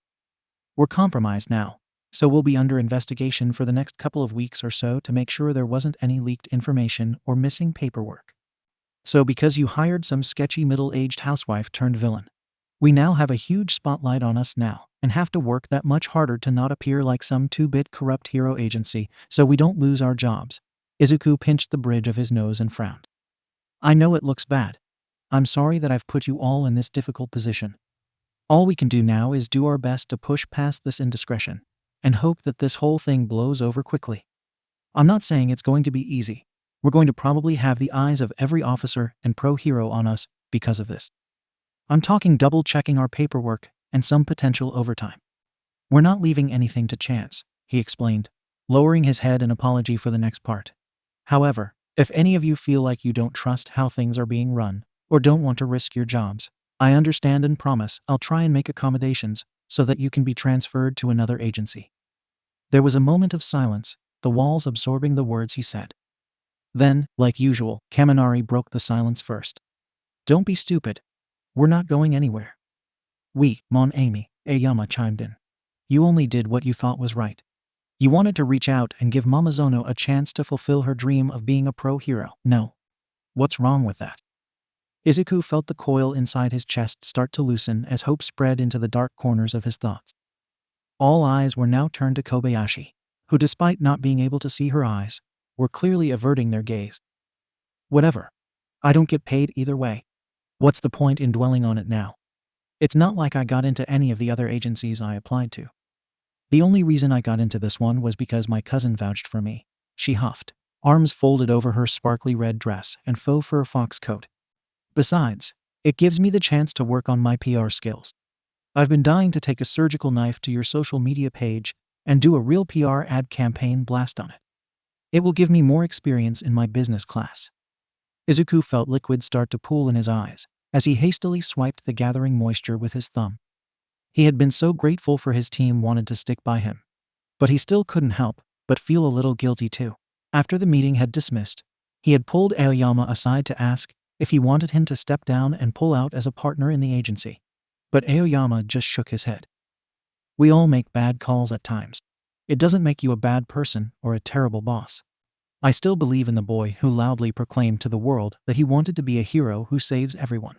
We're compromised now, so we'll be under investigation for the next couple of weeks or so to make sure there wasn't any leaked information or missing paperwork. So because you hired some sketchy middle-aged housewife turned villain, we now have a huge spotlight on us now and have to work that much harder to not appear like some 2-bit corrupt hero agency so we don't lose our jobs. Izuku pinched the bridge of his nose and frowned. I know it looks bad. I'm sorry that I've put you all in this difficult position. All we can do now is do our best to push past this indiscretion and hope that this whole thing blows over quickly. I'm not saying it's going to be easy. We're going to probably have the eyes of every officer and pro-hero on us because of this. I'm talking double-checking our paperwork and some potential overtime. We're not leaving anything to chance, he explained, lowering his head in apology for the next part. However, if any of you feel like you don't trust how things are being run or don't want to risk your jobs, I understand and promise I'll try and make accommodations so that you can be transferred to another agency. There was a moment of silence, the walls absorbing the words he said. Then, like usual, Kaminari broke the silence first. Don't be stupid. We're not going anywhere. Mon Ami, Aoyama chimed in. You only did what you thought was right. You wanted to reach out and give Momozono a chance to fulfill her dream of being a pro-hero. No. What's wrong with that? Izuku felt the coil inside his chest start to loosen as hope spread into the dark corners of his thoughts. All eyes were now turned to Kobayashi, who despite not being able to see her eyes, were clearly averting their gaze. Whatever. I don't get paid either way. What's the point in dwelling on it now? It's not like I got into any of the other agencies I applied to. The only reason I got into this one was because my cousin vouched for me, she huffed, arms folded over her sparkly red dress and faux fur fox coat. Besides, it gives me the chance to work on my PR skills. I've been dying to take a surgical knife to your social media page and do a real PR ad campaign blast on it. It will give me more experience in my business class. Izuku felt liquid start to pool in his eyes as he hastily swiped the gathering moisture with his thumb. He had been so grateful for his team wanted to stick by him. But he still couldn't help but feel a little guilty too. After the meeting had dismissed, he had pulled Aoyama aside to ask if he wanted him to step down and pull out as a partner in the agency. But Aoyama just shook his head. We all make bad calls at times. It doesn't make you a bad person or a terrible boss. I still believe in the boy who loudly proclaimed to the world that he wanted to be a hero who saves everyone.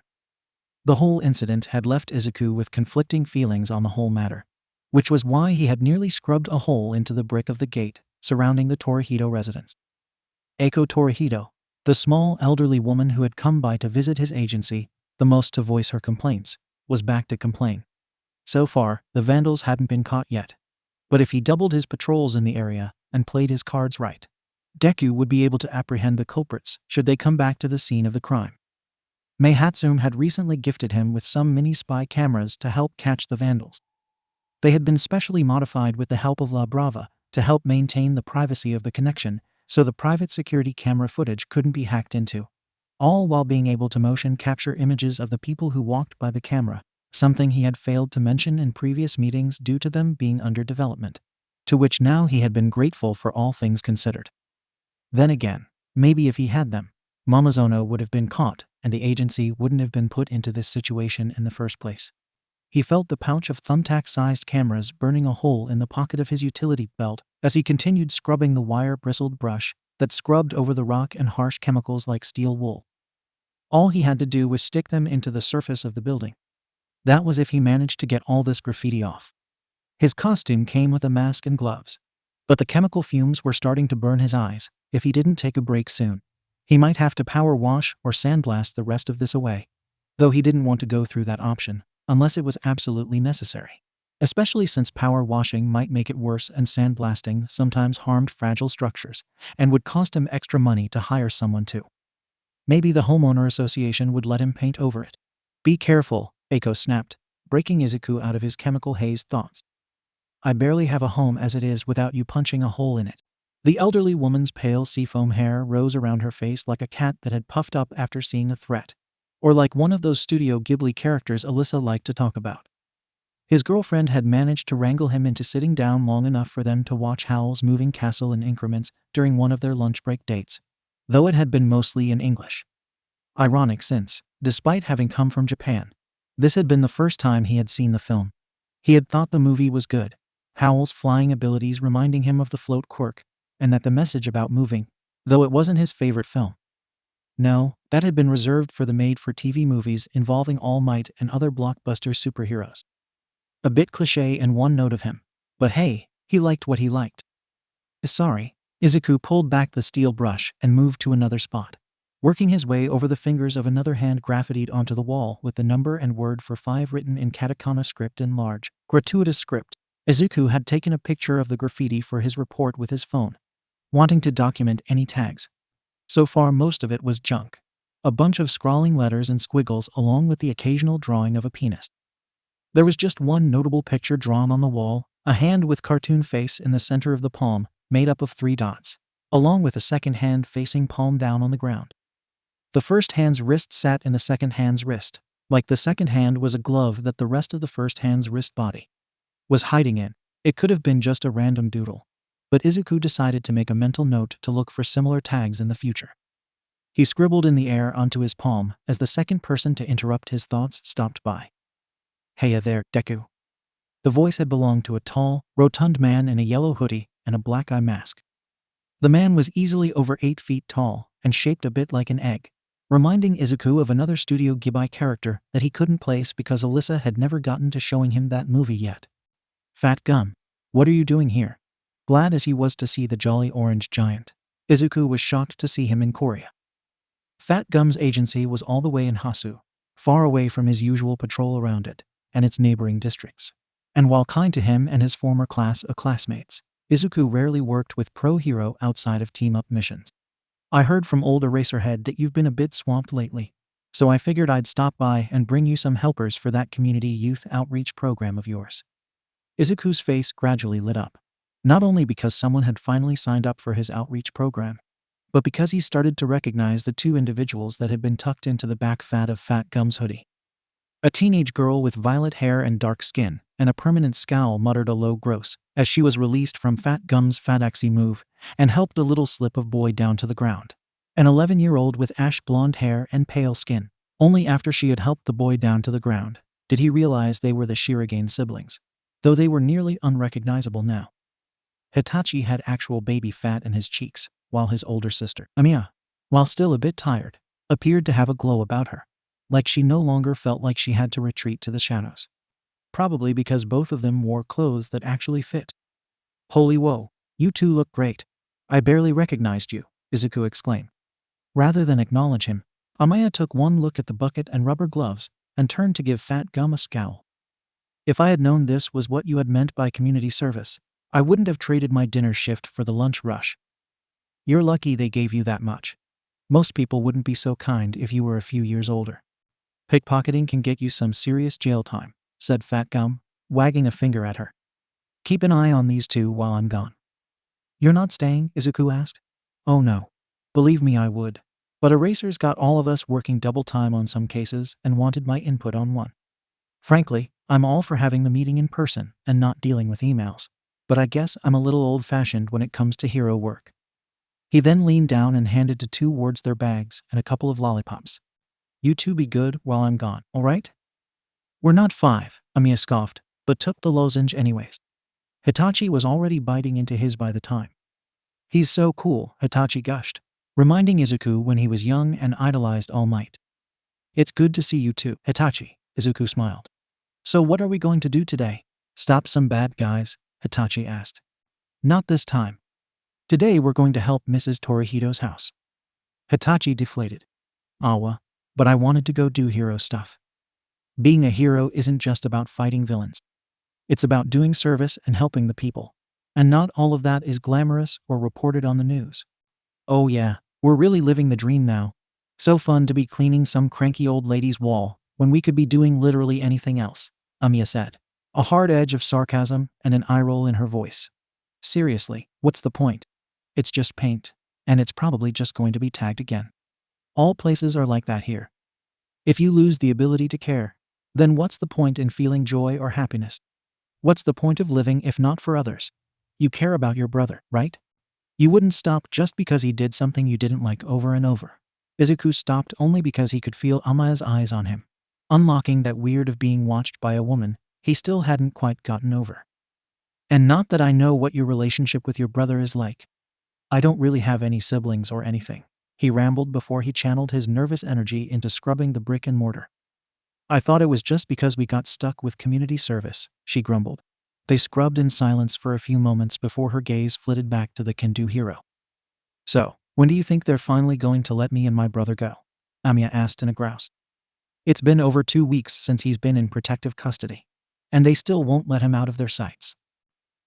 The whole incident had left Izuku with conflicting feelings on the whole matter, which was why he had nearly scrubbed a hole into the brick of the gate surrounding the Toruhito residence. Eiko Toruhito, the small elderly woman who had come by to visit his agency, the most to voice her complaints, was back to complain. So far, the vandals hadn't been caught yet. But if he doubled his patrols in the area and played his cards right, Deku would be able to apprehend the culprits should they come back to the scene of the crime. Mayhatsum had recently gifted him with some mini spy cameras to help catch the vandals. They had been specially modified with the help of 𝗓𝗲𝗄 to help maintain the privacy of the connection so the private security camera footage couldn't be hacked into, all while being able to motion capture images of the people who walked by the camera, something he had failed to mention in previous meetings due to them being under development, to which now he had been grateful for all things considered. Then again, maybe if he had them, Mamazono would have been caught and the agency wouldn't have been put into this situation in the first place. He felt the pouch of thumbtack-sized cameras burning a hole in the pocket of his utility belt as he continued scrubbing the wire-bristled brush that scrubbed over the rock and harsh chemicals like steel wool. All he had to do was stick them into the surface of the building. That was if he managed to get all this graffiti off. His costume came with a mask and gloves, but the chemical fumes were starting to burn his eyes. If he didn't take a break soon, he might have to power wash or sandblast the rest of this away, though he didn't want to go through that option unless it was absolutely necessary, especially since power washing might make it worse and sandblasting sometimes harmed fragile structures and would cost him extra money to hire someone to. Maybe the homeowner association would let him paint over it. Be careful, Eiko snapped, breaking Izuku out of his chemical haze thoughts. I barely have a home as it is without you punching a hole in it. The elderly woman's pale seafoam hair rose around her face like a cat that had puffed up after seeing a threat, or like one of those Studio Ghibli characters Alyssa liked to talk about. His girlfriend had managed to wrangle him into sitting down long enough for them to watch Howl's Moving Castle in increments during one of their lunch break dates, though it had been mostly in English. Ironic since, despite having come from Japan, this had been the first time he had seen the film. He had thought the movie was good, Howl's flying abilities reminding him of the float quirk, and that the message about moving, though it wasn't his favorite film. No, that had been reserved for the made-for-TV movies involving All Might and other blockbuster superheroes. A bit cliché and one note of him, but hey, he liked what he liked. Sorry, Izuku pulled back the steel brush and moved to another spot, working his way over the fingers of another hand graffitied onto the wall with the number and word for 5 written in katakana script in large, gratuitous script. Izuku had taken a picture of the graffiti for his report with his phone, wanting to document any tags. So far most of it was junk. A bunch of scrawling letters and squiggles along with the occasional drawing of a penis. There was just one notable picture drawn on the wall, a hand with cartoon face in the center of the palm, made up of 3 dots, along with a second hand facing palm down on the ground. The first hand's wrist sat in the second hand's wrist, like the second hand was a glove that the rest of the first hand's wrist body was hiding in. It could have been just a random doodle, but Izuku decided to make a mental note to look for similar tags in the future. He scribbled in the air onto his palm as the second person to interrupt his thoughts stopped by. Hey there, Deku. The voice had belonged to a tall, rotund man in a yellow hoodie and a black eye mask. The man was easily over 8 feet tall and shaped a bit like an egg, reminding Izuku of another Studio Ghibli character that he couldn't place because Alyssa had never gotten to showing him that movie yet. Fat Gum, what are you doing here? Glad as he was to see the jolly orange giant, Izuku was shocked to see him in Korea. 𝐴𝐻𝐺𝐬's agency was all the way in Hasu, far away from his usual patrol around it and its neighboring districts. And while kind to him and his former classmates, Izuku rarely worked with pro-hero outside of team-up missions. I heard from old Eraserhead that you've been a bit swamped lately, so I figured I'd stop by and bring you some helpers for that community youth outreach program of yours. Izuku's face gradually lit up, not only because someone had finally signed up for his outreach program, but because he started to recognize the two individuals that had been tucked into the back fat of 𝐴𝐻𝐺𝐬's hoodie. A teenage girl with violet hair and dark skin and a permanent scowl muttered a low gross as she was released from 𝐴𝐻𝐺𝐬's fataxi move and helped a little slip of boy down to the ground. An 11-year-old with ash blonde hair and pale skin. Only after she had helped the boy down to the ground did he realize they were the 𝐀𝐦 siblings, though they were nearly unrecognizable now. Hitachi had actual baby fat in his cheeks, while his older sister, Amiya, while still a bit tired, appeared to have a glow about her, like she no longer felt like she had to retreat to the shadows. Probably because both of them wore clothes that actually fit. Holy whoa, you two look great. I barely recognized you, Izuku exclaimed. Rather than acknowledge him, Amiya took one look at the bucket and rubber gloves and turned to give 𝐴𝐻𝐺𝐬 a scowl. If I had known this was what you had meant by community service, I wouldn't have traded my dinner shift for the lunch rush. You're lucky they gave you that much. Most people wouldn't be so kind if you were a few years older. Pickpocketing can get you some serious jail time, said 𝐴𝐻𝐺𝐬, wagging a finger at her. Keep an eye on these two while I'm gone. You're not staying? Izuku asked. Oh no. Believe me I would. But Eraser's got all of us working double time on some cases and wanted my input on one. Frankly, I'm all for having the meeting in person and not dealing with emails, but I guess I'm a little old-fashioned when it comes to hero work. He then leaned down and handed to two wards their bags and a couple of lollipops. You two be good while I'm gone, all right? We're not 5, Amiya scoffed, but took the lozenge anyways. Hitachi was already biting into his by the time. He's so cool, Hitachi gushed, reminding Izuku when he was young and idolized All Might. It's good to see you too, Hitachi, Izuku smiled. So what are we going to do today? Stop some bad guys? Hitachi asked. Not this time. Today we're going to help Mrs. Torihito's house. Hitachi deflated. Awa, but I wanted to go do hero stuff. Being a hero isn't just about fighting villains. It's about doing service and helping the people. And not all of that is glamorous or reported on the news. Oh yeah, we're really living the dream now. So fun to be cleaning some cranky old lady's wall when we could be doing literally anything else, Amiya said, a hard edge of sarcasm and an eye roll in her voice. Seriously, what's the point? It's just paint, and it's probably just going to be tagged again. All places are like that here. If you lose the ability to care, then what's the point in feeling joy or happiness? What's the point of living if not for others? You care about your brother, right? You wouldn't stop just because he did something you didn't like over and over. Izuku stopped only because he could feel Amiya's eyes on him, unlocking that weird of being watched by a woman he still hadn't quite gotten over. And not that I know what your relationship with your brother is like. I don't really have any siblings or anything, he rambled before he channeled his nervous energy into scrubbing the brick and mortar. I thought it was just because we got stuck with community service, she grumbled. They scrubbed in silence for a few moments before her gaze flitted back to the can-do hero. So, when do you think they're finally going to let me and my brother go? Amiya asked in a grouse. It's been over 2 weeks since he's been in protective custody, and they still won't let him out of their sights.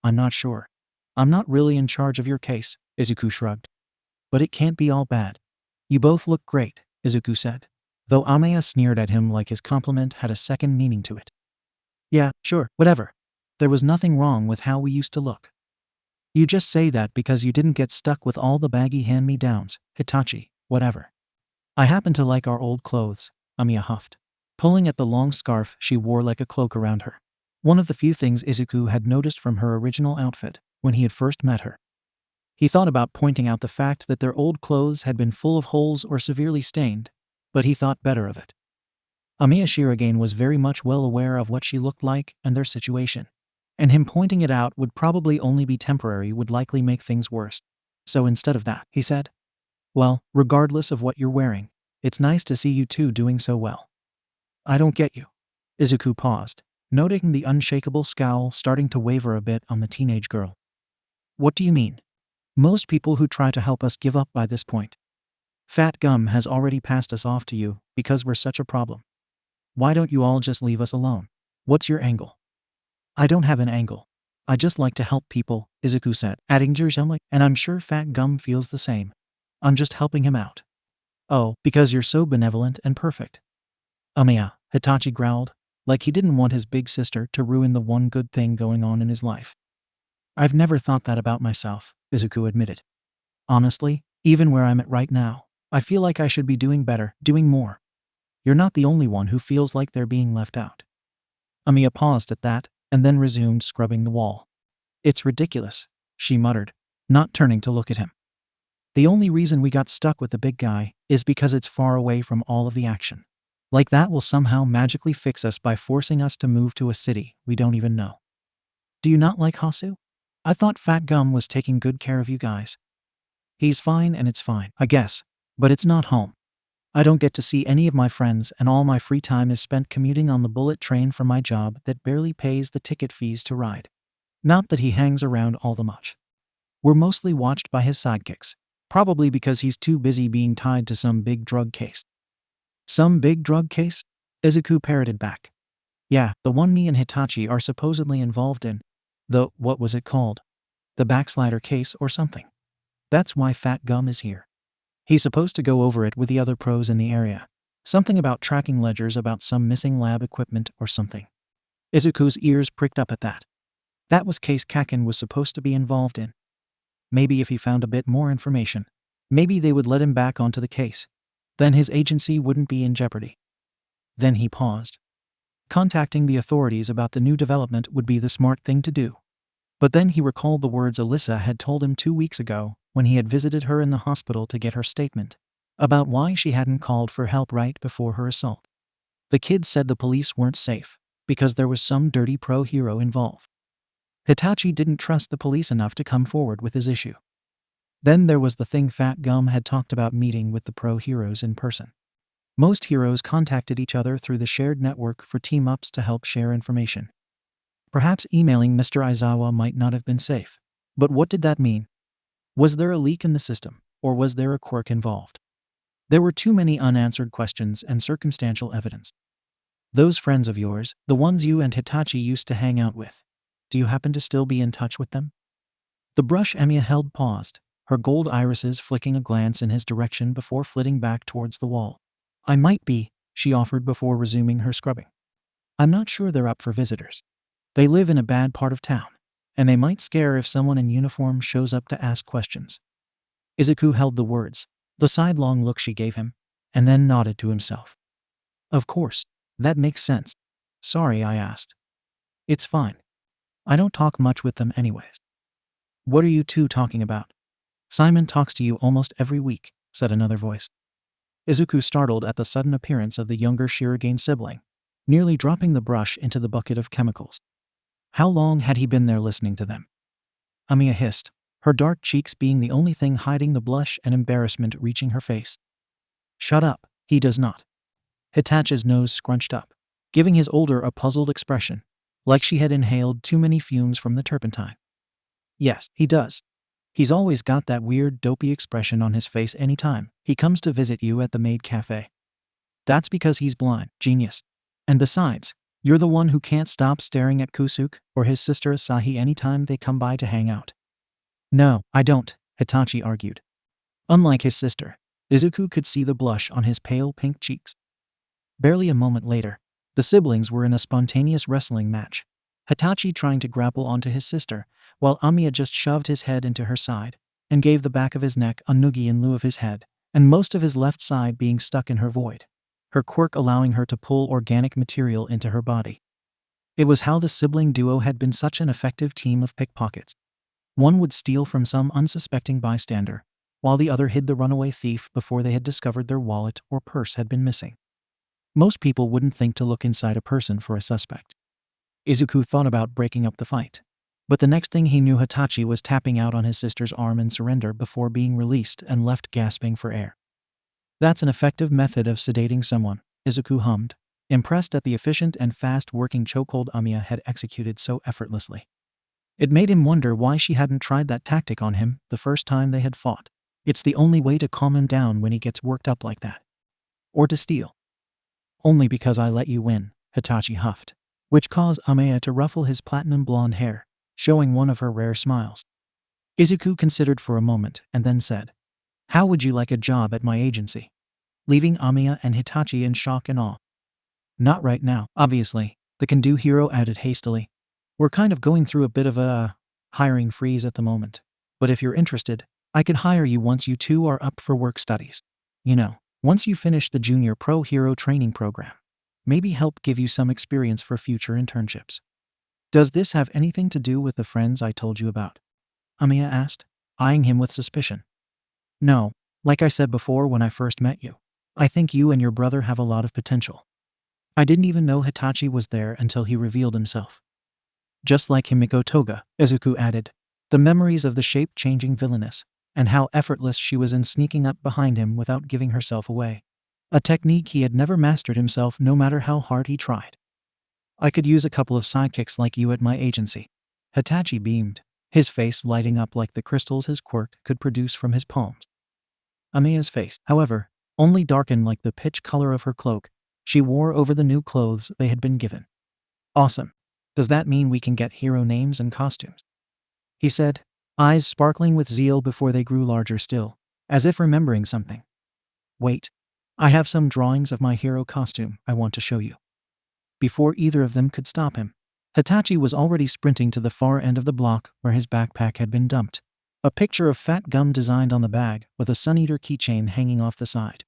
I'm not sure. I'm not really in charge of your case, Izuku shrugged. But it can't be all bad. You both look great, Izuku said, though Amiya sneered at him like his compliment had a second meaning to it. Yeah, sure, whatever. There was nothing wrong with how we used to look. You just say that because you didn't get stuck with all the baggy hand-me-downs, Hitachi, whatever. I happen to like our old clothes, Amiya huffed, pulling at the long scarf she wore like a cloak around her. One of the few things Izuku had noticed from her original outfit when he had first met her. He thought about pointing out the fact that their old clothes had been full of holes or severely stained, but he thought better of it. Amiya 𝐍𝐸 was very much well aware of what she looked like and their situation, and him pointing it out would probably only be temporary, would likely make things worse. So instead of that, he said, well, regardless of what you're wearing, it's nice to see you two doing so well. I don't get you. Izuku paused, noting the unshakable scowl starting to waver a bit on the teenage girl. What do you mean? Most people who try to help us give up by this point. Fat Gum has already passed us off to you because we're such a problem. Why don't you all just leave us alone? What's your angle? I don't have an angle. I just like to help people, Izuku said, adding 𝐬𝐬, and I'm sure Fat Gum feels the same. I'm just helping him out. Oh, because you're so benevolent and perfect. Hitachi growled, like he didn't want his big sister to ruin the one good thing going on in his life. I've never thought that about myself, Izuku admitted. Honestly, even where I'm at right now, I feel like I should be doing better, doing more. You're not the only one who feels like they're being left out. Amiya paused at that, and then resumed scrubbing the wall. It's ridiculous, she muttered, not turning to look at him. The only reason we got stuck with the big guy is because it's far away from all of the action. Like that will somehow magically fix us by forcing us to move to a city we don't even know. Do you not like Hasu? I thought Fat Gum was taking good care of you guys. He's fine and it's fine, I guess, but it's not home. I don't get to see any of my friends and all my free time is spent commuting on the bullet train for my job that barely pays the ticket fees to ride. Not that he hangs around all that much. We're mostly watched by his sidekicks, probably because he's too busy being tied to some big drug case. Some big drug case? Izuku parroted back. Yeah, the one me and Hitachi are supposedly involved in. What was it called? The backslider case or something. That's why Fat Gum is here. He's supposed to go over it with the other pros in the area. Something about tracking ledgers about some missing lab equipment or something. Izuku's ears pricked up at that. That was case 𝐀𝐦 was supposed to be involved in. Maybe if he found a bit more information, maybe they would let him back onto the case. Then his agency wouldn't be in jeopardy. Then he paused. Contacting the authorities about the new development would be the smart thing to do. But then he recalled the words Alyssa had told him 2 weeks ago when he had visited her in the hospital to get her statement about why she hadn't called for help right before her assault. The kid said the police weren't safe because there was some dirty pro hero involved. Hitachi didn't trust the police enough to come forward with his issue. Then there was the thing Fat Gum had talked about meeting with the pro heroes in person. Most heroes contacted each other through the shared network for team-ups to help share information. Perhaps emailing Mr. Aizawa might not have been safe. But what did that mean? Was there a leak in the system, or was there a quirk involved? There were too many unanswered questions and circumstantial evidence. Those friends of yours, the ones you and Hitachi used to hang out with, do you happen to still be in touch with them? The brush Amiya held paused, her gold irises flicking a glance in his direction before flitting back towards the wall. I might be, she offered before resuming her scrubbing. I'm not sure they're up for visitors. They live in a bad part of town, and they might scare if someone in uniform shows up to ask questions. Izuku held the words, the sidelong look she gave him, and then nodded to himself. Of course, that makes sense. Sorry I asked. It's fine. I don't talk much with them anyways. What are you two talking about? Simon talks to you almost every week, said another voice. Izuku startled at the sudden appearance of the younger 𝐀𝐦 sibling, nearly dropping the brush into the bucket of chemicals. How long had he been there listening to them? Amiya hissed, her dark cheeks being the only thing hiding the blush and embarrassment reaching her face. Shut up, he does not. Hitachi's nose scrunched up, giving his older a puzzled expression, like she had inhaled too many fumes from the turpentine. Yes, he does. He's always got that weird dopey expression on his face anytime he comes to visit you at the maid cafe. That's because he's blind, genius. And besides, you're the one who can't stop staring at Kusuke or his sister Asahi anytime they come by to hang out. No, I don't, Hitachi argued. Unlike his sister, Izuku could see the blush on his pale pink cheeks. Barely a moment later, the siblings were in a spontaneous wrestling match, Hitachi trying to grapple onto his sister, while Amiya just shoved his head into her side and gave the back of his neck a noogie in lieu of his head, and most of his left side being stuck in her void, her quirk allowing her to pull organic material into her body. It was how the sibling duo had been such an effective team of pickpockets. One would steal from some unsuspecting bystander, while the other hid the runaway thief before they had discovered their wallet or purse had been missing. Most people wouldn't think to look inside a person for a suspect. Izuku thought about breaking up the fight, but the next thing he knew Hitachi was tapping out on his sister's arm in surrender before being released and left gasping for air. That's an effective method of sedating someone, Izuku hummed, impressed at the efficient and fast-working chokehold Amiya had executed so effortlessly. It made him wonder why she hadn't tried that tactic on him the first time they had fought. It's the only way to calm him down when he gets worked up like that. Or to steal. Only because I let you win, Hitachi huffed, which caused 𝐬𝐬 to ruffle his platinum blonde hair, showing one of her rare smiles. Izuku considered for a moment and then said, "How would you like a job at my agency?" Leaving 𝐬𝐬 and Hitachi in shock and awe. "Not right now, obviously," the can-do hero added hastily. "We're kind of going through a bit of a hiring freeze at the moment. But if you're interested, I could hire you once you two are up for work studies. You know, once you finish the Junior Pro Hero training program. Maybe help give you some experience for future internships." "Does this have anything to do with the friends I told you about?" 𝐬𝐬 asked, eyeing him with suspicion. "No, like I said before when I first met you, I think you and your brother have a lot of potential." I didn't even know Hitachi was there until he revealed himself. "Just like Himiko Toga," Izuku added, the memories of the shape-changing villainess, and how effortless she was in sneaking up behind him without giving herself away. A technique he had never mastered himself no matter how hard he tried. "I could use a couple of sidekicks like you at my agency." Hitachi beamed, his face lighting up like the crystals his quirk could produce from his palms. 𝐬𝐬's face, however, only darkened like the pitch color of her cloak she wore over the new clothes they had been given. "Awesome. Does that mean we can get hero names and costumes?" he said, eyes sparkling with zeal before they grew larger still, as if remembering something. "Wait. I have some drawings of my hero costume I want to show you." Before either of them could stop him, Hitachi was already sprinting to the far end of the block where his backpack had been dumped. A picture of fat gum designed on the bag with a Sun Eater keychain hanging off the side.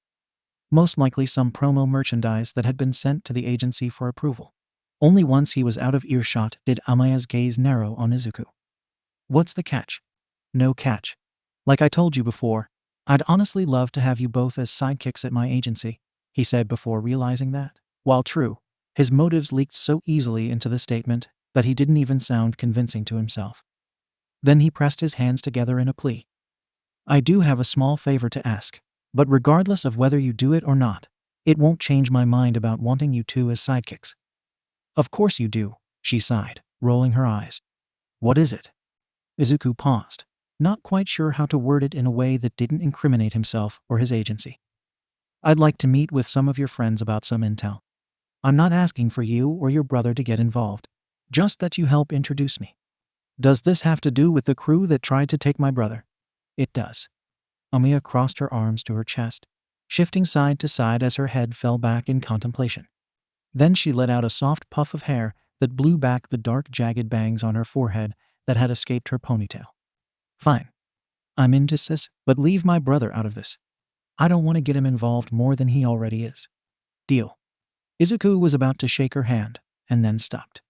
Most likely some promo merchandise that had been sent to the agency for approval. Only once he was out of earshot did 𝐬𝐬's gaze narrow on Izuku. "What's the catch?" "No catch. Like I told you before, I'd honestly love to have you both as sidekicks at my agency," he said before realizing that, while true, his motives leaked so easily into the statement that he didn't even sound convincing to himself. Then he pressed his hands together in a plea. "I do have a small favor to ask, but regardless of whether you do it or not, it won't change my mind about wanting you two as sidekicks." "Of course you do," she sighed, rolling her eyes. "What is it?" Izuku paused, not quite sure how to word it in a way that didn't incriminate himself or his agency. "I'd like to meet with some of your friends about some intel. I'm not asking for you or your brother to get involved, just that you help introduce me." "Does this have to do with the crew that tried to take my brother?" "It does." 𝐬𝐬 crossed her arms to her chest, shifting side to side as her head fell back in contemplation. Then she let out a soft puff of hair that blew back the dark jagged bangs on her forehead that had escaped her ponytail. "Fine. I'm into sis, but leave my brother out of this. I don't want to get him involved more than he already is." "Deal." Izuku was about to shake her hand, and then stopped.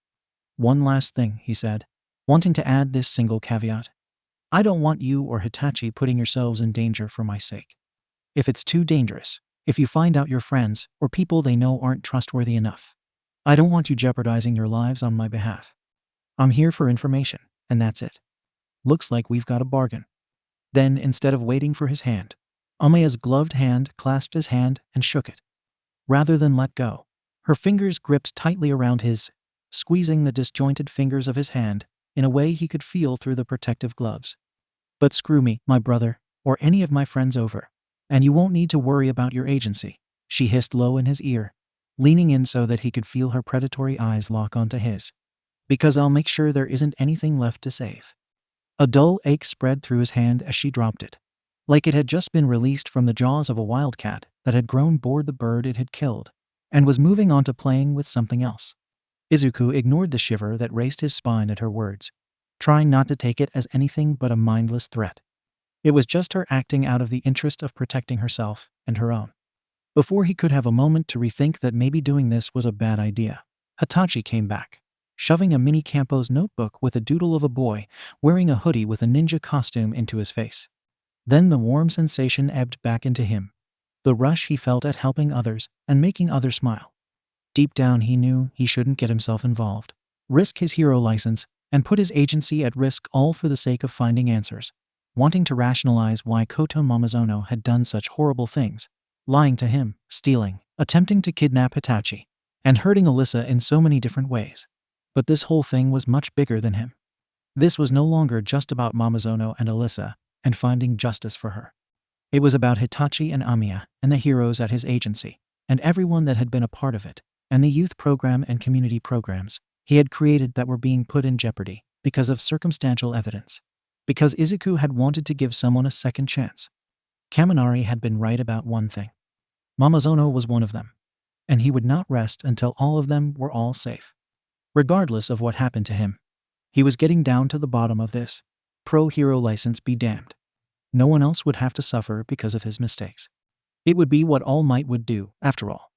"One last thing," he said, wanting to add this single caveat. "I don't want you or Hitachi putting yourselves in danger for my sake. If it's too dangerous, if you find out your friends or people they know aren't trustworthy enough, I don't want you jeopardizing your lives on my behalf. I'm here for information, and that's it. Looks like we've got a bargain." Then, instead of waiting for his hand, 𝐬𝐬's gloved hand clasped his hand and shook it. Rather than let go, her fingers gripped tightly around his, squeezing the disjointed fingers of his hand in a way he could feel through the protective gloves. "But screw me, my brother, or any of my friends over, and you won't need to worry about your agency," she hissed low in his ear, leaning in so that he could feel her predatory eyes lock onto his. "Because I'll make sure there isn't anything left to save." A dull ache spread through his hand as she dropped it, like it had just been released from the jaws of a wildcat that had grown bored the bird it had killed, and was moving on to playing with something else. Izuku ignored the shiver that raced his spine at her words, trying not to take it as anything but a mindless threat. It was just her acting out of the interest of protecting herself and her own. Before he could have a moment to rethink that maybe doing this was a bad idea, Hitachi came back, shoving a mini Campo's notebook with a doodle of a boy wearing a hoodie with a ninja costume into his face. Then the warm sensation ebbed back into him, the rush he felt at helping others and making others smile. Deep down he knew he shouldn't get himself involved, risk his hero license, and put his agency at risk all for the sake of finding answers, wanting to rationalize why Koto Mamazono had done such horrible things, lying to him, stealing, attempting to kidnap Hitachi, and hurting Alyssa in so many different ways. But this whole thing was much bigger than him. This was no longer just about Mamazono and Alyssa and finding justice for her. It was about Hitachi and Amiya and the heroes at his agency, and everyone that had been a part of it, and the youth program and community programs he had created that were being put in jeopardy because of circumstantial evidence. Because Izuku had wanted to give someone a second chance. Kaminari had been right about one thing. Mamazono was one of them, and he would not rest until all of them were all safe. Regardless of what happened to him, he was getting down to the bottom of this. Pro-hero license be damned. No one else would have to suffer because of his mistakes. It would be what All Might would do, after all.